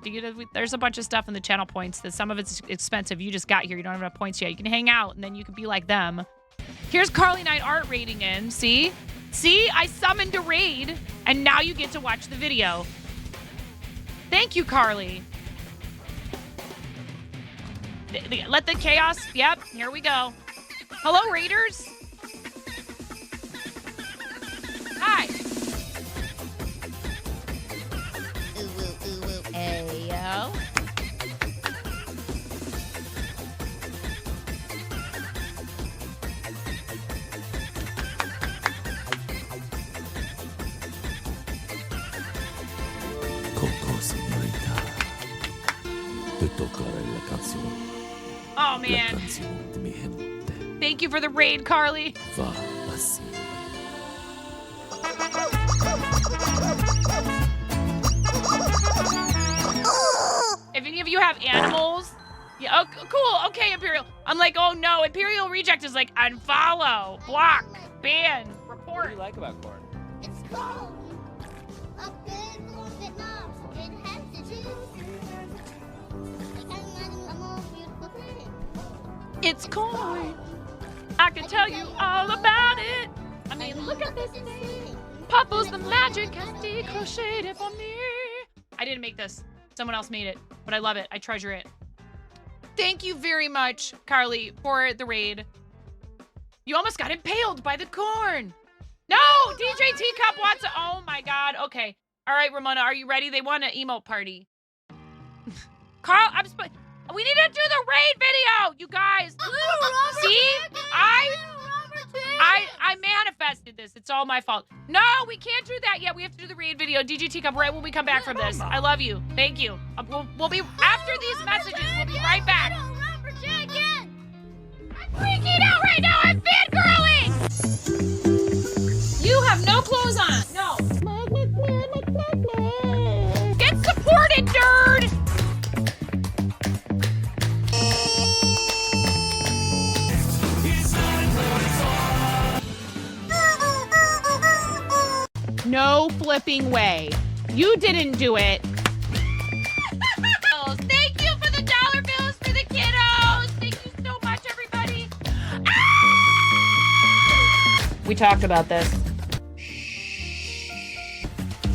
S3: There's a bunch of stuff in the channel points that some of it's expensive. You just got here. You don't have enough points yet. You can hang out, and then you can be like them. Here's Carly Knight Art raiding in. See? See? I summoned a raid, and now you get to watch the video. Thank you, Carly. Let the chaos... Yep, here we go. Hello, raiders. Hi. Ayo. Oh man. Thank you for the raid, Carly. If any of you have animals, Oh, cool. Okay, Imperial. I'm like, oh no. Imperial Reject is like, unfollow, block, ban,
S12: What do
S3: report.
S12: you like about corn?
S4: It's cold. A good corn that knobs. It has to do. Like I'm a more beautiful thing.
S3: It's corn. I can tell you all about it. I mean, look at this thing. Puffles the magic has crocheted for me. I didn't make this. Someone else made it, but I love it. I treasure it. Thank you very much, Carly, for the raid. You almost got impaled by the corn. No, DJ Teacup wants to. Oh my God. Okay. All right, Ramona, are you ready? They want an emote party. Carl, we need to do the raid video, you guys. See, I manifested this. It's all my fault. No, we can't do that yet. We have to do the raid video. DJ Teacup, right when we come back from this. I love you. Thank you. We'll be after these messages. We'll be right back.
S4: I'm
S3: Freaking out right now. I'm fangirling. You have no clothes on. No. Get supported, nerd. No flipping way. You didn't do it. Thank you for the dollar bills for the kiddos. Thank you so much, everybody. We talked about this.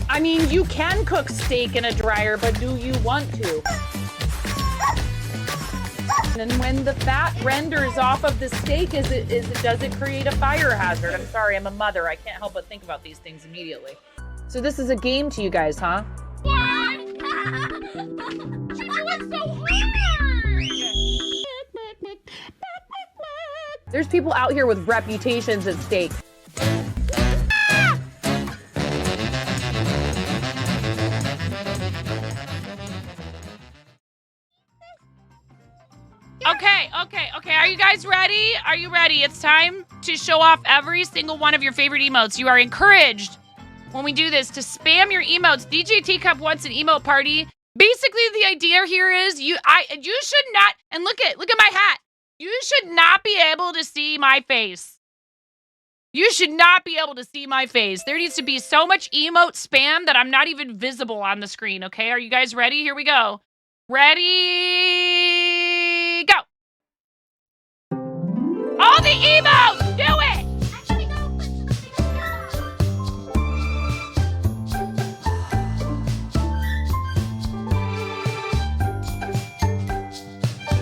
S3: I mean, you can cook steak in a dryer, but do you want to? And when the fat renders off of the steak, does it create a fire hazard? I'm sorry, I'm a mother. I can't help but think about these things immediately. So this is a game to you guys, huh? What? You're doing so hard! There's people out here with reputations at stake. Okay. Are you guys ready? Are you ready? It's time to show off every single one of your favorite emotes. You are encouraged when we do this to spam your emotes. DJ Teacup wants an emote party. Basically, the idea here is you should not, and look at my hat. You should not be able to see my face. You should not be able to see my face. There needs to be so much emote spam that I'm not even visible on the screen, okay? Are you guys ready? Here we go. Ready, go. All the emotes, do it!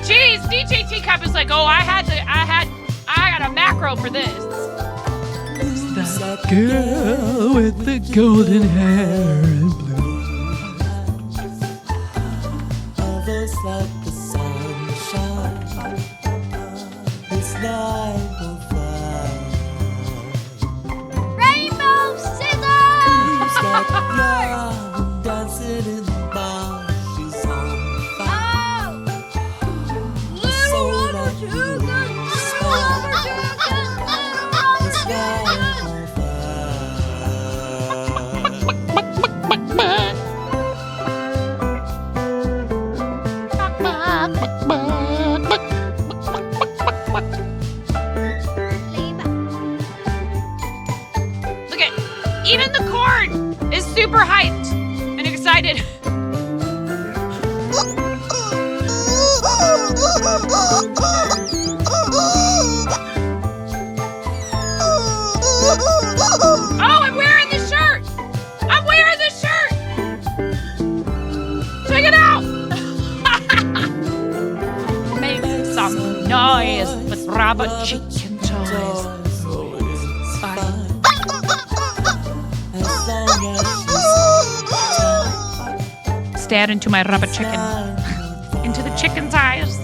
S3: Jeez, DJ Teacup is like, oh, I got a macro for this.
S13: Who's that girl with the golden hair and blue eyes like the sunshine? It's night on fire.
S4: Rainbow scissors!
S13: Who's that young dancing in the bar? She's on fire.
S4: Little rubber chicken, little rubber chicken, little rubber chicken.
S3: Look at, even the corn is super hyped and excited. Oh, I'm wearing the shirt! I'm wearing the shirt! Check it out! Make some noise with rubber chicken toys. Stare into my rubber chicken. Into the chicken's eyes.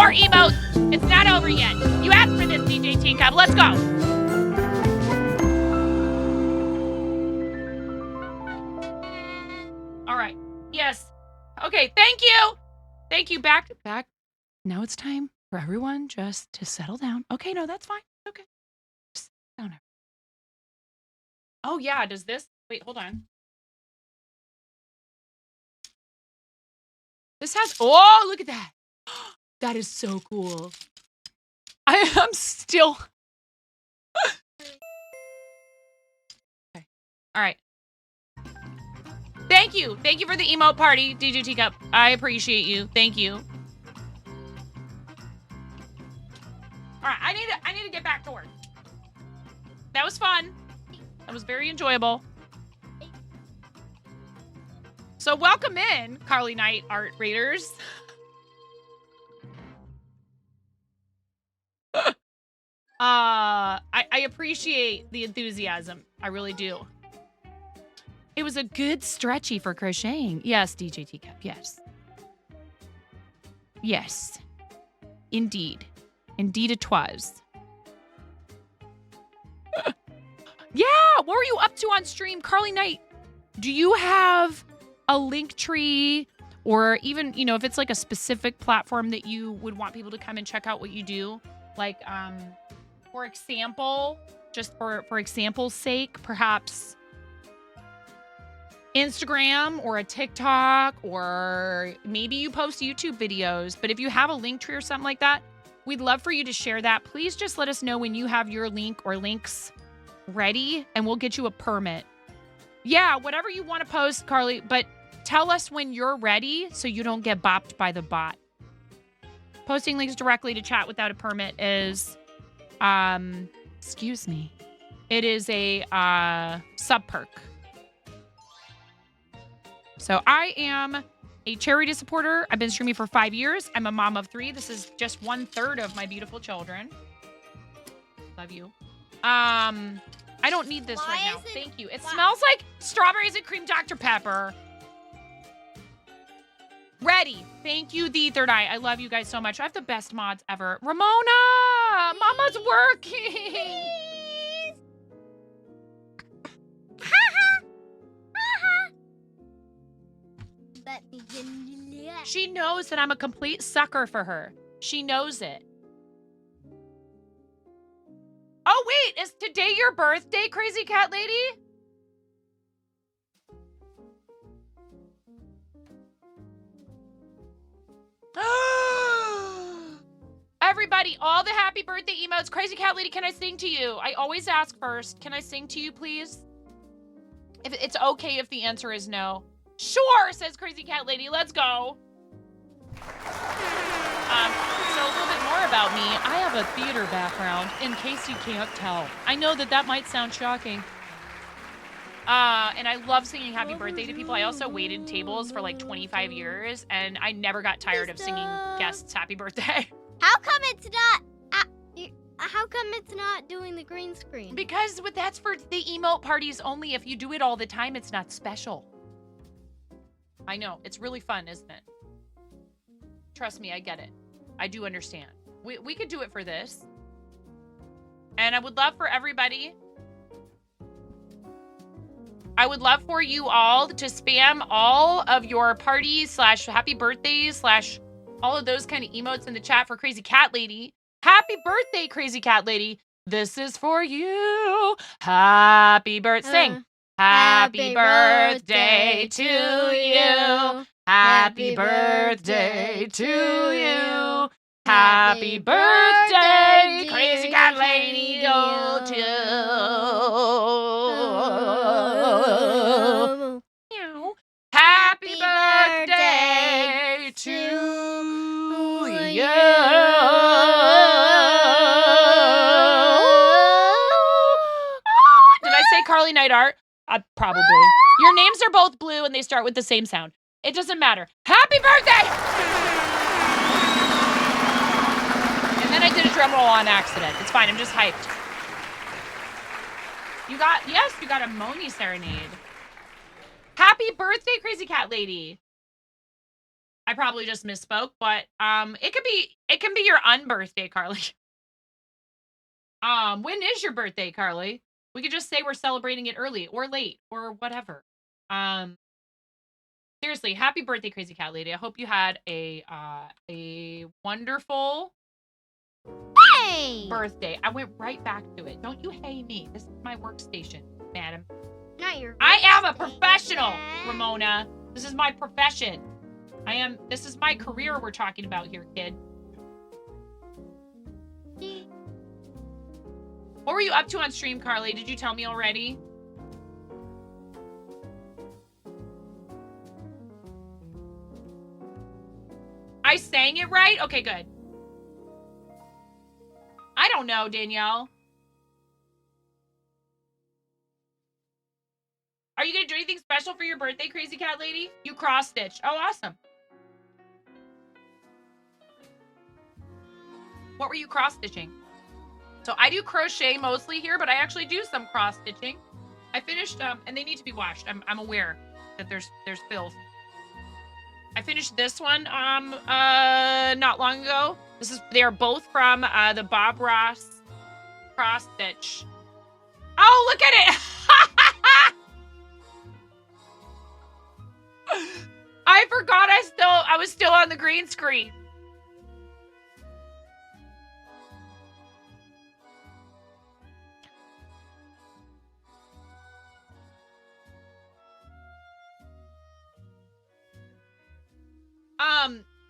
S3: more emotes. It's not over yet. You asked for this, DJ Teacup. Let's go. All right. Yes. Okay. Thank you. Thank you. Back. Now it's time for everyone just to settle down. Okay. No, that's fine. Okay. Just sit down. Oh, yeah. Does this? Wait, hold on. This has. Oh, look at that. That is so cool. I am still. Okay. All right. Thank you. Thank you for the emote party, DJ Teacup. I appreciate you. Thank you. All right. I need to get back to work. That was fun. That was very enjoyable. So welcome in, Carly Knight Art Raiders. I appreciate the enthusiasm. I really do. It was a good stretchy for crocheting. Yes, DJ Teacup. Yes. Yes. Indeed. Indeed it was. Yeah, what were you up to on stream? Carly Knight, do you have a link tree or even, you know, if it's like a specific platform that you would want people to come and check out what you do? Like, for example, just for example's sake, perhaps Instagram or a TikTok, or maybe you post YouTube videos. But if you have a link tree or something like that, we'd love for you to share that. Please just let us know when you have your link or links ready and we'll get you a permit. Yeah, whatever you want to post, Carly, but tell us when you're ready so you don't get bopped by the bot. Posting links directly to chat without a permit is, excuse me, it is a sub perk. So I am a charity supporter. I've been streaming for 5 years. I'm a mom of 3. This is just 1/3 of my beautiful children. Love you. I don't need this right now. Thank you. It smells like strawberries and cream Dr. Pepper. Ready. Thank you, the Third Eye. I love you guys so much. I have the best mods ever. Ramona! Mama's working! She knows that I'm a complete sucker for her. She knows it. Oh, wait. Is today your birthday, Crazy Cat Lady? Everybody, all the happy birthday emotes. Crazy Cat Lady, can I sing to you? I always ask first. Can I sing to you, please? If it's okay if the answer is no. Sure, says Crazy Cat Lady. Let's go. So a little bit more about me. I have a theater background, in case you can't tell. I know that might sound shocking. And I love singing happy birthday to people. I also waited tables for like 25 years, and I never got tired of singing guests happy birthday.
S4: How come it's not doing the green screen?
S3: Because that's for the emote parties only. If you do it all the time, it's not special. I know. It's really fun, isn't it? Trust me, I get it. I do understand. We could do it for this. And I would love for everybody... I would love for you all to spam all of your parties / happy birthdays / all of those kind of emotes in the chat for Crazy Cat Lady. Happy birthday, Crazy Cat Lady. This is for you. Happy birthday. Sing. Happy birthday to you. Happy birthday to you. Happy birthday, Crazy Cat Lady, go to. Happy birthday to you. Did I say Carly Knight Art? Probably. Your names are both blue and they start with the same sound. It doesn't matter. Happy birthday! And then I did a drum roll on accident. It's fine. I'm just hyped. You got a Moni serenade. Happy birthday, Crazy Cat Lady. I probably just misspoke, but it can be your unbirthday, Carly. When is your birthday, Carly? We could just say we're celebrating it early or late or whatever. Seriously, happy birthday, Crazy Cat Lady. I hope you had a wonderful birthday. I went right back to it. Don't you hey me. This is my workstation, madam.
S4: Not your
S3: I am a professional, Ramona. This is my profession. This is my career we're talking about here, kid. What were you up to on stream, Carly? Did you tell me already? I sang it right? Okay, good. I don't know, Danielle. Are you gonna do anything special for your birthday, Crazy Cat Lady? You cross-stitched. Oh, awesome. What were you cross-stitching? So I do crochet mostly here, but I actually do some cross-stitching. I finished, and they need to be washed. I'm aware that there's filth. I finished this one not long ago. They're both from the Bob Ross cross stitch. Oh, look at it! I forgot I was still on the green screen.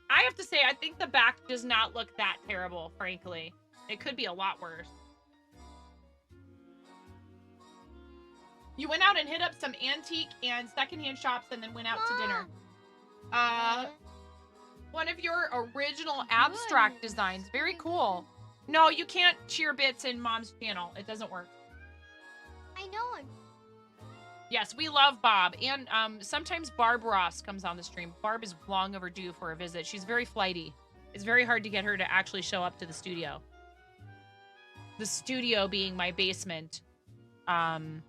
S3: I have to say, I think the back does not look that terrible, frankly. It could be a lot worse. You went out and hit up some antique and secondhand shops and then went out to dinner. One of your original abstract designs. Very cool. No, you can't cheer bits in Mom's channel. It doesn't work.
S4: I know him.
S3: Yes, we love Bob. And sometimes Barb Ross comes on the stream. Barb is long overdue for a visit. She's very flighty. It's very hard to get her to actually show up to the studio. The studio being my basement. Ramona,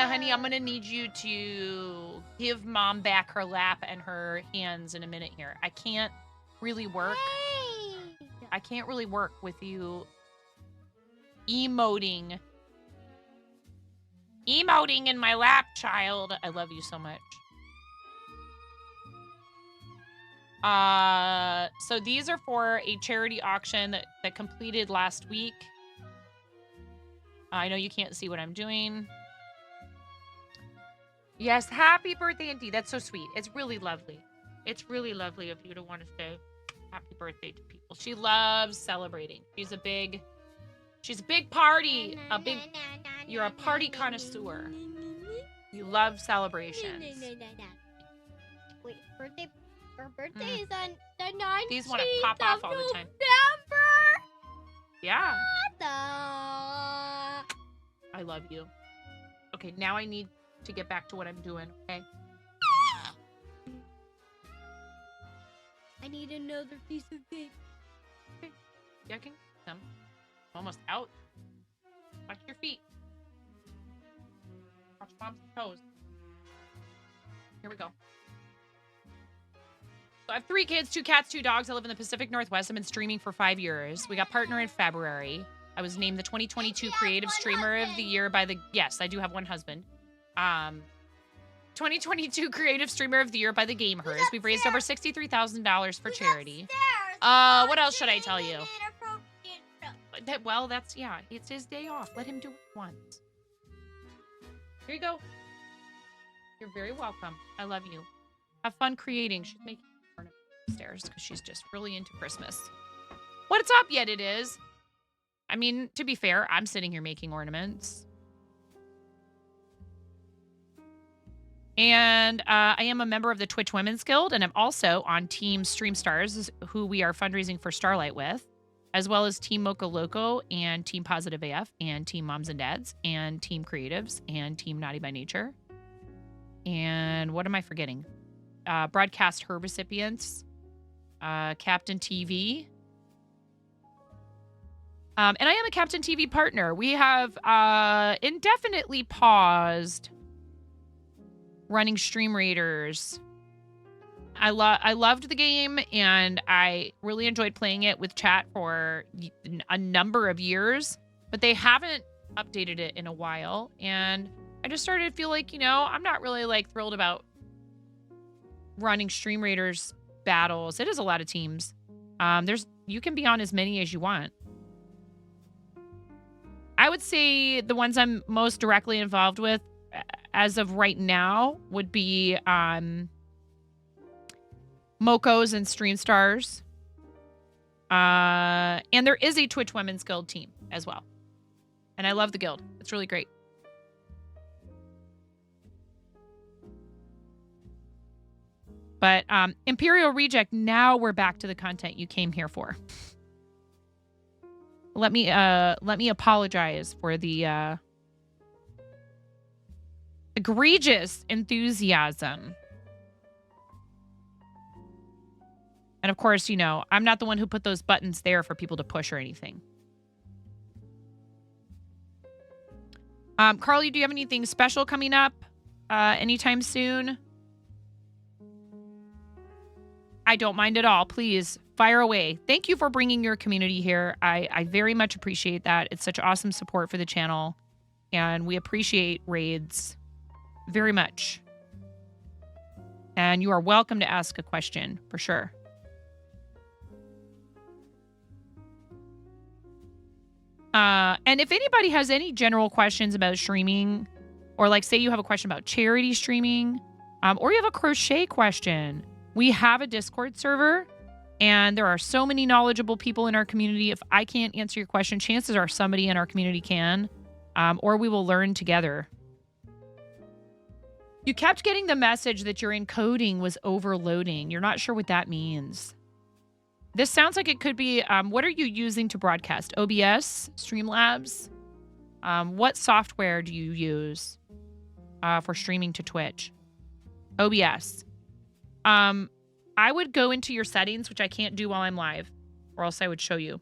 S3: honey, I'm going to need you to give Mom back her lap and her hands in a minute here. I can't really work.
S4: Hey.
S3: I can't really work with you emoting in my lap, child. I love you so much. So these are for a charity auction that completed last week. I know you can't see what I'm doing. Yes, happy birthday, Auntie. That's so sweet. It's really lovely. It's really lovely of you to want to say happy birthday to people. She loves celebrating. She's a big party. You're a party connoisseur. You love celebrations.
S4: Wait, her birthday is on the 19th
S3: These want to pop off all the time.
S4: November.
S3: Yeah. I love you. Okay, now I need to get back to what I'm doing, okay?
S4: I need another piece of cake.
S3: Okay. Yeah, I can get some. I'm almost out. Watch your feet. Watch Mom's toes. Here we go. So I have 3 kids, 2 cats, 2 dogs. I live in the Pacific Northwest. I've been streaming for 5 years. We got partner in February. I was named the 2022 Creative Streamer of the Year by the... Yes, I do have one husband. 2022 Creative Streamer of the Year by the Gamers. We've raised over $63,000 for charity. What else should I tell you? Well, that's... Yeah, it's his day off. Let him do what he wants. Here you go. You're very welcome. I love you. Have fun creating. She's making ornaments upstairs because she's just really into Christmas. What's up? Yet it is. I mean, to be fair, I'm sitting here making ornaments. And I am a member of the Twitch Women's Guild, and I'm also on Team Stream Stars, who we are fundraising for Starlight with, as well as Team Mocha Loco and Team Positive AF and Team Moms and Dads and Team Creatives and Team Naughty by Nature. And what am I forgetting? Broadcast Her recipients, Captain TV. And I am a Captain TV partner. We have indefinitely paused running Stream Raiders I loved the game, and I really enjoyed playing it with chat for a number of years, but they haven't updated it in a while, and I just started to feel like, I'm not really like thrilled about running Stream Raiders battles. It is a lot of teams. You can be on as many as you want. I would say the ones I'm most directly involved with as of right now would be Mokos and Stream Stars. And there is a Twitch Women's Guild team as well. And I love the guild. It's really great. But Imperial Reject, now we're back to the content you came here for. Let me apologize for the egregious enthusiasm. And of course, I'm not the one who put those buttons there for people to push or anything. Carly, do you have anything special coming up anytime soon? I don't mind at all. Please, fire away. Thank you for bringing your community here. I very much appreciate that. It's such awesome support for the channel. And we appreciate raids very much. And you are welcome to ask a question, for sure. And if anybody has any general questions about streaming, or like say you have a question about charity streaming, or you have a crochet question, we have a Discord server, and there are so many knowledgeable people in our community. If I can't answer your question, chances are somebody in our community can, or we will learn together. You kept getting the message that your encoding was overloading. You're not sure what that means. This sounds like it could be, what are you using to broadcast? OBS? Streamlabs? What software do you use for streaming to Twitch? OBS. I would go into your settings, which I can't do while I'm live, or else I would show you.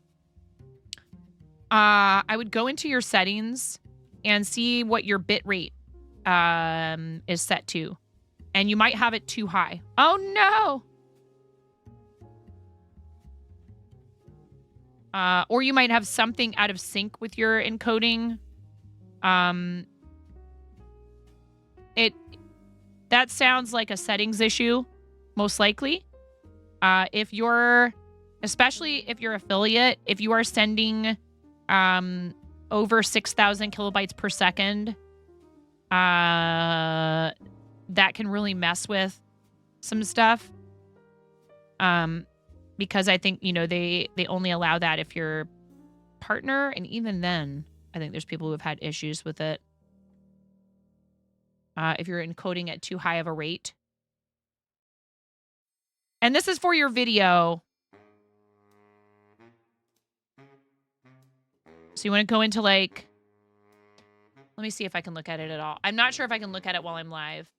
S3: I would go into your settings and see what your bit rate is set to. And you might have it too high. Oh, no! Or you might have something out of sync with your encoding. That sounds like a settings issue, most likely. Especially if you're affiliate, if you are sending over 6,000 kilobytes per second, that can really mess with some stuff. Because I think, they only allow that if you're partner. And even then, I think there's people who have had issues with it. If you're encoding at too high of a rate. And this is for your video. So you want to go into let me see if I can look at it at all. I'm not sure if I can look at it while I'm live.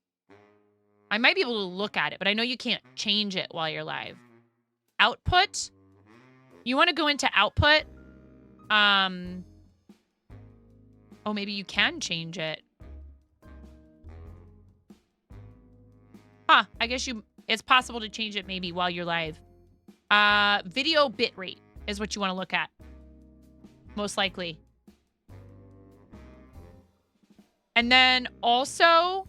S3: I might be able to look at it, but I know you can't change it while you're live. Output. You want to go into output. Oh, maybe you can change it. Huh. I guess it's possible to change it maybe while you're live. Video bitrate is what you want to look at. Most likely. And then also,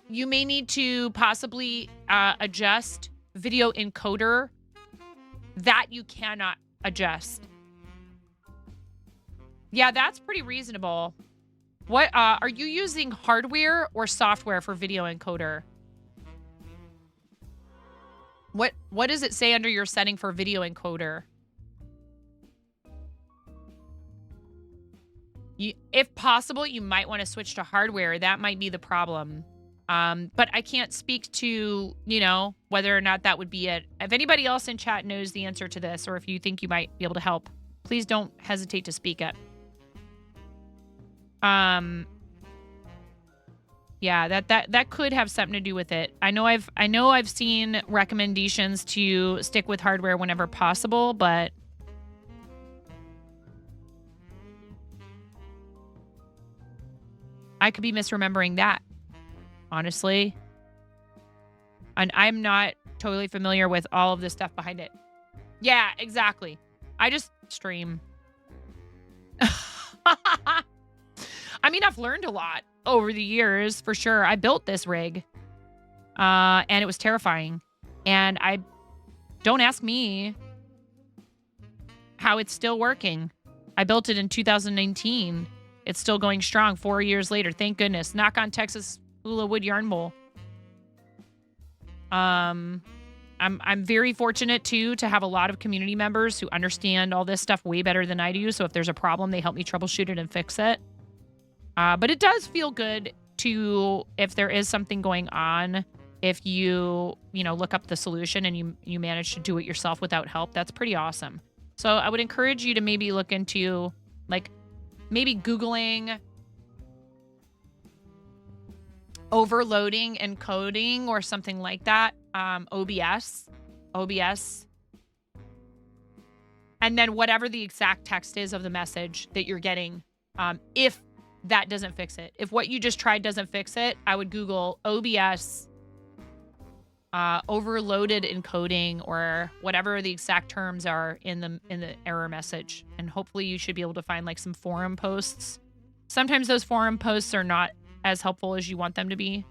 S3: you may need to possibly adjust video encoder. That you cannot adjust. Yeah, that's pretty reasonable. What are you using, hardware or software for video encoder? What does it say under your setting for video encoder? If possible, you might want to switch to hardware. That might be the problem. But I can't speak to, whether or not that would be it. If anybody else in chat knows the answer to this, or if you think you might be able to help, please don't hesitate to speak up. Yeah, that could have something to do with it. I know I've seen recommendations to stick with hardware whenever possible, but I could be misremembering that, honestly. And I'm not totally familiar with all of the stuff behind it. Yeah, exactly. I just stream. I mean, I've learned a lot over the years, for sure. I built this rig, and it was terrifying. And don't ask me how it's still working. I built it in 2019. It's still going strong 4 years later. Thank goodness. Knock on Texas Hula Wood Yarn Bowl. I'm very fortunate too to have a lot of community members who understand all this stuff way better than I do. So if there's a problem, they help me troubleshoot it and fix it. But it does feel good to, if there is something going on, if you look up the solution and you manage to do it yourself without help, that's pretty awesome. So I would encourage you to maybe look into, like, maybe Googling overloading encoding or something like that. OBS. And then whatever the exact text is of the message that you're getting, if that doesn't fix it. If what you just tried doesn't fix it, I would Google OBS overloaded encoding or whatever the exact terms are in the error message. And hopefully you should be able to find like some forum posts. Sometimes those forum posts are not as helpful as you want them to be.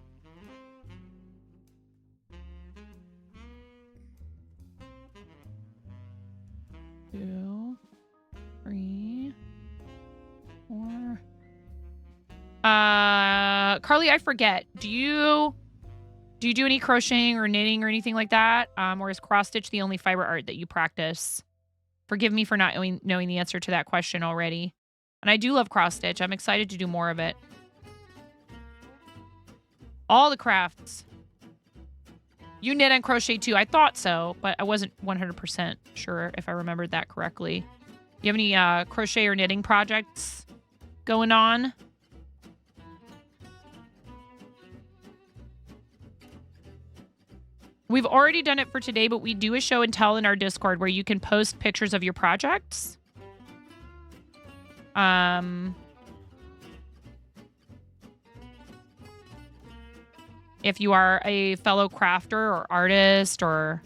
S3: Two, three, four. Carly, I forget. Do you do any crocheting or knitting or anything like that? Or is cross stitch the only fiber art that you practice? Forgive me for not knowing the answer to that question already. And I do love cross stitch. I'm excited to do more of it. All the crafts. You knit and crochet too. I thought so, but I wasn't 100% sure if I remembered that correctly. You have any crochet or knitting projects going on? We've already done it for today, but we do a show and tell in our Discord where you can post pictures of your projects. If you are a fellow crafter or artist or,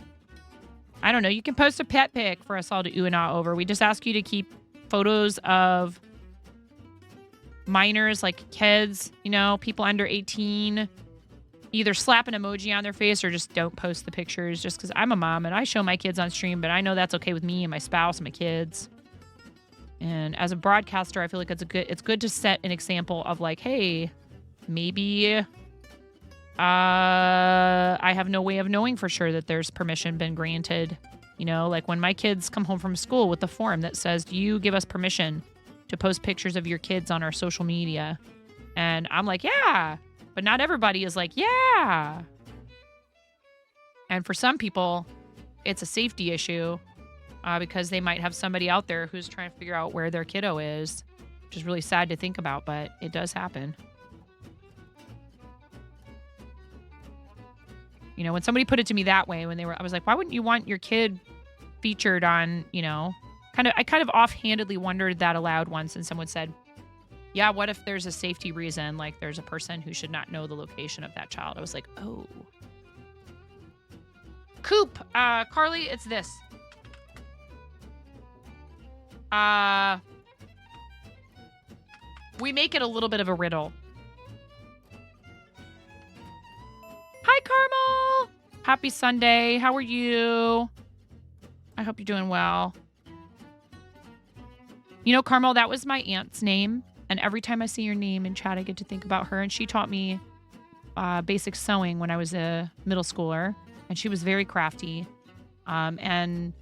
S3: I don't know, you can post a pet pic for us all to ooh and ah over. We just ask you to keep photos of minors, like kids, people under 18. Either slap an emoji on their face or just don't post the pictures, just because I'm a mom and I show my kids on stream, but I know that's okay with me and my spouse and my kids. And as a broadcaster, I feel like it's good to set an example of like, hey, maybe I have no way of knowing for sure that there's permission been granted. Like when my kids come home from school with the form that says, do you give us permission to post pictures of your kids on our social media? And I'm like, yeah. But not everybody is like, yeah. And for some people, it's a safety issue because they might have somebody out there who's trying to figure out where their kiddo is, which is really sad to think about, but it does happen. When somebody put it to me that way, I was like, why wouldn't you want your kid featured on, I kind of offhandedly wondered that aloud once, and someone said, yeah, what if there's a safety reason, like there's a person who should not know the location of that child? I was like, oh. Coop, Carly, it's this. We make it a little bit of a riddle. Hi, Carmel. Happy Sunday. How are you? I hope you're doing well. Carmel, that was my aunt's name. And every time I see your name in chat, I get to think about her. And she taught me basic sewing when I was a middle schooler. And she was very crafty. And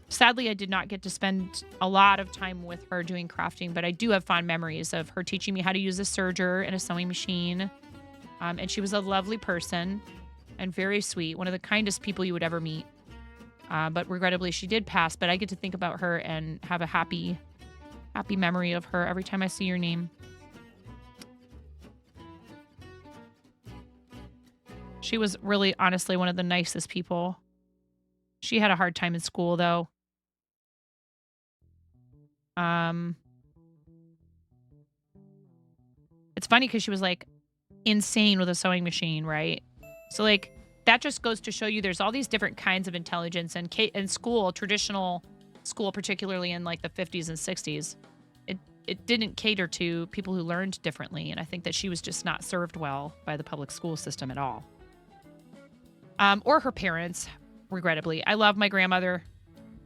S3: sadly, I did not get to spend a lot of time with her doing crafting. But I do have fond memories of her teaching me how to use a serger and a sewing machine. And she was a lovely person and very sweet. One of the kindest people you would ever meet. But regrettably, she did pass. But I get to think about her and have a happy memory of her every time I see your name. She was really, honestly, one of the nicest people. She had a hard time in school, though. It's funny because she was like insane with a sewing machine, right? So like that just goes to show you there's all these different kinds of intelligence, and in school, traditional school, particularly in like the 50s and 60s, it didn't cater to people who learned differently. And I think that she was just not served well by the public school system at all. Or her parents, regrettably. I love my grandmother.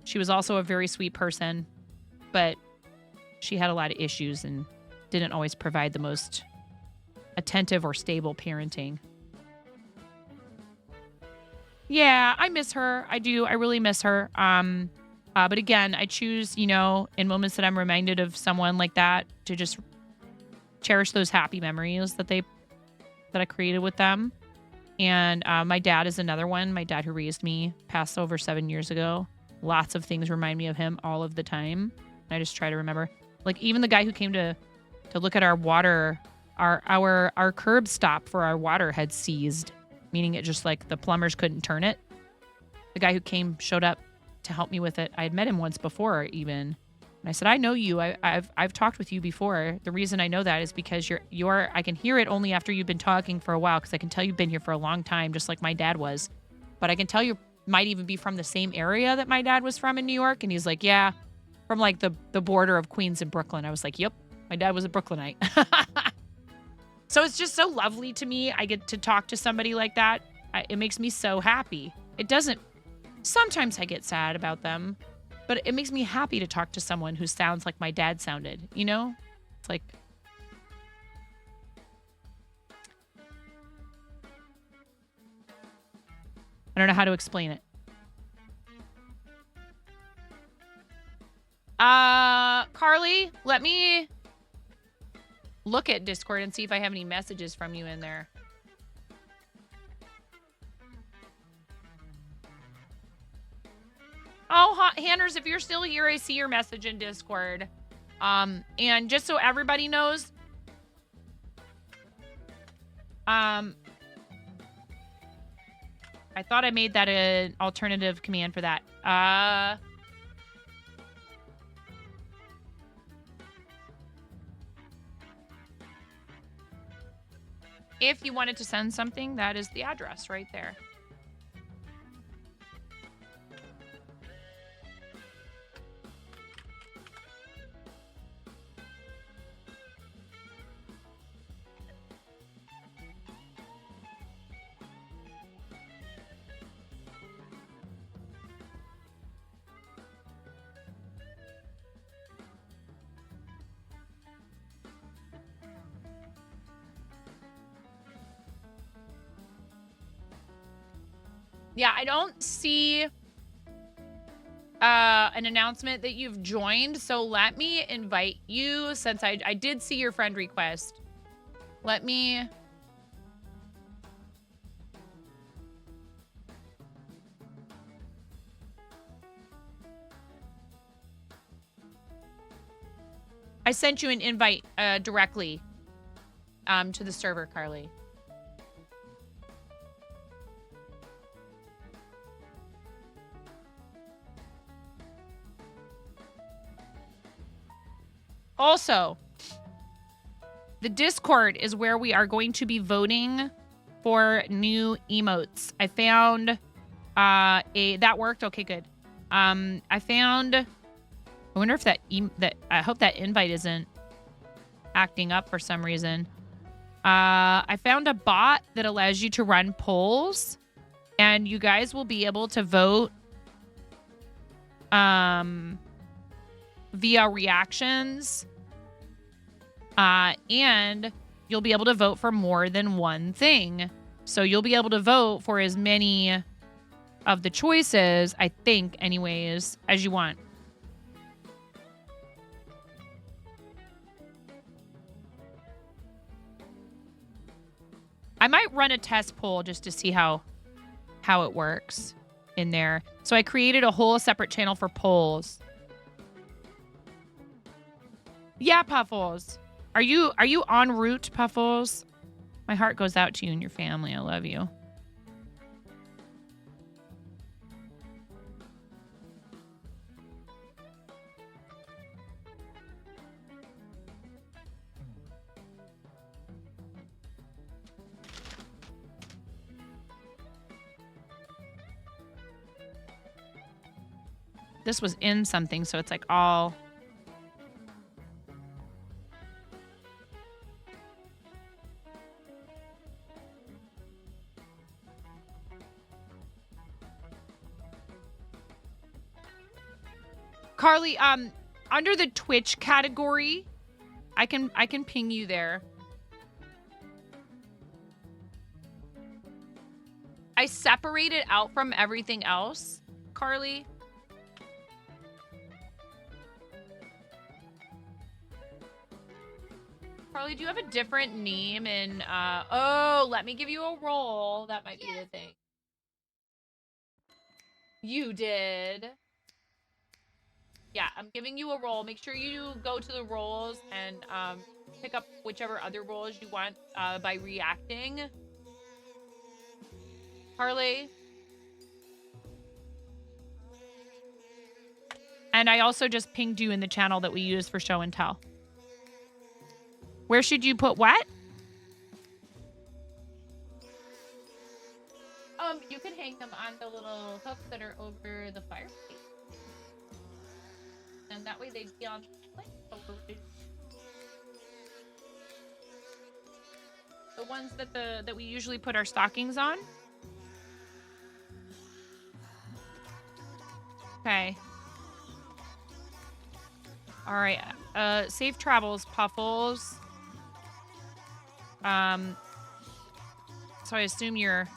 S3: She was also a very sweet person, but she had a lot of issues and didn't always provide the most attentive or stable parenting. Yeah, I miss her. I do. I really miss her. But again, I choose, in moments that I'm reminded of someone like that, to just cherish those happy memories that I created with them. And my dad is another one. My dad, who raised me, passed over 7 years ago. Lots of things remind me of him all of the time. I just try to remember. Like, even the guy who came to look at our water, our curb stop for our water had seized, meaning it just, like, the plumbers couldn't turn it. The guy who showed up to help me with it. I had met him once before, even. And I said, I know you. I've talked with you before. The reason I know that is because I can hear it only after you've been talking for a while, because I can tell you've been here for a long time, just like my dad was. But I can tell you might even be from the same area that my dad was from in New York. And he's like, yeah, from like the border of Queens and Brooklyn. I was like, yep, my dad was a Brooklynite. So it's just so lovely to me. I get to talk to somebody like that. It makes me so happy. Sometimes I get sad about them, but it makes me happy to talk to someone who sounds like my dad sounded, It's like, I don't know how to explain it. Carly, let me look at Discord and see if I have any messages from you in there. Oh, Hanners, if you're still here, I see your message in Discord. And just so everybody knows, I thought I made that an alternative command for that. If you wanted to send something, that is the address right there. Yeah, I don't see an announcement that you've joined, so let me invite you, since I did see your friend request. Let me... I sent you an invite directly to the server, Carly. Also, the Discord is where we are going to be voting for new emotes. I found that worked. Okay, good. I wonder if I hope that invite isn't acting up for some reason. I found a bot that allows you to run polls, and you guys will be able to vote via reactions. And you'll be able to vote for more than one thing. So you'll be able to vote for as many of the choices, I think, anyways, as you want. I might run a test poll just to see how it works in there. So I created a whole separate channel for polls. Yeah, Puffles. Are you en route, Puffles? My heart goes out to you and your family. I love you. This was in something, so it's like all... Carly, under the Twitch category, I can ping you there. I separate it out from everything else, Carly. Carly, do you have a different name in, oh, let me give you a roll. That might be the thing. You did. Yeah, I'm giving you a roll. Make sure you go to the rolls and pick up whichever other rolls you want by reacting. Harley. And I also just pinged you in the channel that we use for show and tell. Where should you put what? You can hang them on the little hooks that are over the fireplace. And that way they'd be on the ones that we usually put our stockings on. Okay. All right. Safe travels, Puffles. So I assume you're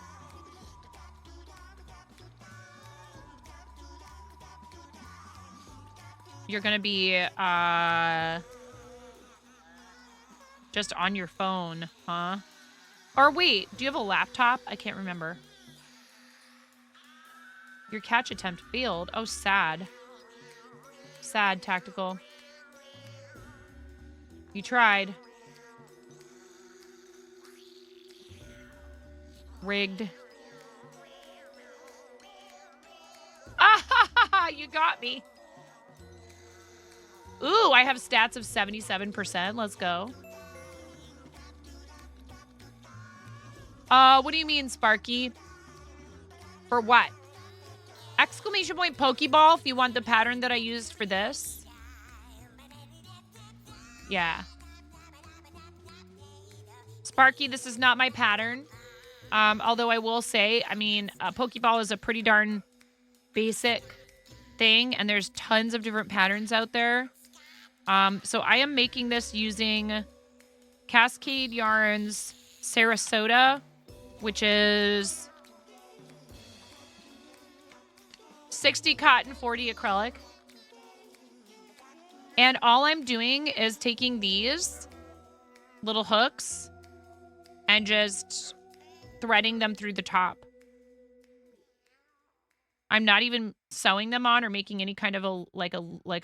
S3: gonna be just on your phone, huh? Or wait, do you have a laptop? I can't remember. Your catch attempt failed. Oh, sad. Sad, Tactical. You tried. Rigged. Ah, ha, ha, ha, you got me. Ooh, I have stats of 77%. Let's go. What do you mean, Sparky? For what? Exclamation point Pokeball if you want the pattern that I used for this. Yeah. Sparky, this is not my pattern. Although I will say, I mean, Pokeball is a pretty darn basic thing, and there's tons of different patterns out there. So I am making this using Cascade Yarns Sarasota, which is 60 cotton, 40 acrylic. And all I'm doing is taking these little hooks and just threading them through the top. I'm not even sewing them on or making any kind of a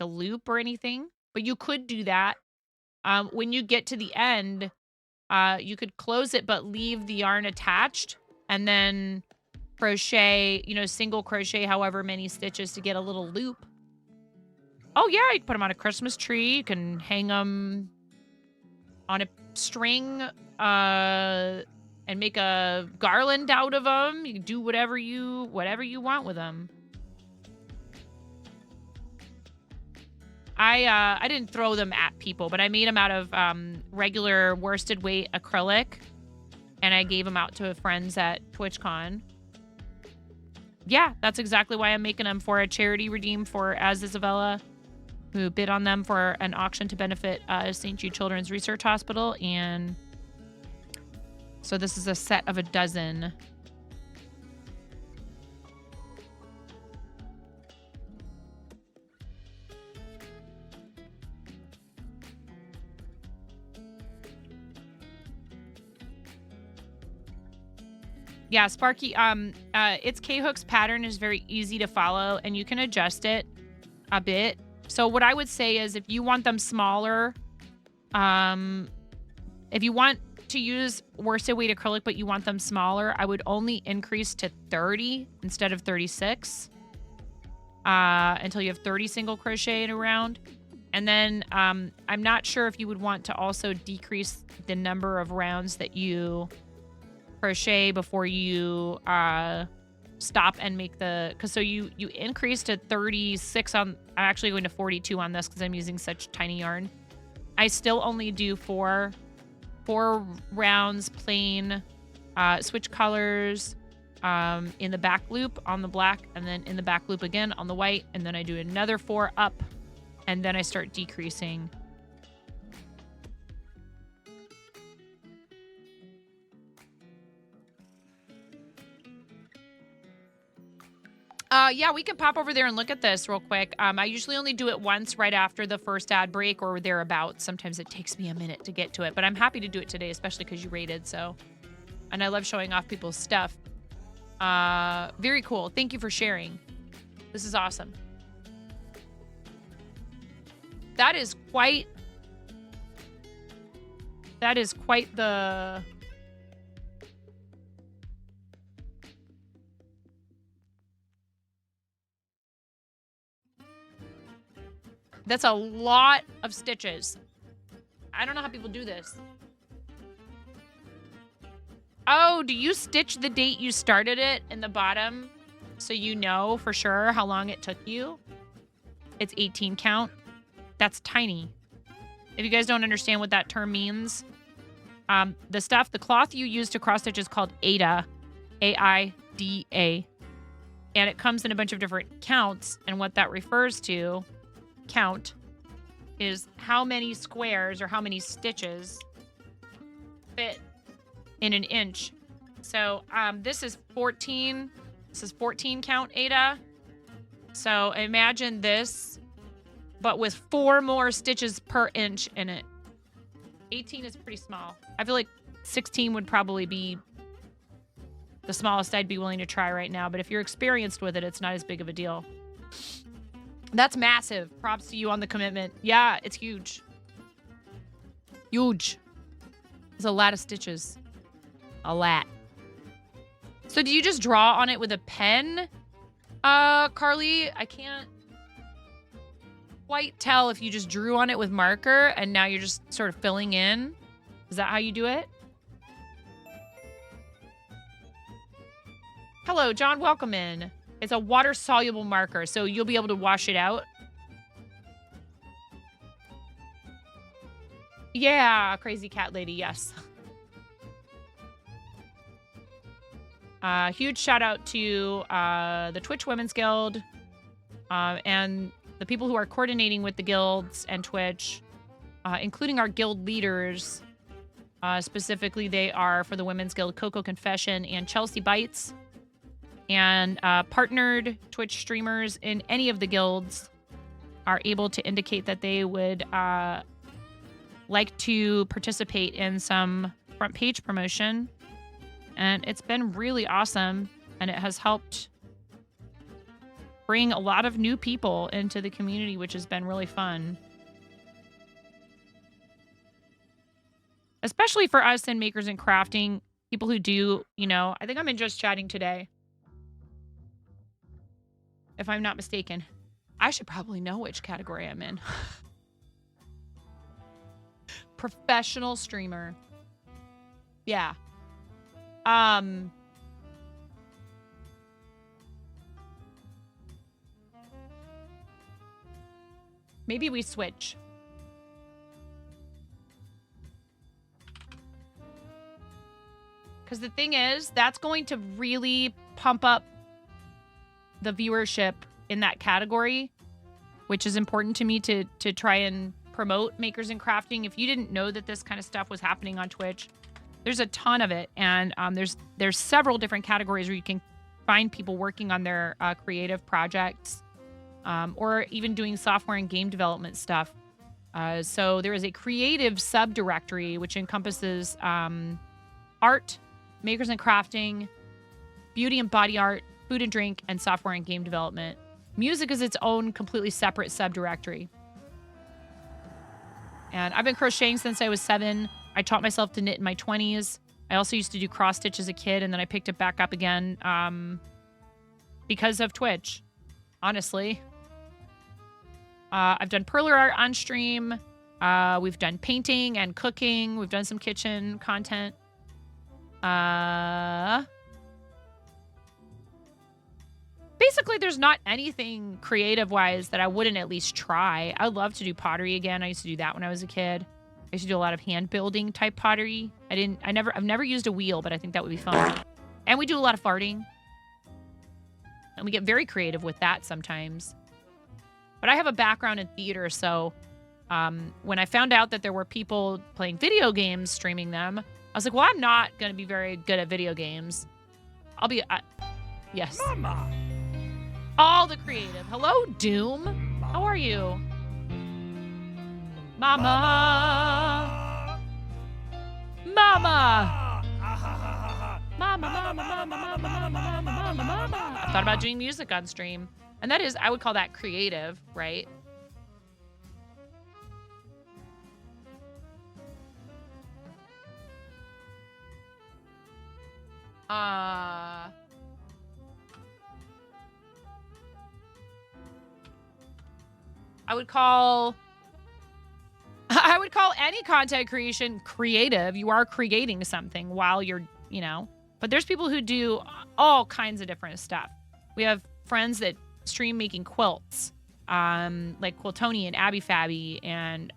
S3: loop or anything, but you could do that. When you get to the end, you could close it but leave the yarn attached and then crochet, single crochet however many stitches to get a little loop. Oh yeah, you can put them on a Christmas tree. You can hang them on a string and make a garland out of them. You can do whatever you want with them. I didn't throw them at people, but I made them out of regular worsted weight acrylic, and I gave them out to friends at TwitchCon. Yeah, that's exactly why I'm making them, for a charity redeem for As Isabella, who bid on them for an auction to benefit St. Jude Children's Research Hospital. And so this is a set of a dozen. Yeah, Sparky, its K-Hook's pattern is very easy to follow, and you can adjust it a bit. So what I would say is, if you want them smaller, if you want to use worsted weight acrylic but you want them smaller, I would only increase to 30 instead of 36 until you have 30 single crochet in a round. And then I'm not sure if you would want to also decrease the number of rounds that you crochet before you stop and make the, because so you increase to 36 on, I'm actually going to 42 on this because I'm using such tiny yarn. I still only do four rounds plain, switch colors in the back loop on the black, and then in the back loop again on the white, and then I do another 4 up, and then I start decreasing. Yeah, we can pop over there and look at this real quick. I usually only do it once right after the first ad break or thereabouts. Sometimes it takes me a minute to get to it, but I'm happy to do it today, especially because you rated, so. And I love showing off people's stuff. Very cool. Thank you for sharing. This is awesome. That is quite the... That's a lot of stitches. I don't know how people do this. Oh, do you stitch the date you started it in the bottom so you know for sure how long it took you? It's 18 count. That's tiny. If you guys don't understand what that term means, the cloth you use to cross stitch is called Aida, A-I-D-A. And it comes in a bunch of different counts, and what that refers to, count, is how many squares or how many stitches fit in an inch. So this is 14. This is 14 count Aida. So imagine this, but with 4 more stitches per inch in it. 18 is pretty small. I feel like 16 would probably be the smallest I'd be willing to try right now. But if you're experienced with it, it's not as big of a deal. That's massive. Props to you on the commitment. Yeah, it's huge. Huge. There's a lot of stitches. A lot. So do you just draw on it with a pen, Carly? I can't quite tell if you just drew on it with marker and now you're just sort of filling in. Is that how you do it? Hello, John. Welcome in. It's a water-soluble marker, so you'll be able to wash it out. Yeah, crazy cat lady, yes. Huge shout out to the Twitch Women's Guild and the people who are coordinating with the guilds and Twitch, including our guild leaders. Specifically, they are for the Women's Guild, Coco Confession and Chelsea Bites. And partnered Twitch streamers in any of the guilds are able to indicate that they would like to participate in some front page promotion. And it's been really awesome. And it has helped bring a lot of new people into the community, which has been really fun. Especially for us in Makers and Crafting, people who do, I think I'm in Just Chatting today. If I'm not mistaken. I should probably know which category I'm in. Professional streamer. Yeah. Maybe we switch. Because the thing is, that's going to really pump up the viewership in that category, which is important to me to try and promote Makers and Crafting. If you didn't know that this kind of stuff was happening on Twitch, there's a ton of it, and there's several different categories where you can find people working on their creative projects, or even doing software and game development stuff. So there is a creative subdirectory which encompasses art, Makers and Crafting, beauty and body art, food and drink, and software and game development. Music is its own completely separate subdirectory. And I've been crocheting since I was 7. I taught myself to knit in my 20s. I also used to do cross stitch as a kid, and then I picked it back up again because of Twitch, honestly. I've done perler art on stream. We've done painting and cooking. We've done some kitchen content. basically, there's not anything creative-wise that I wouldn't at least try. I'd love to do pottery again. I used to do that when I was a kid. I used to do a lot of hand building type pottery. I've never used a wheel, but I think that would be fun. And we do a lot of farting. And we get very creative with that sometimes. But I have a background in theater, so when I found out that there were people playing video games, streaming them, I was like, well, I'm not going to be very good at video games. I'll be, yes.
S10: Mama.
S3: All the creative. Hello, Doom. How are you? Mama. Mama. Mama. I thought about doing music on stream. And that is, I would call that creative, right? I would call any content creation creative. You are creating something while you're, but there's people who do all kinds of different stuff. We have friends that stream making quilts, like Quiltoni and Abby Fabby, and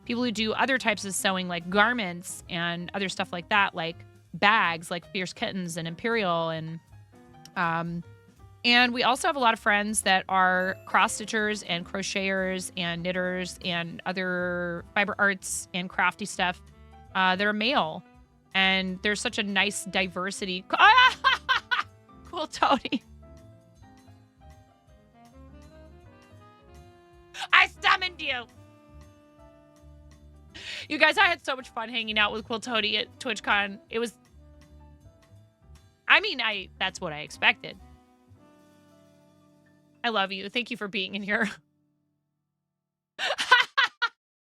S3: people who do other types of sewing, like garments and other stuff like that, like bags, like Fierce Kittens and Imperial, and we also have a lot of friends that are cross-stitchers and crocheters and knitters and other fiber arts and crafty stuff that are male. And there's such a nice diversity. Cool, Tony. I summoned you. You guys, I had so much fun hanging out with Quiltoni at TwitchCon. It was, that's what I expected. I love you. Thank you for being in here.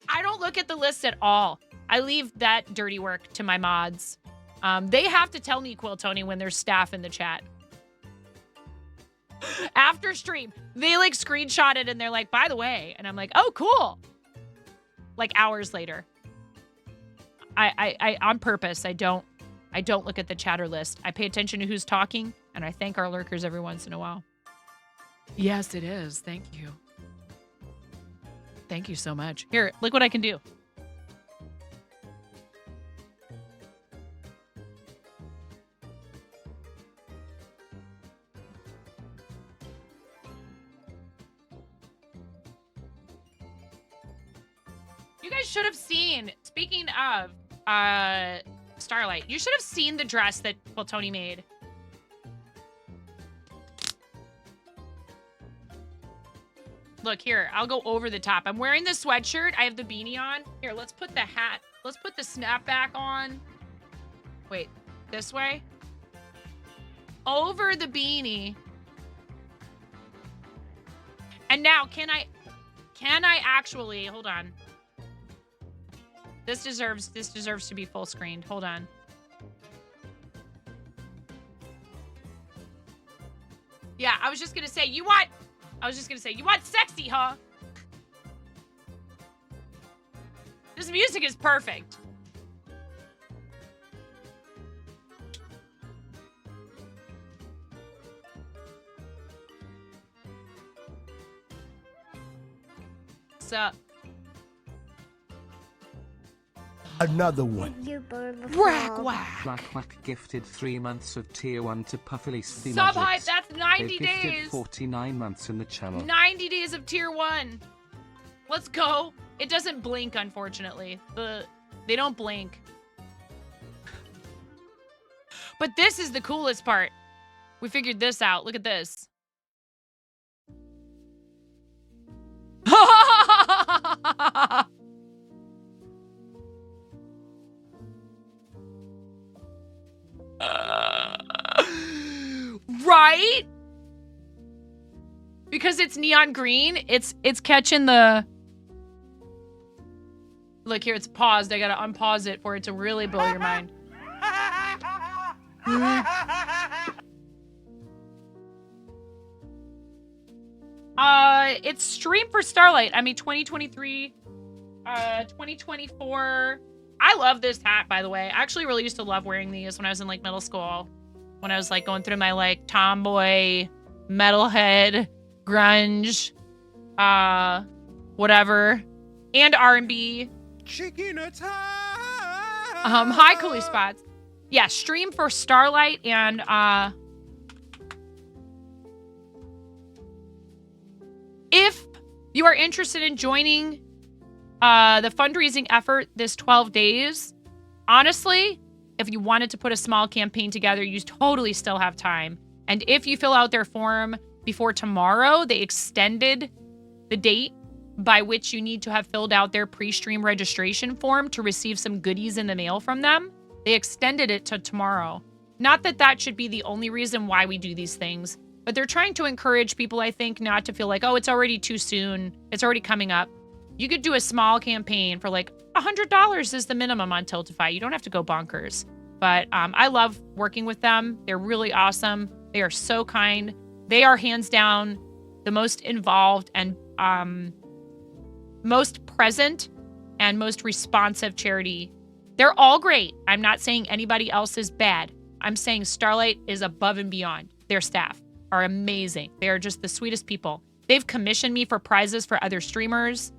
S3: I don't look at the list at all. I leave that dirty work to my mods. They have to tell me, Quiltoni, when there's staff in the chat. After stream, they like screenshot it and they're like, by the way, and I'm like, oh, cool. Like hours later. I on purpose, I don't look at the chatter list. I pay attention to who's talking, and I thank our lurkers every once in a while. Yes, it is. Thank you. Thank you so much. Here, look what I can do. You guys should have seen, speaking of Starlight, you should have seen the dress that Quiltoni made. Look here, I'll go over the top. I'm wearing the sweatshirt. I have the beanie on. Here, let's put the hat. Let's put the snapback on. Wait, this way? Over the beanie. And now, can I actually, hold on. This deserves to be full screened. Hold on. Yeah, I was just gonna say, you want sexy, huh? This music is perfect. Sup?
S12: Another one.
S6: Black Whack gifted 3 months of tier 1 to Puffylist the
S3: Sub
S6: Magics.
S3: hype, that's 90
S6: They've gifted
S3: days.
S6: 49 months in the channel.
S3: 90 days of tier 1. Let's go. It doesn't blink, unfortunately. They don't blink. But this is the coolest part. We figured this out. Look at this. Right? Because it's neon green, it's catching the... Look here, it's paused. I gotta unpause it for it to really blow your mind. It's stream for Starlight. 2023, 2024. I love this hat, by the way. I actually really used to love wearing these when I was in like middle school. When I was like going through my like tomboy metalhead, grunge, whatever, and R&B.
S2: Chicken attack!
S3: Hi, Coolie Spots. Yeah, stream for Starlight and if you are interested in joining the fundraising effort this 12 days, honestly, if you wanted to put a small campaign together, you totally still have time. And if you fill out their form before tomorrow, they extended the date by which you need to have filled out their pre-stream registration form to receive some goodies in the mail from them. They extended it to tomorrow. Not that that should be the only reason why we do these things, but they're trying to encourage people, I think, not to feel like, oh, it's already too soon. It's already coming up. You could do a small campaign for like $100 is the minimum on Tiltify. You don't have to go bonkers. But I love working with them. They're really awesome. They are so kind. They are hands down the most involved and most present and most responsive charity. They're all great. I'm not saying anybody else is bad. I'm saying Starlight is above and beyond. Their staff are amazing. They are just the sweetest people. They've commissioned me for prizes for other streamers.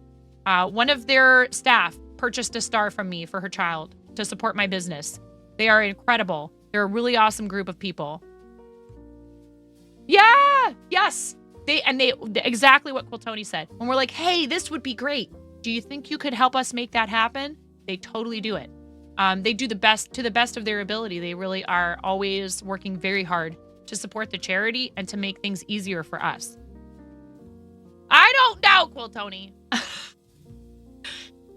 S3: One of their staff purchased a star from me for her child to support my business. They are incredible. They're a really awesome group of people. Yeah, yes. They exactly what Quiltoni said. When we're like, hey, this would be great. Do you think you could help us make that happen? They totally do it. They do the best to the best of their ability. They really are always working very hard to support the charity and to make things easier for us. I don't know, Quiltoni.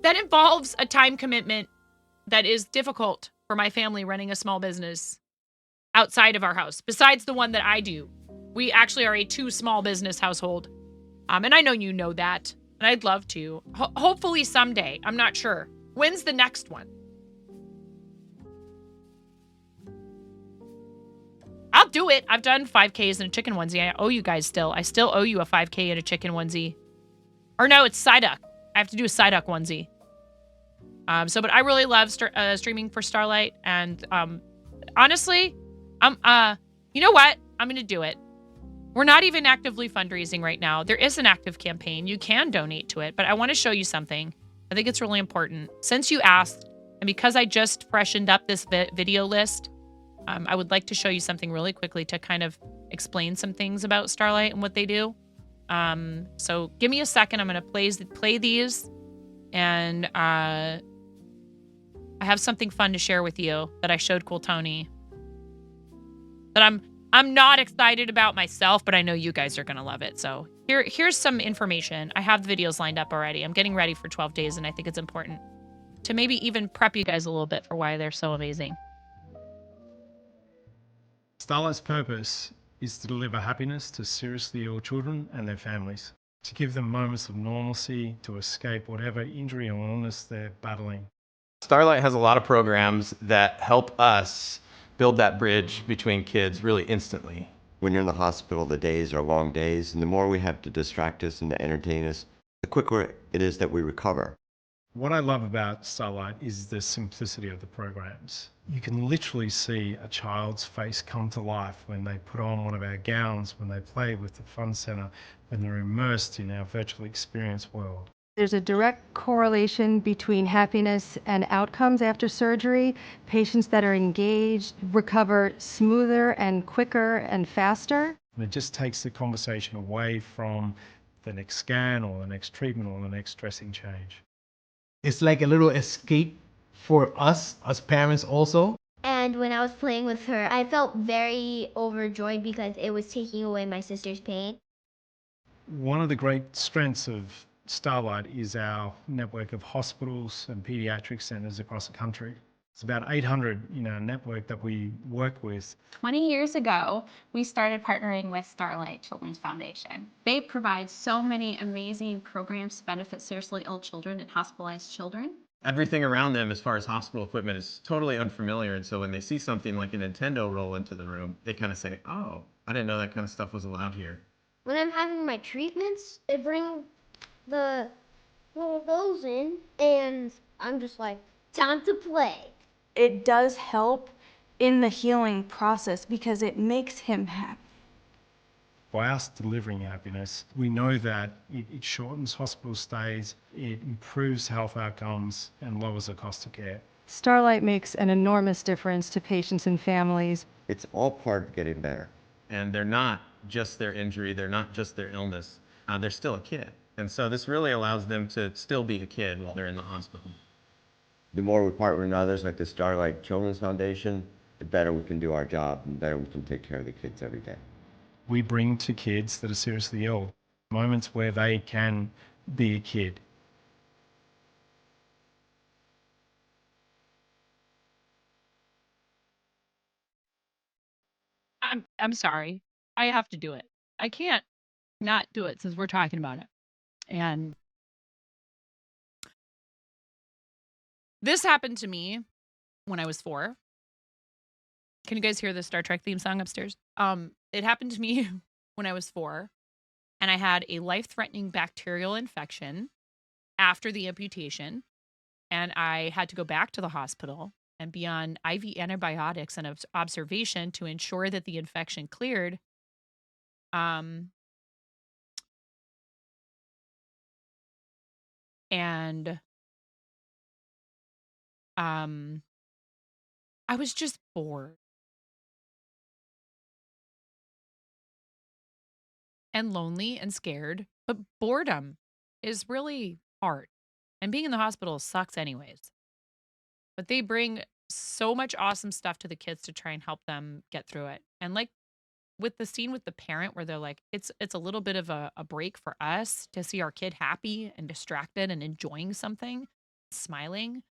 S3: That involves a time commitment that is difficult for my family running a small business outside of our house, besides the one that I do. We actually are a 2 small business household. And I know you know that, and I'd love to. Hopefully someday. I'm not sure. When's the next one? I'll do it. I've done 5Ks in a chicken onesie. I owe you guys still. I still owe you a 5K in a chicken onesie. Or no, it's Psyduck. I have to do a Psyduck onesie. But I really love streaming for Starlight. And honestly, you know what? I'm going to do it. We're not even actively fundraising right now. There is an active campaign. You can donate to it, but I want to show you something. I think it's really important. Since you asked, and because I just freshened up this video list, I would like to show you something really quickly to kind of explain some things about Starlight and what they do. So give me a second. I'm going to play these, and I have something fun to share with you that I showed Quiltoni that I'm not excited about myself, but I know you guys are going to love it. So here's some information. I have the videos lined up already. I'm getting ready for 12 days, and I think it's important to maybe even prep you guys a little bit for why they're so amazing.
S14: Starlight's purpose is to deliver happiness to seriously ill children and their families, to give them moments of normalcy, to escape whatever injury or illness they're battling.
S15: Starlight has a lot of programs that help us build that bridge between kids really instantly.
S16: When you're in the hospital, the days are long days, and the more we have to distract us and to entertain us, the quicker it is that we recover.
S14: What I love about Starlight is the simplicity of the programs. You can literally see a child's face come to life when they put on one of our gowns, when they play with the fun center, when they're immersed in our virtual experience world.
S17: There's a direct correlation between happiness and outcomes after surgery. Patients that are engaged recover smoother and quicker and faster.
S14: And it just takes the conversation away from the next scan or the next treatment or the next dressing change.
S18: It's like a little escape for us as parents also.
S19: And when I was playing with her, I felt very overjoyed because it was taking away my sister's pain.
S14: One of the great strengths of Starlight is our network of hospitals and pediatric centers across the country. It's about 800 in our network that we work with.
S20: 20 years ago, we started partnering with Starlight Children's Foundation. They provide so many amazing programs to benefit seriously ill children and hospitalized children.
S15: Everything around them as far as hospital equipment is totally unfamiliar, and so when they see something like a Nintendo roll into the room, they kind of say, oh, I didn't know that kind of stuff was allowed here.
S4: When I'm having my treatments, they bring the little those in, and I'm just like, time to play.
S21: It does help in the healing process because it makes him happy.
S14: By us delivering happiness, we know that it shortens hospital stays, it improves health outcomes, and lowers the cost of care.
S17: Starlight makes an enormous difference to patients and families.
S16: It's all part of getting better.
S15: And they're not just their injury, they're not just their illness, they're still a kid. And so this really allows them to still be a kid while they're in the hospital.
S16: The more we partner with others like the Starlight Children's Foundation, the better we can do our job and the better we can take care of the kids every day.
S14: We bring to kids that are seriously ill moments where they can be a kid.
S3: I'm sorry. I have to do it. I can't not do it since we're talking about it. And this happened to me when I was 4. Can you guys hear the Star Trek theme song upstairs? It happened to me when I was 4, and I had a life-threatening bacterial infection after the amputation, and I had to go back to the hospital and be on IV antibiotics and observation to ensure that the infection cleared. And I was just bored. And lonely and scared, but boredom is really hard. And being in the hospital sucks anyways. But they bring so much awesome stuff to the kids to try and help them get through it. And like with the scene with the parent where they're like, it's a little bit of a break for us to see our kid happy and distracted and enjoying something, smiling.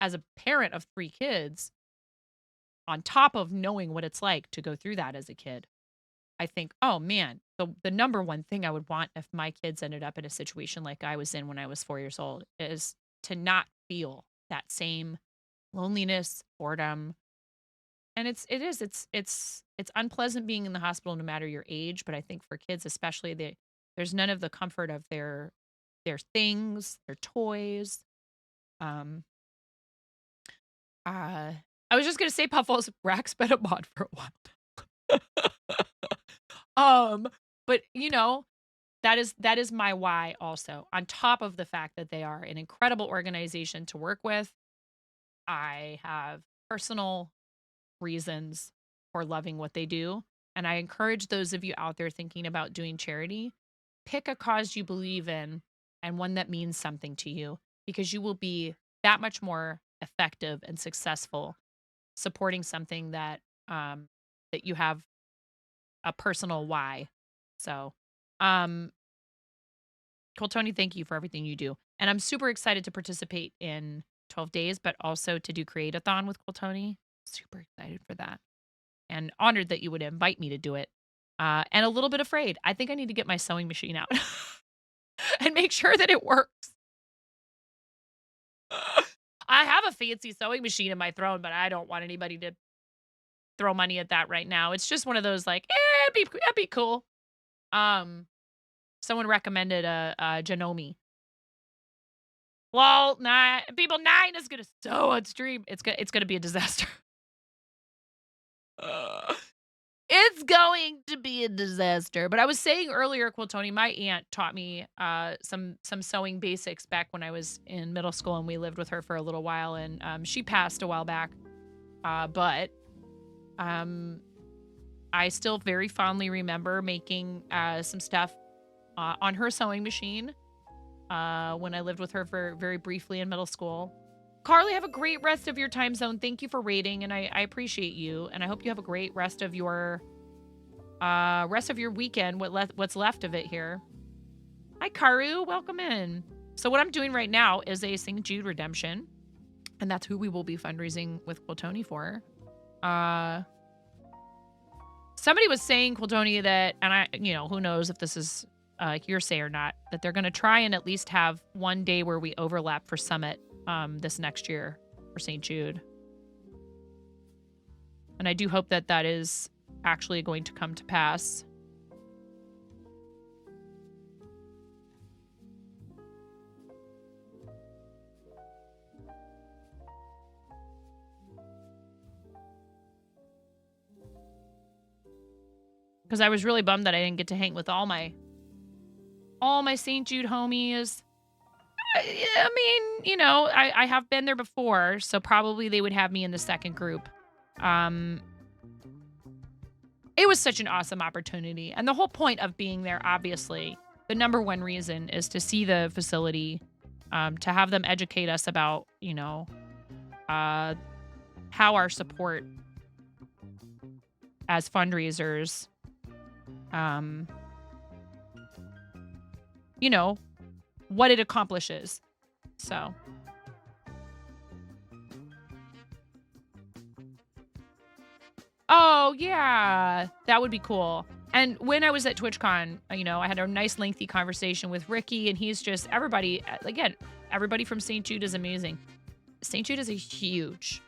S3: As a parent of 3 kids, on top of knowing what it's like to go through that as a kid, I think, oh man, the number one thing I would want if my kids ended up in a situation like I was in when I was 4 years old is to not feel that same loneliness, boredom. And it's unpleasant being in the hospital no matter your age, but I think for kids especially, there's none of the comfort of their things, their toys. I was just gonna say Puffles Rack's been a mod for a while. But you know, that is my why also. On top of the fact that they are an incredible organization to work with, I have personal reasons for loving what they do, and I encourage those of you out there thinking about doing charity, pick a cause you believe in and one that means something to you, because you will be that much more effective and successful supporting something that that you have a personal why. So, Cool Tony, thank you for everything you do. And I'm super excited to participate in 12 days, but also to do Create-a-thon with Cool Tony. Super excited for that. And honored that you would invite me to do it. And a little bit afraid. I think I need to get my sewing machine out and make sure that it works. I have a fancy sewing machine in my throne, but I don't want anybody to throw money at that right now. It's just one of those like, it'd be cool. Someone recommended a Janome. Well, 9 is gonna sew on stream. It's gonna be a disaster. It's going to be a disaster. But I was saying earlier, Quiltoni, my aunt taught me some sewing basics back when I was in middle school, and we lived with her for a little while. And she passed a while back, but I still very fondly remember making some stuff on her sewing machine when I lived with her for very briefly in middle school. Carly, have a great rest of your time zone. Thank you for raiding, and I appreciate you. And I hope you have a great rest of your weekend. What's left of it here. Hi, Karu. Welcome in. So what I'm doing right now is a St. Jude redemption, and that's who we will be fundraising with Quiltoni for. Somebody was saying, Quiltoni, that, and I, who knows if this is hearsay or not, that they're going to try and at least have one day where we overlap for Summit this next year for St. Jude. And I do hope that that is actually going to come to pass. because I was really bummed that I didn't get to hang with all my St. Jude homies. I mean, you know, I have been there before, so probably they would have me in the second group. It was such an awesome opportunity. And the whole point of being there, obviously, the number one reason is to see the facility, to have them educate us about, you know, how our support as fundraisers, you know, what it accomplishes. So. Oh, yeah. That would be cool. And when I was at TwitchCon, you know, I had a nice lengthy conversation with Ricky, and he's just, everybody, again, everybody from St. Jude is amazing. St. Jude is a huge,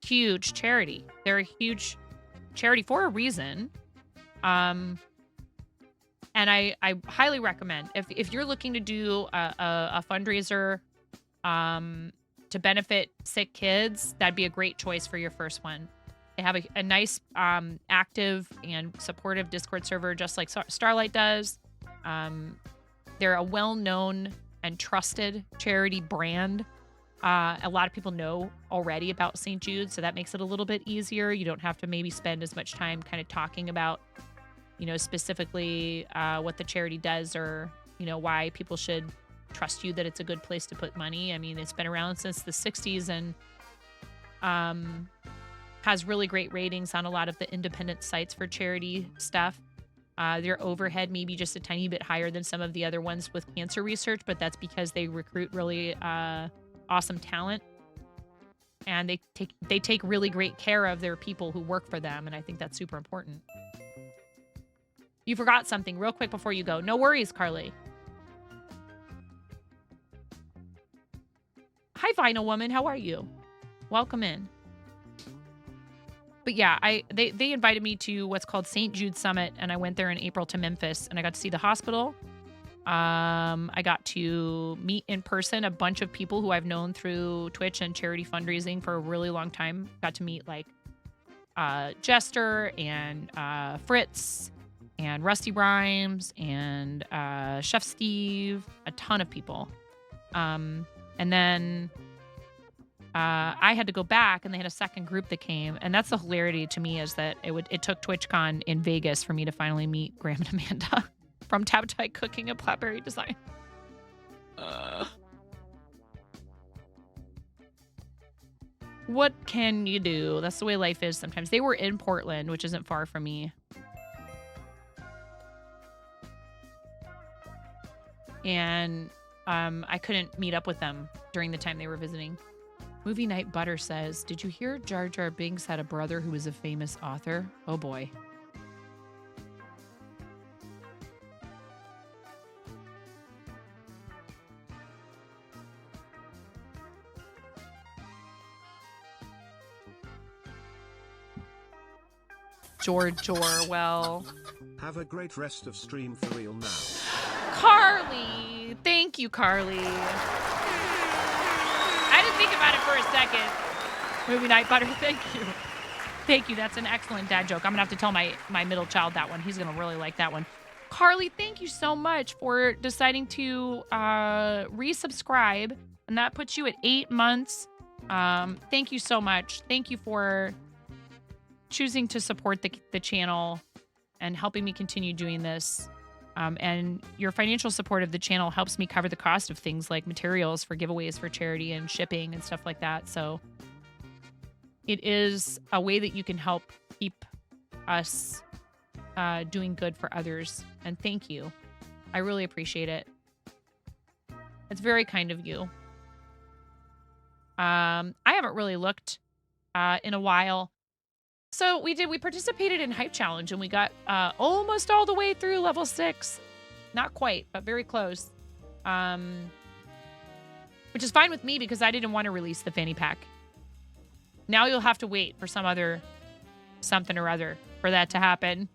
S3: huge charity. They're a huge charity for a reason. And I highly recommend, if you're looking to do a fundraiser to benefit sick kids, that'd be a great choice for your first one. They have a nice, active and supportive Discord server, just like Starlight does. They're a well-known and trusted charity brand. A lot of people know already about St. Jude, so that makes it a little bit easier. You don't have to maybe spend as much time kind of talking about, you know, specifically what the charity does, or, you know, why people should trust you that it's a good place to put money. I mean, it's been around since the 60s and has really great ratings on a lot of the independent sites for charity stuff. Their overhead may be just a tiny bit higher than some of the other ones with cancer research, but that's because they recruit really awesome talent, and they take really great care of their people who work for them, and I think that's super important. You forgot something real quick before you go. No worries, Carly. Hi, Vinyl Woman. How are you? Welcome in. But yeah, they invited me to what's called St. Jude Summit, and I went there in April to Memphis, and I got to see the hospital. I got to meet in person a bunch of people who I've known through Twitch and charity fundraising for a really long time. Got to meet like Jester and Fritz and Rusty Rhymes and Chef Steve, a ton of people. And then I had to go back, and they had a second group that came, and that's the hilarity to me, is that it took TwitchCon in Vegas for me to finally meet Graham and Amanda from Tabtai Cooking and Blackberry Design. What can you do? That's the way life is sometimes. They were in Portland, which isn't far from me. And I couldn't meet up with them during the time they were visiting. Movie Night Butter says, did you hear Jar Jar Binks had a brother who was a famous author? Oh boy. George Orwell.
S2: Have a great rest of stream for real now.
S3: Carly! Thank you, Carly. I didn't think about it for a second. Movie Night Butter, thank you. Thank you, that's an excellent dad joke. I'm gonna have to tell my middle child that one. He's gonna really like that one. Carly, thank you so much for deciding to resubscribe, and that puts you at 8 months. Thank you so much. Thank you for choosing to support the channel and helping me continue doing this. And your financial support of the channel helps me cover the cost of things like materials for giveaways for charity and shipping and stuff like that. So it is a way that you can help keep us doing good for others. And thank you. I really appreciate it. It's very kind of you. I haven't really looked in a while. So we participated in Hype Challenge, and we got almost all the way through level 6. Not quite, but very close. Which is fine with me because I didn't want to release the fanny pack. Now you'll have to wait for some other something or other for that to happen.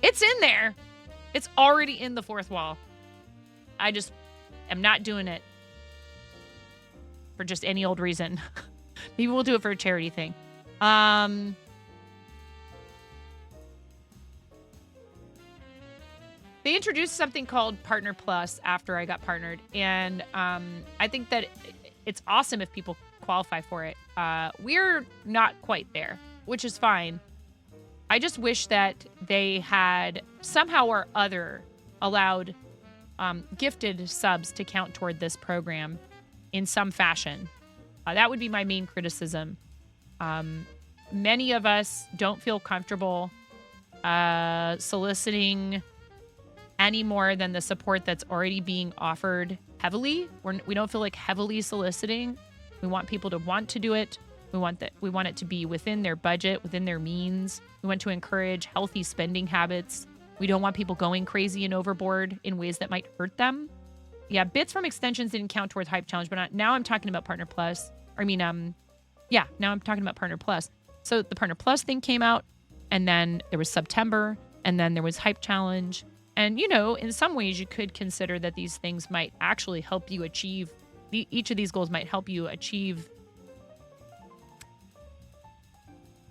S3: It's in there. It's already in the fourth wall. I just am not doing it for just any old reason. Maybe we'll do it for a charity thing. they introduced something called Partner Plus after I got partnered, and I think that it's awesome if people qualify for it. We're not quite there, which is fine. I just wish that they had somehow or other allowed gifted subs to count toward this program in some fashion. That would be my main criticism. Many of us don't feel comfortable soliciting any more than the support that's already being offered heavily. We don't feel like heavily soliciting. We want people to want to do it. We want it to be within their budget, within their means. We want to encourage healthy spending habits. We don't want people going crazy and overboard in ways that might hurt them. Yeah, bits from extensions didn't count towards Hype Challenge, but now I'm talking about Partner Plus. Now I'm talking about Partner Plus. So the Partner Plus thing came out, and then there was September, and then there was Hype Challenge. And, in some ways you could consider that these things might actually help you achieve, each of these goals might help you achieve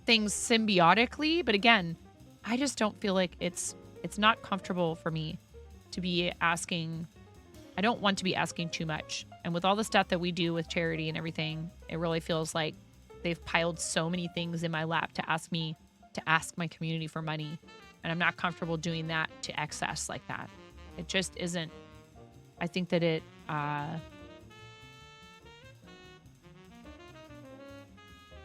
S3: things symbiotically. But again, I just don't feel like it's not comfortable for me to be asking. I don't want to be asking too much. And with all the stuff that we do with charity and everything, it really feels like they've piled so many things in my lap to ask my community for money. And I'm not comfortable doing that to excess like that. It just isn't. I think that it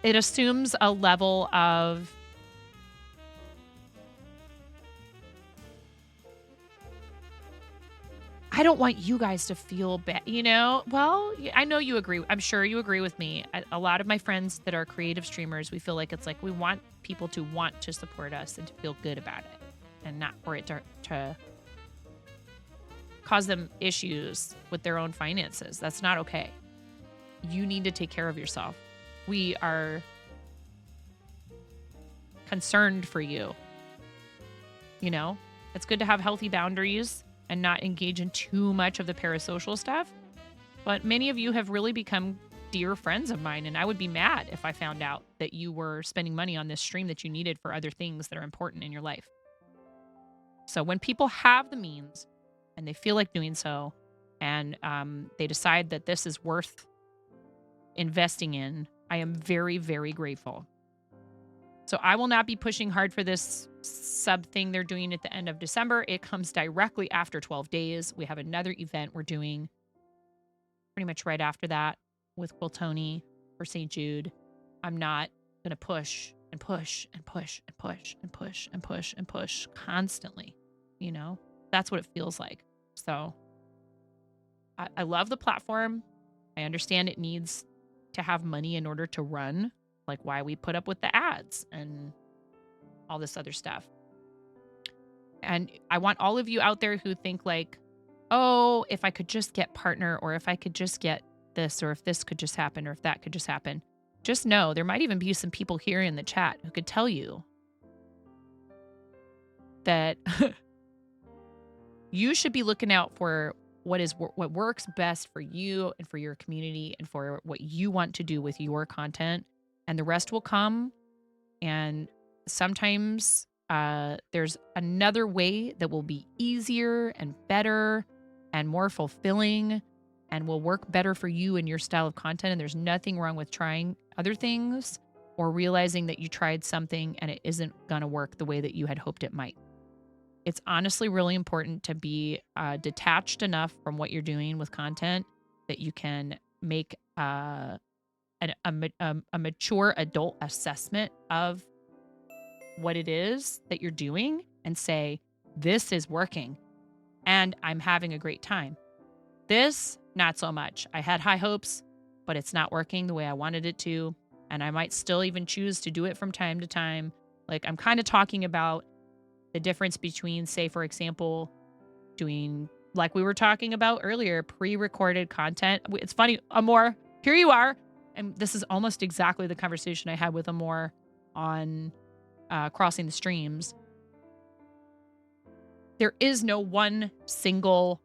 S3: assumes a level of I don't want you guys to feel bad, Well, I know you agree. I'm sure you agree with me. A lot of my friends that are creative streamers, we feel like it's like we want people to want to support us and to feel good about it, and not for it to cause them issues with their own finances. That's not okay. You need to take care of yourself. We are concerned for you. It's good to have healthy boundaries and not engage in too much of the parasocial stuff. But many of you have really become dear friends of mine, and I would be mad if I found out that you were spending money on this stream that you needed for other things that are important in your life. So when people have the means and they feel like doing so, and they decide that this is worth investing in, I am very, very grateful. So I will not be pushing hard for this sub thing they're doing at the end of December. It comes directly after 12 days. We have another event we're doing pretty much right after that with Quiltoni for St. Jude. I'm not going to push and push and push and push and push and push and push constantly. That's what it feels like. So I love the platform. I understand it needs to have money in order to run, like why we put up with the ads and all this other stuff. And I want all of you out there who think like, oh, if I could just get partner, or if I could just get this, or if this could just happen, or if that could just happen. Just know there might even be some people here in the chat who could tell you that you should be looking out for what works best for you and for your community and for what you want to do with your content, and the rest will come. And sometimes there's another way that will be easier and better and more fulfilling and will work better for you and your style of content. And there's nothing wrong with trying other things or realizing that you tried something and it isn't going to work the way that you had hoped it might. It's honestly really important to be detached enough from what you're doing with content that you can make a mature adult assessment of what it is that you're doing and say, this is working and I'm having a great time. This, not so much. I had high hopes, but it's not working the way I wanted it to. And I might still even choose to do it from time to time. Like, I'm kind of talking about the difference between, say, for example, doing, like we were talking about earlier, pre-recorded content. It's funny, Amor, here you are. And this is almost exactly the conversation I had with Amor on Crossing the Streams. There is no one single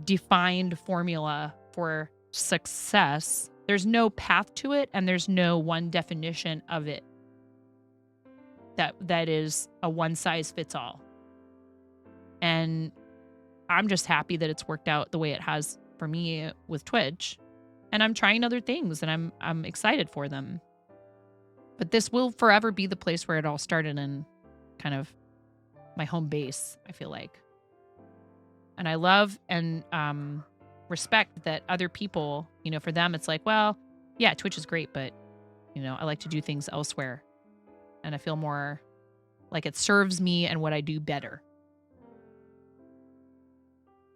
S3: defined formula for success. There's no path to it, and there's no one definition of it that is a one size fits all. And I'm just happy that it's worked out the way it has for me with Twitch. And I'm trying other things and I'm excited for them. But this will forever be the place where it all started and kind of my home base, I feel like. And I love and respect that other people, you know, for them, it's like, well, yeah, Twitch is great, but, you know, I like to do things elsewhere. And I feel more like it serves me and what I do better.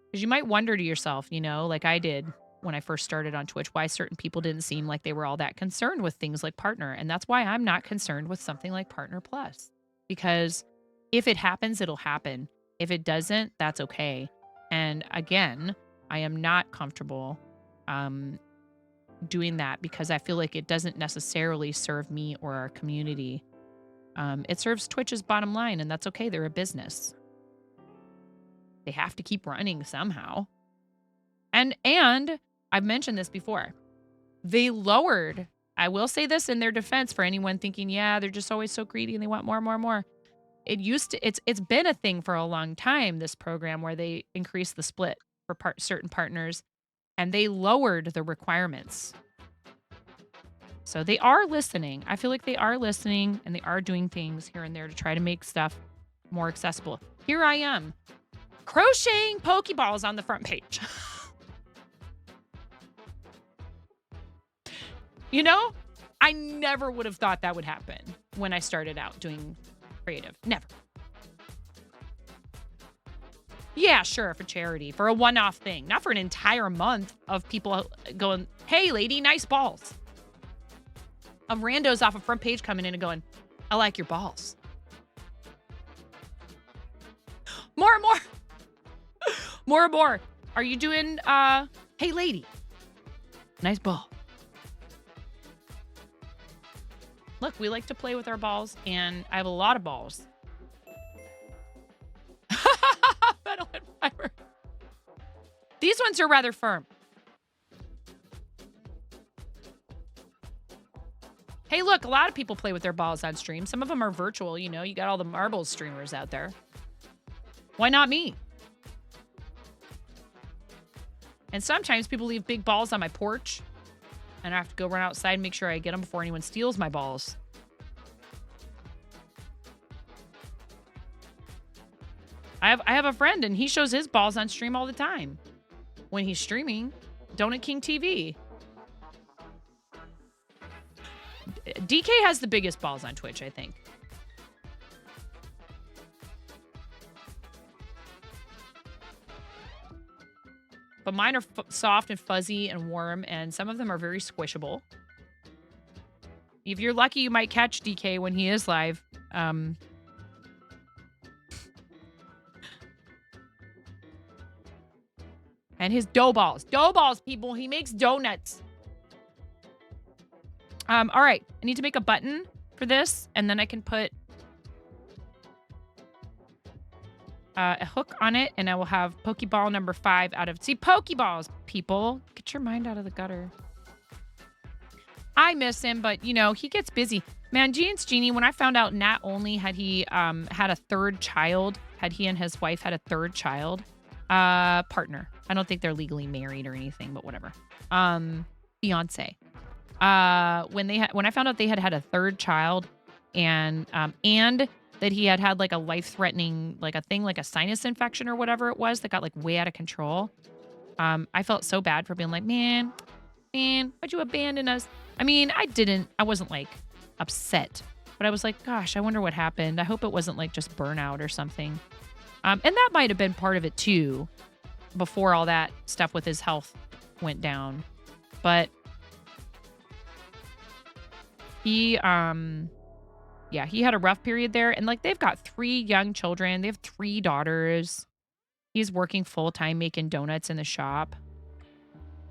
S3: Because you might wonder to yourself, you know, like I did when I first started on Twitch, why certain people didn't seem like they were all that concerned with things like Partner. And that's why I'm not concerned with something like Partner Plus. Because if it happens, it'll happen. If it doesn't, that's okay. And again, I am not comfortable doing that because I feel like it doesn't necessarily serve me or our community. It serves Twitch's bottom line, and that's okay. They're a business. They have to keep running somehow. And I've mentioned this before. They lowered, I will say this in their defense for anyone thinking, yeah, they're just always so greedy and they want more, more, more. It's been a thing for a long time, this program where they increased the split for certain partners, and they lowered the requirements. So they are listening. I feel like they are listening, and they are doing things here and there to try to make stuff more accessible. Here I am, crocheting Pokeballs on the front page. You know, I never would have thought that would happen when I started out doing creative. Never. Yeah, sure, for charity, for a one-off thing, not for an entire month of people going, hey, lady, nice balls. Of randos off a front page coming in and going, I like your balls. More and more. More and more. Are you doing, hey, lady, nice ball. Look, we like to play with our balls, and I have a lot of balls. Metal and fiber. These ones are rather firm. Hey, look, a lot of people play with their balls on stream. Some of them are virtual, you know. You got all the marbles streamers out there. Why not me? And sometimes people leave big balls on my porch, and I have to go run outside and make sure I get them before anyone steals my balls. I have a friend, and he shows his balls on stream all the time. When he's streaming, Donut King TV. DK has the biggest balls on Twitch, I think. But mine are soft and fuzzy and warm, and some of them are very squishable. If you're lucky, you might catch DK when he is live. And his dough balls. Dough balls, people. He makes donuts. All right. I need to make a button for this, and then I can put a hook on it, and I will have Pokeball number 5 out of... See, Pokeballs, people. Get your mind out of the gutter. I miss him, but, you know, he gets busy. Man, Genie's Genie, when I found out not only had he had a third child, had he and his wife had a third child, partner. I don't think they're legally married or anything, but whatever. Fiance. When I found out they had a third child, and that he had like a life-threatening, like a thing, like a sinus infection or whatever it was that got like way out of control. I felt so bad for being like, man, why'd you abandon us? I mean, I wasn't like upset, but I was like, gosh, I wonder what happened. I hope it wasn't like just burnout or something. And that might have been part of it too, before all that stuff with his health went down. But he, yeah, he had a rough period there. And like, they've got 3 young children. They have 3 daughters. He's working full time making donuts in the shop.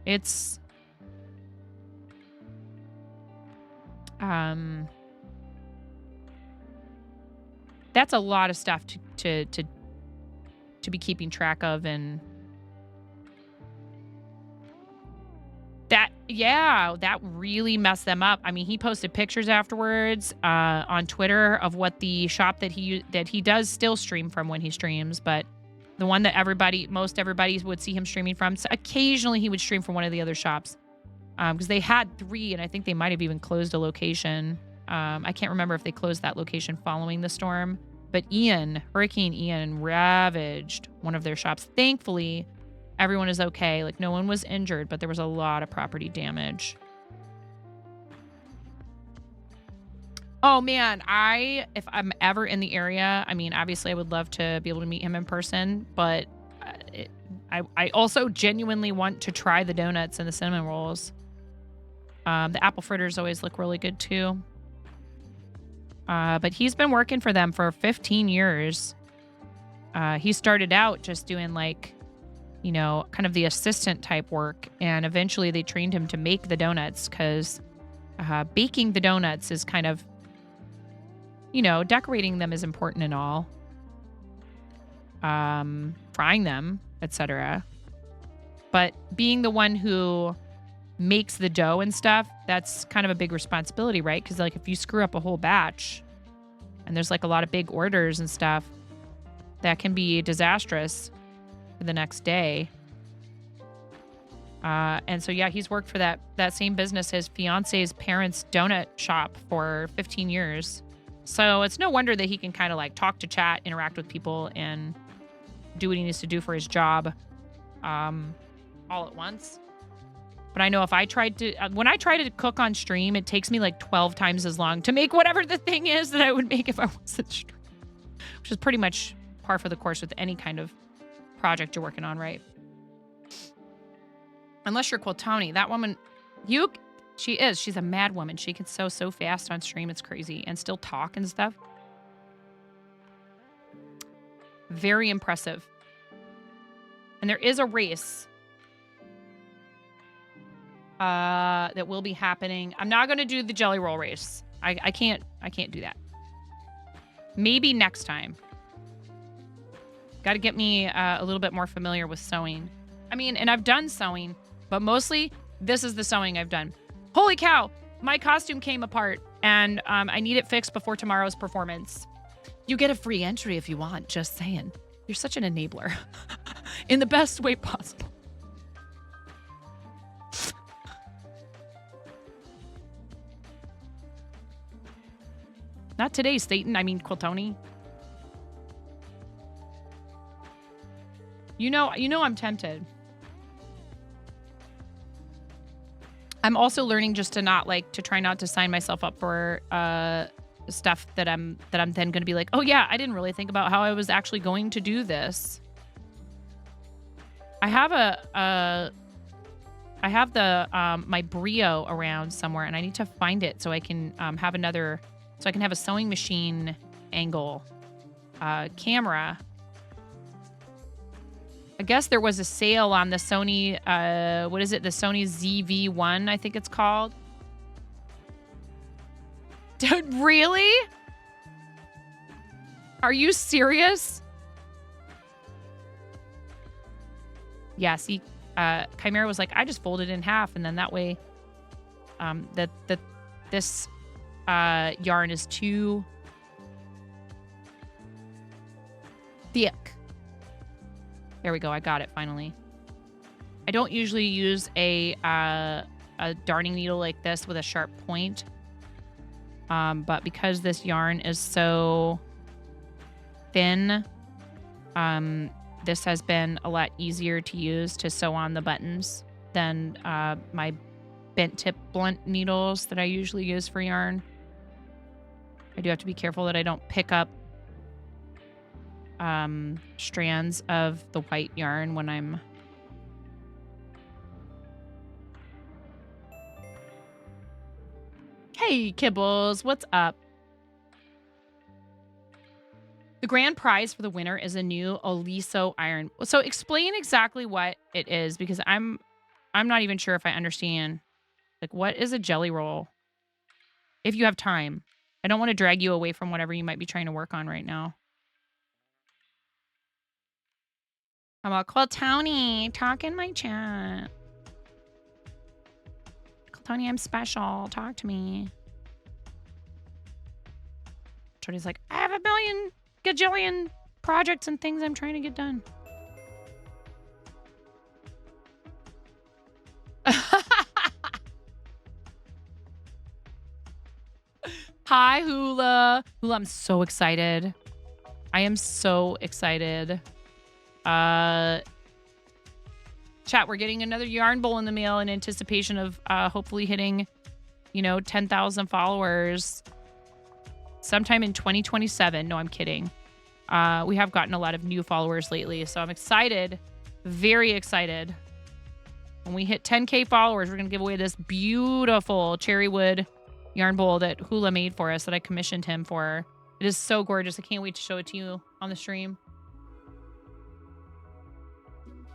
S3: It's, that's a lot of stuff to be keeping track of. And that really messed them up. I mean, he posted pictures afterwards on Twitter of what the shop that he does still stream from when he streams, but The one that most everybody would see him streaming from. So occasionally he would stream from one of the other shops. Because they had 3, and I think they might have even closed a location. I can't remember if they closed that location following the storm. But Hurricane Ian ravaged one of their shops. Thankfully, everyone is okay. Like, no one was injured, but there was a lot of property damage. Oh, man. If I'm ever in the area, I mean, obviously I would love to be able to meet him in person, but I also genuinely want to try the donuts and the cinnamon rolls. The apple fritters always look really good too. But he's been working for them for 15 years. He started out just doing like, you know, kind of the assistant type work. And eventually they trained him to make the donuts because baking the donuts is kind of, you know, decorating them is important and all. Frying them, etc. But being the one who makes the dough and stuff, that's kind of a big responsibility, right? Because like if you screw up a whole batch and there's like a lot of big orders and stuff, that can be disastrous for the next day. And so yeah, he's worked for that same business, his fiance's parents' donut shop, for 15 years. So it's no wonder that he can kind of like talk to chat, interact with people, and do what he needs to do for his job all at once. But I know if I tried to, when I try to cook on stream, it takes me like 12 times as long to make whatever the thing is that I would make if I wasn't streaming. Which is pretty much par for the course with any kind of project you're working on, right? Unless you're Quiltoni. That woman, she's a mad woman. She can sew so fast on stream, it's crazy. And still talk and stuff. Very impressive. And there is a race that will be happening. I'm not going to do the jelly roll race. I can't do that. Maybe next time. Got to get me a little bit more familiar with sewing. I mean, and I've done sewing, but mostly this is the sewing I've done. Holy cow! My costume came apart, and I need it fixed before tomorrow's performance. You get a free entry if you want, just saying. You're such an enabler. In the best way possible. Not today, Satan. I mean, Quiltoni. You know I'm tempted. I'm also learning just to try not to sign myself up for stuff that I'm then going to be like, oh yeah, I didn't really think about how I was actually going to do this. I have my Brio around somewhere, and I need to find it so I can have a sewing machine angle camera. I guess there was a sale on the Sony, what is it? The Sony ZV-1, I think it's called. Dude, really? Are you serious? Yeah, see, Chimera was like, I just folded it in half, and then that way, this yarn is too thick. There we go. I got it finally. I don't usually use a darning needle like this with a sharp point. But because this yarn is so thin, this has been a lot easier to use to sew on the buttons than my bent tip blunt needles that I usually use for yarn. I do have to be careful that I don't pick up strands of the white yarn when I'm Hey Kibbles, what's up? The grand prize for the winner is a new Oliso iron. So explain exactly what it is, because I'm not even sure if I understand. Like, what is a jelly roll? If you have time. I don't want to drag you away from whatever you might be trying to work on right now. How about Quiltoni? Talk in my chat. Quiltoni, I'm special. Talk to me. Tony's like, I have a million gajillion projects and things I'm trying to get done. Hi, Hula. Hula, I'm so excited. I am so excited. Chat, we're getting another yarn bowl in the mail in anticipation of hopefully hitting, 10,000 followers sometime in 2027. No, I'm kidding. We have gotten a lot of new followers lately, so I'm excited. Very excited. When we hit 10K followers, we're going to give away this beautiful cherry wood yarn bowl that Hula made for us that I commissioned him for. It is so gorgeous. I can't wait to show it to you on the stream.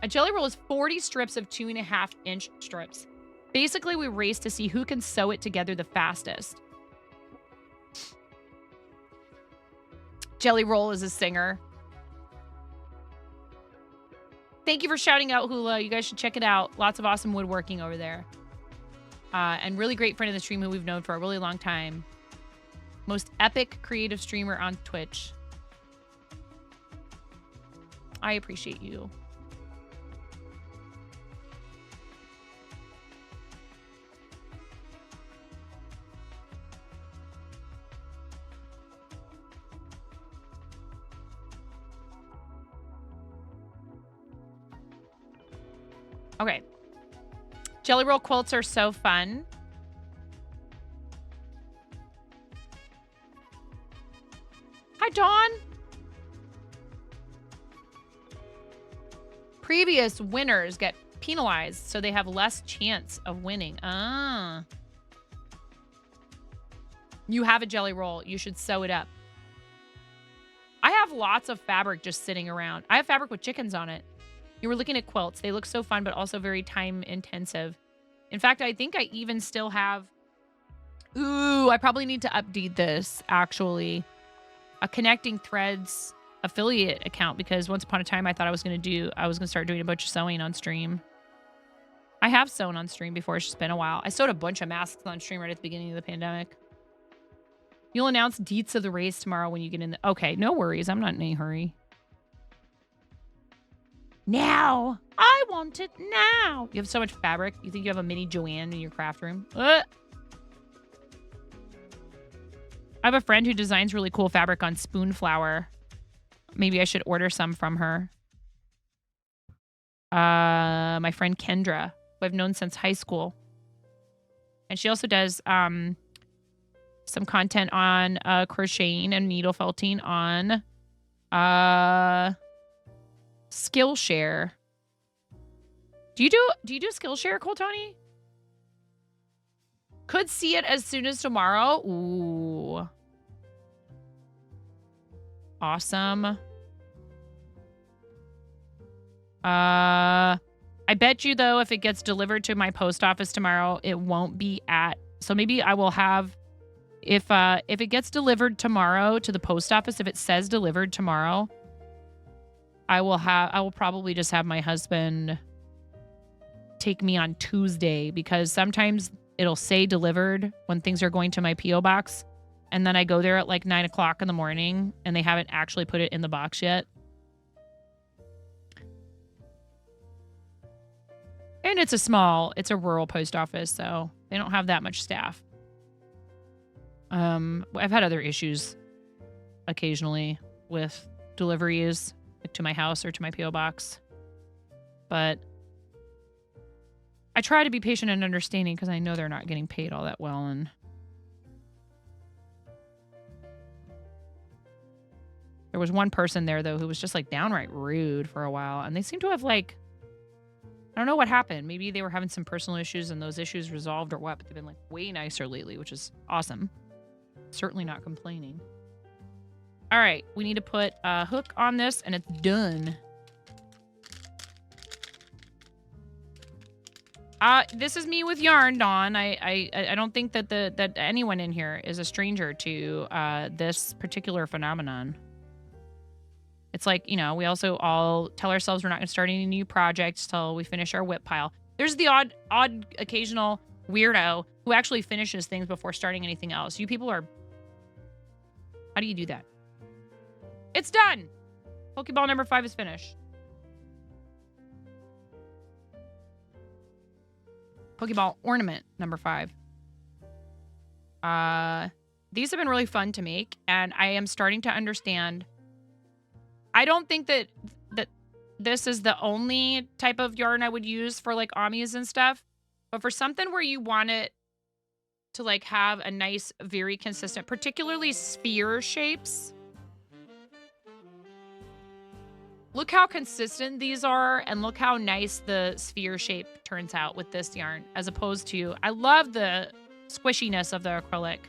S3: A jelly roll is 40 strips of 2.5-inch strips. Basically, we race to see who can sew it together the fastest. Jelly Roll is a singer. Thank you for shouting out, Hula. You guys should check it out. Lots of awesome woodworking over there. And really great friend of the stream who we've known for a really long time. Most epic creative streamer on Twitch. I appreciate you. Okay. Jelly roll quilts are so fun. Hi, Dawn. Previous winners get penalized, so they have less chance of winning. Ah. You have a jelly roll. You should sew it up. I have lots of fabric just sitting around. I have fabric with chickens on it. You were looking at quilts. They look so fun, but also very time intensive. In fact, I think I even still have... Ooh, I probably need to update this, actually. A Connecting Threads affiliate account, because once upon a time I thought I was going to start doing a bunch of sewing on stream. I have sewn on stream before. It's just been a while. I sewed a bunch of masks on stream right at the beginning of the pandemic. You'll announce deets of the race tomorrow when you get in the... Okay, no worries. I'm not in any hurry. Now. I want it now. You have so much fabric. You think you have a mini Joanne in your craft room? I have a friend who designs really cool fabric on spoon flower. Maybe I should order some from her. My friend Kendra, who I've known since high school. And she also does some content on crocheting and needle felting on Skillshare. Do you do Skillshare, Coltani? Could see it as soon as tomorrow. Ooh. Awesome. I bet you, though, if it gets delivered to my post office tomorrow, it won't be at... So maybe I will have... If it gets delivered tomorrow to the post office, if it says delivered tomorrow, I will probably just have my husband take me on Tuesday, because sometimes it'll say delivered when things are going to my P.O. box. And then I go there at like 9 o'clock in the morning and they haven't actually put it in the box yet. And it's a rural post office, so they don't have that much staff. I've had other issues occasionally with deliveries to my house or to my P.O. box. But I try to be patient and understanding because I know they're not getting paid all that well. And there was one person there, though, who was just like downright rude for a while. And they seem to have like, I don't know what happened. Maybe they were having some personal issues and those issues resolved or what, but they've been like way nicer lately, which is awesome. Certainly not complaining. All right, we need to put a hook on this and it's done. This is me with yarn, Dawn. I don't think that that anyone in here is a stranger to this particular phenomenon. It's like, you know, we also all tell ourselves we're not going to start any new projects till we finish our whip pile. There's the odd occasional weirdo who actually finishes things before starting anything else. You people are... How do you do that? It's done! Pokeball number 5 is finished. Pokeball Ornament number 5. These have been really fun to make, and I am starting to understand. I don't think that this is the only type of yarn I would use for like amis and stuff, but for something where you want it to like have a nice, very consistent, particularly sphere shapes. Look how consistent these are, and look how nice the sphere shape turns out with this yarn, as opposed to, I love the squishiness of the acrylic.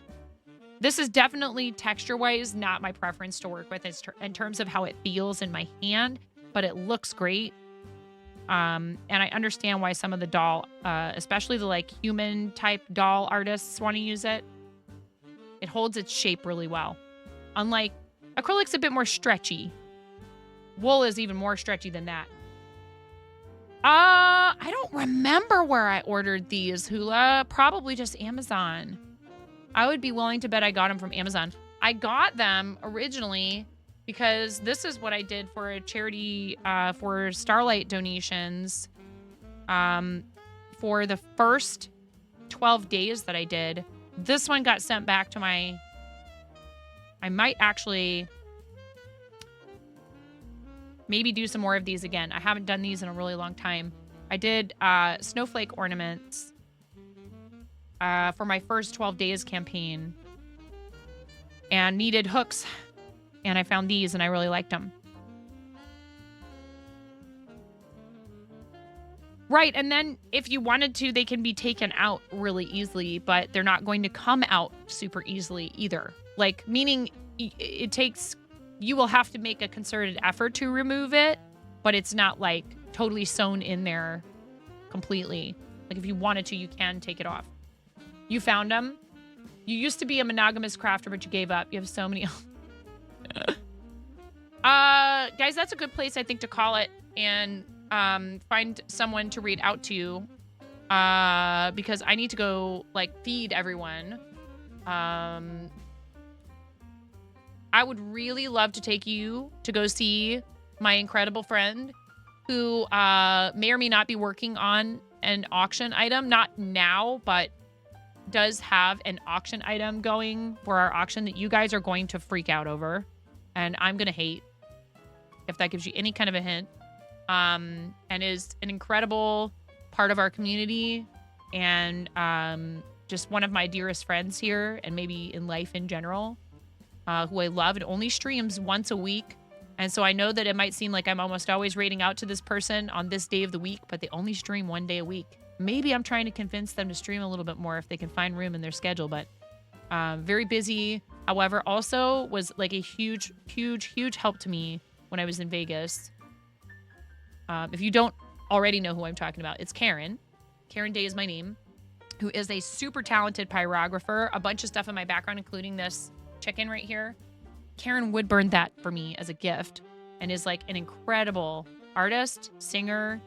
S3: This is definitely texture-wise not my preference to work with in terms of how it feels in my hand, but it looks great. And I understand why some of the doll, especially the like human type doll artists want to use it. It holds its shape really well. Unlike acrylic's a bit more stretchy. Wool is even more stretchy than that. I don't remember where I ordered these, Hula. Probably just Amazon. I would be willing to bet I got them from Amazon. I got them originally because this is what I did for a charity for Starlight donations for the first 12 days that I did. This one got sent back to my... I might actually maybe do some more of these again. I haven't done these in a really long time. I did snowflake ornaments for my first 12 days campaign and needed hooks. And I found these and I really liked them. Right, and then if you wanted to, they can be taken out really easily, but they're not going to come out super easily either. Like, meaning it takes, you will have to make a concerted effort to remove it, but it's not like totally sewn in there completely. Like if you wanted to, you can take it off. You found them? You used to be a monogamous crafter, but you gave up. You have so many. Guys, that's a good place, I think, to call it and find someone to read out to because I need to go like feed everyone. I would really love to take you to go see my incredible friend who may or may not be working on an auction item. Not now, but does have an auction item going for our auction that you guys are going to freak out over. And I'm going to hate, if that gives you any kind of a hint. And is an incredible part of our community and just one of my dearest friends here and maybe in life in general, who I love. It only streams once a week. And so I know that it might seem like I'm almost always rating out to this person on this day of the week, but they only stream one day a week. Maybe I'm trying to convince them to stream a little bit more if they can find room in their schedule, but very busy. However, also was like a huge, huge, huge help to me when I was in Vegas. If you don't already know who I'm talking about, it's Karen. Karen Day is my name, who is a super talented pyrographer. A bunch of stuff in my background, including this chicken right here. Karen would burn that for me as a gift and is like an incredible artist, singer,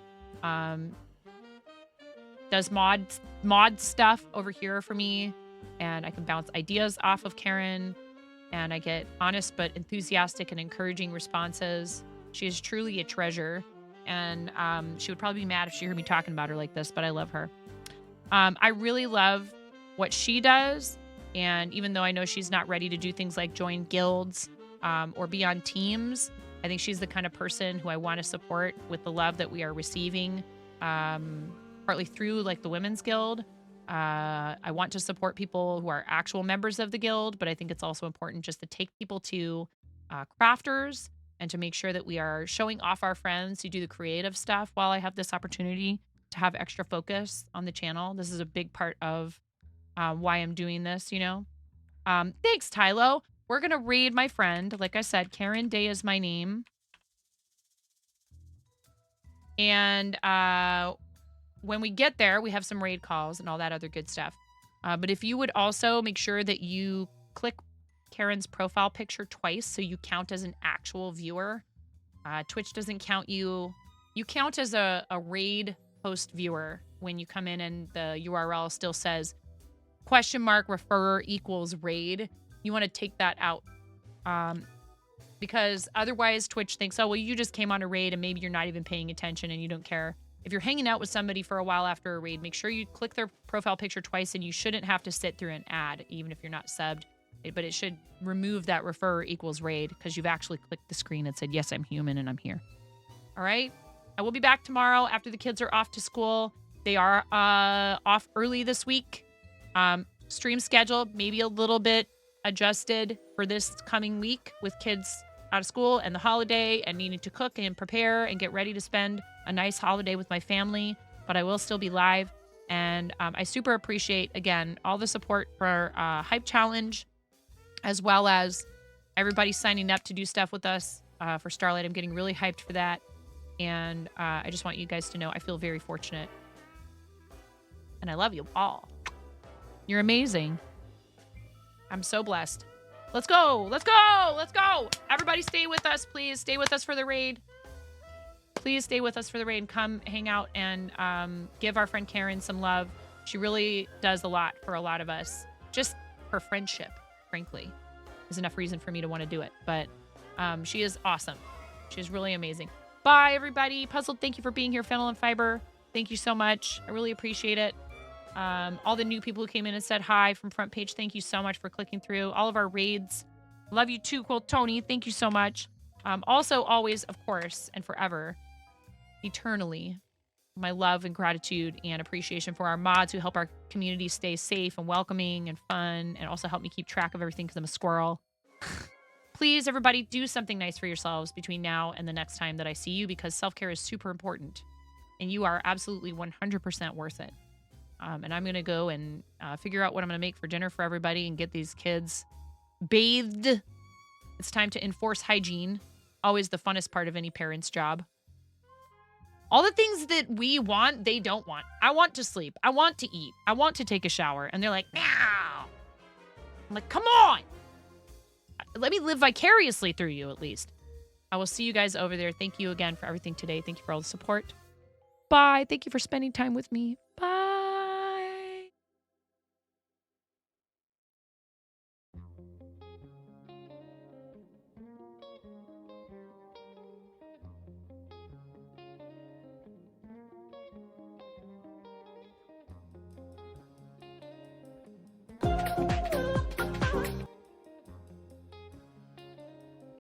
S3: does mod stuff over here for me. And I can bounce ideas off of Karen and I get honest but enthusiastic and encouraging responses. She is truly a treasure. And she would probably be mad if she heard me talking about her like this, but I love her. I really love what she does. And even though I know she's not ready to do things like join guilds or be on teams, I think she's the kind of person who I want to support with the love that we are receiving, partly through like the Women's Guild. I want to support people who are actual members of the guild, but I think it's also important just to take people to crafters and to make sure that we are showing off our friends who do the creative stuff while I have this opportunity to have extra focus on the channel. This is a big part of why I'm doing this, you know. Thanks, Tylo. We're going to raid my friend. Like I said, Karen Day is my name. And when we get there, we have some raid calls and all that other good stuff. But if you would also make sure that you click Karen's profile picture twice so you count as an actual viewer. Twitch doesn't count you. You count as a raid host viewer when you come in and the URL still says !refer equals raid. You want to take that out. Because otherwise Twitch thinks, oh, well, you just came on a raid and maybe you're not even paying attention and you don't care. If you're hanging out with somebody for a while after a raid, make sure you click their profile picture twice, and you shouldn't have to sit through an ad, even if you're not subbed. But it should remove that refer equals raid because you've actually clicked the screen and said, yes, I'm human and I'm here. All right? I will be back tomorrow after the kids are off to school. They are off early this week. Stream schedule maybe a little bit adjusted for this coming week with kids out of school and the holiday and needing to cook and prepare and get ready to spend a nice holiday with my family. But I will still be live. And I super appreciate, again, all the support for Hype Challenge, as well as everybody signing up to do stuff with us for Starlight. I'm getting really hyped for that. And I just want you guys to know I feel very fortunate. And I love you all. You're amazing. I'm so blessed. Let's go. Let's go. Let's go. Everybody stay with us, please. Stay with us for the raid. Please stay with us for the raid and come hang out and give our friend Karen some love. She really does a lot for a lot of us. Just her friendship, frankly, is enough reason for me to want to do it. But she is awesome. She is really amazing. Bye, everybody. Puzzled, thank you for being here. Fennel and Fiber, thank you so much. I really appreciate it. All the new people who came in and said hi from Front Page, thank you so much for clicking through. All of our raids. Love you too, Cool Tony. Thank you so much. Also, always, of course, and forever, eternally, my love and gratitude and appreciation for our mods who help our community stay safe and welcoming and fun, and also help me keep track of everything because I'm a squirrel. Please, everybody, do something nice for yourselves between now and the next time that I see you, because self-care is super important, and you are absolutely 100% worth it. And I'm going to go and figure out what I'm going to make for dinner for everybody and get these kids bathed. It's time to enforce hygiene. Always the funnest part of any parent's job. All the things that we want, they don't want. I want to sleep. I want to eat. I want to take a shower. And they're like, meow. I'm like, come on. Let me live vicariously through you, at least. I will see you guys over there. Thank you again for everything today. Thank you for all the support. Bye. Thank you for spending time with me. Bye.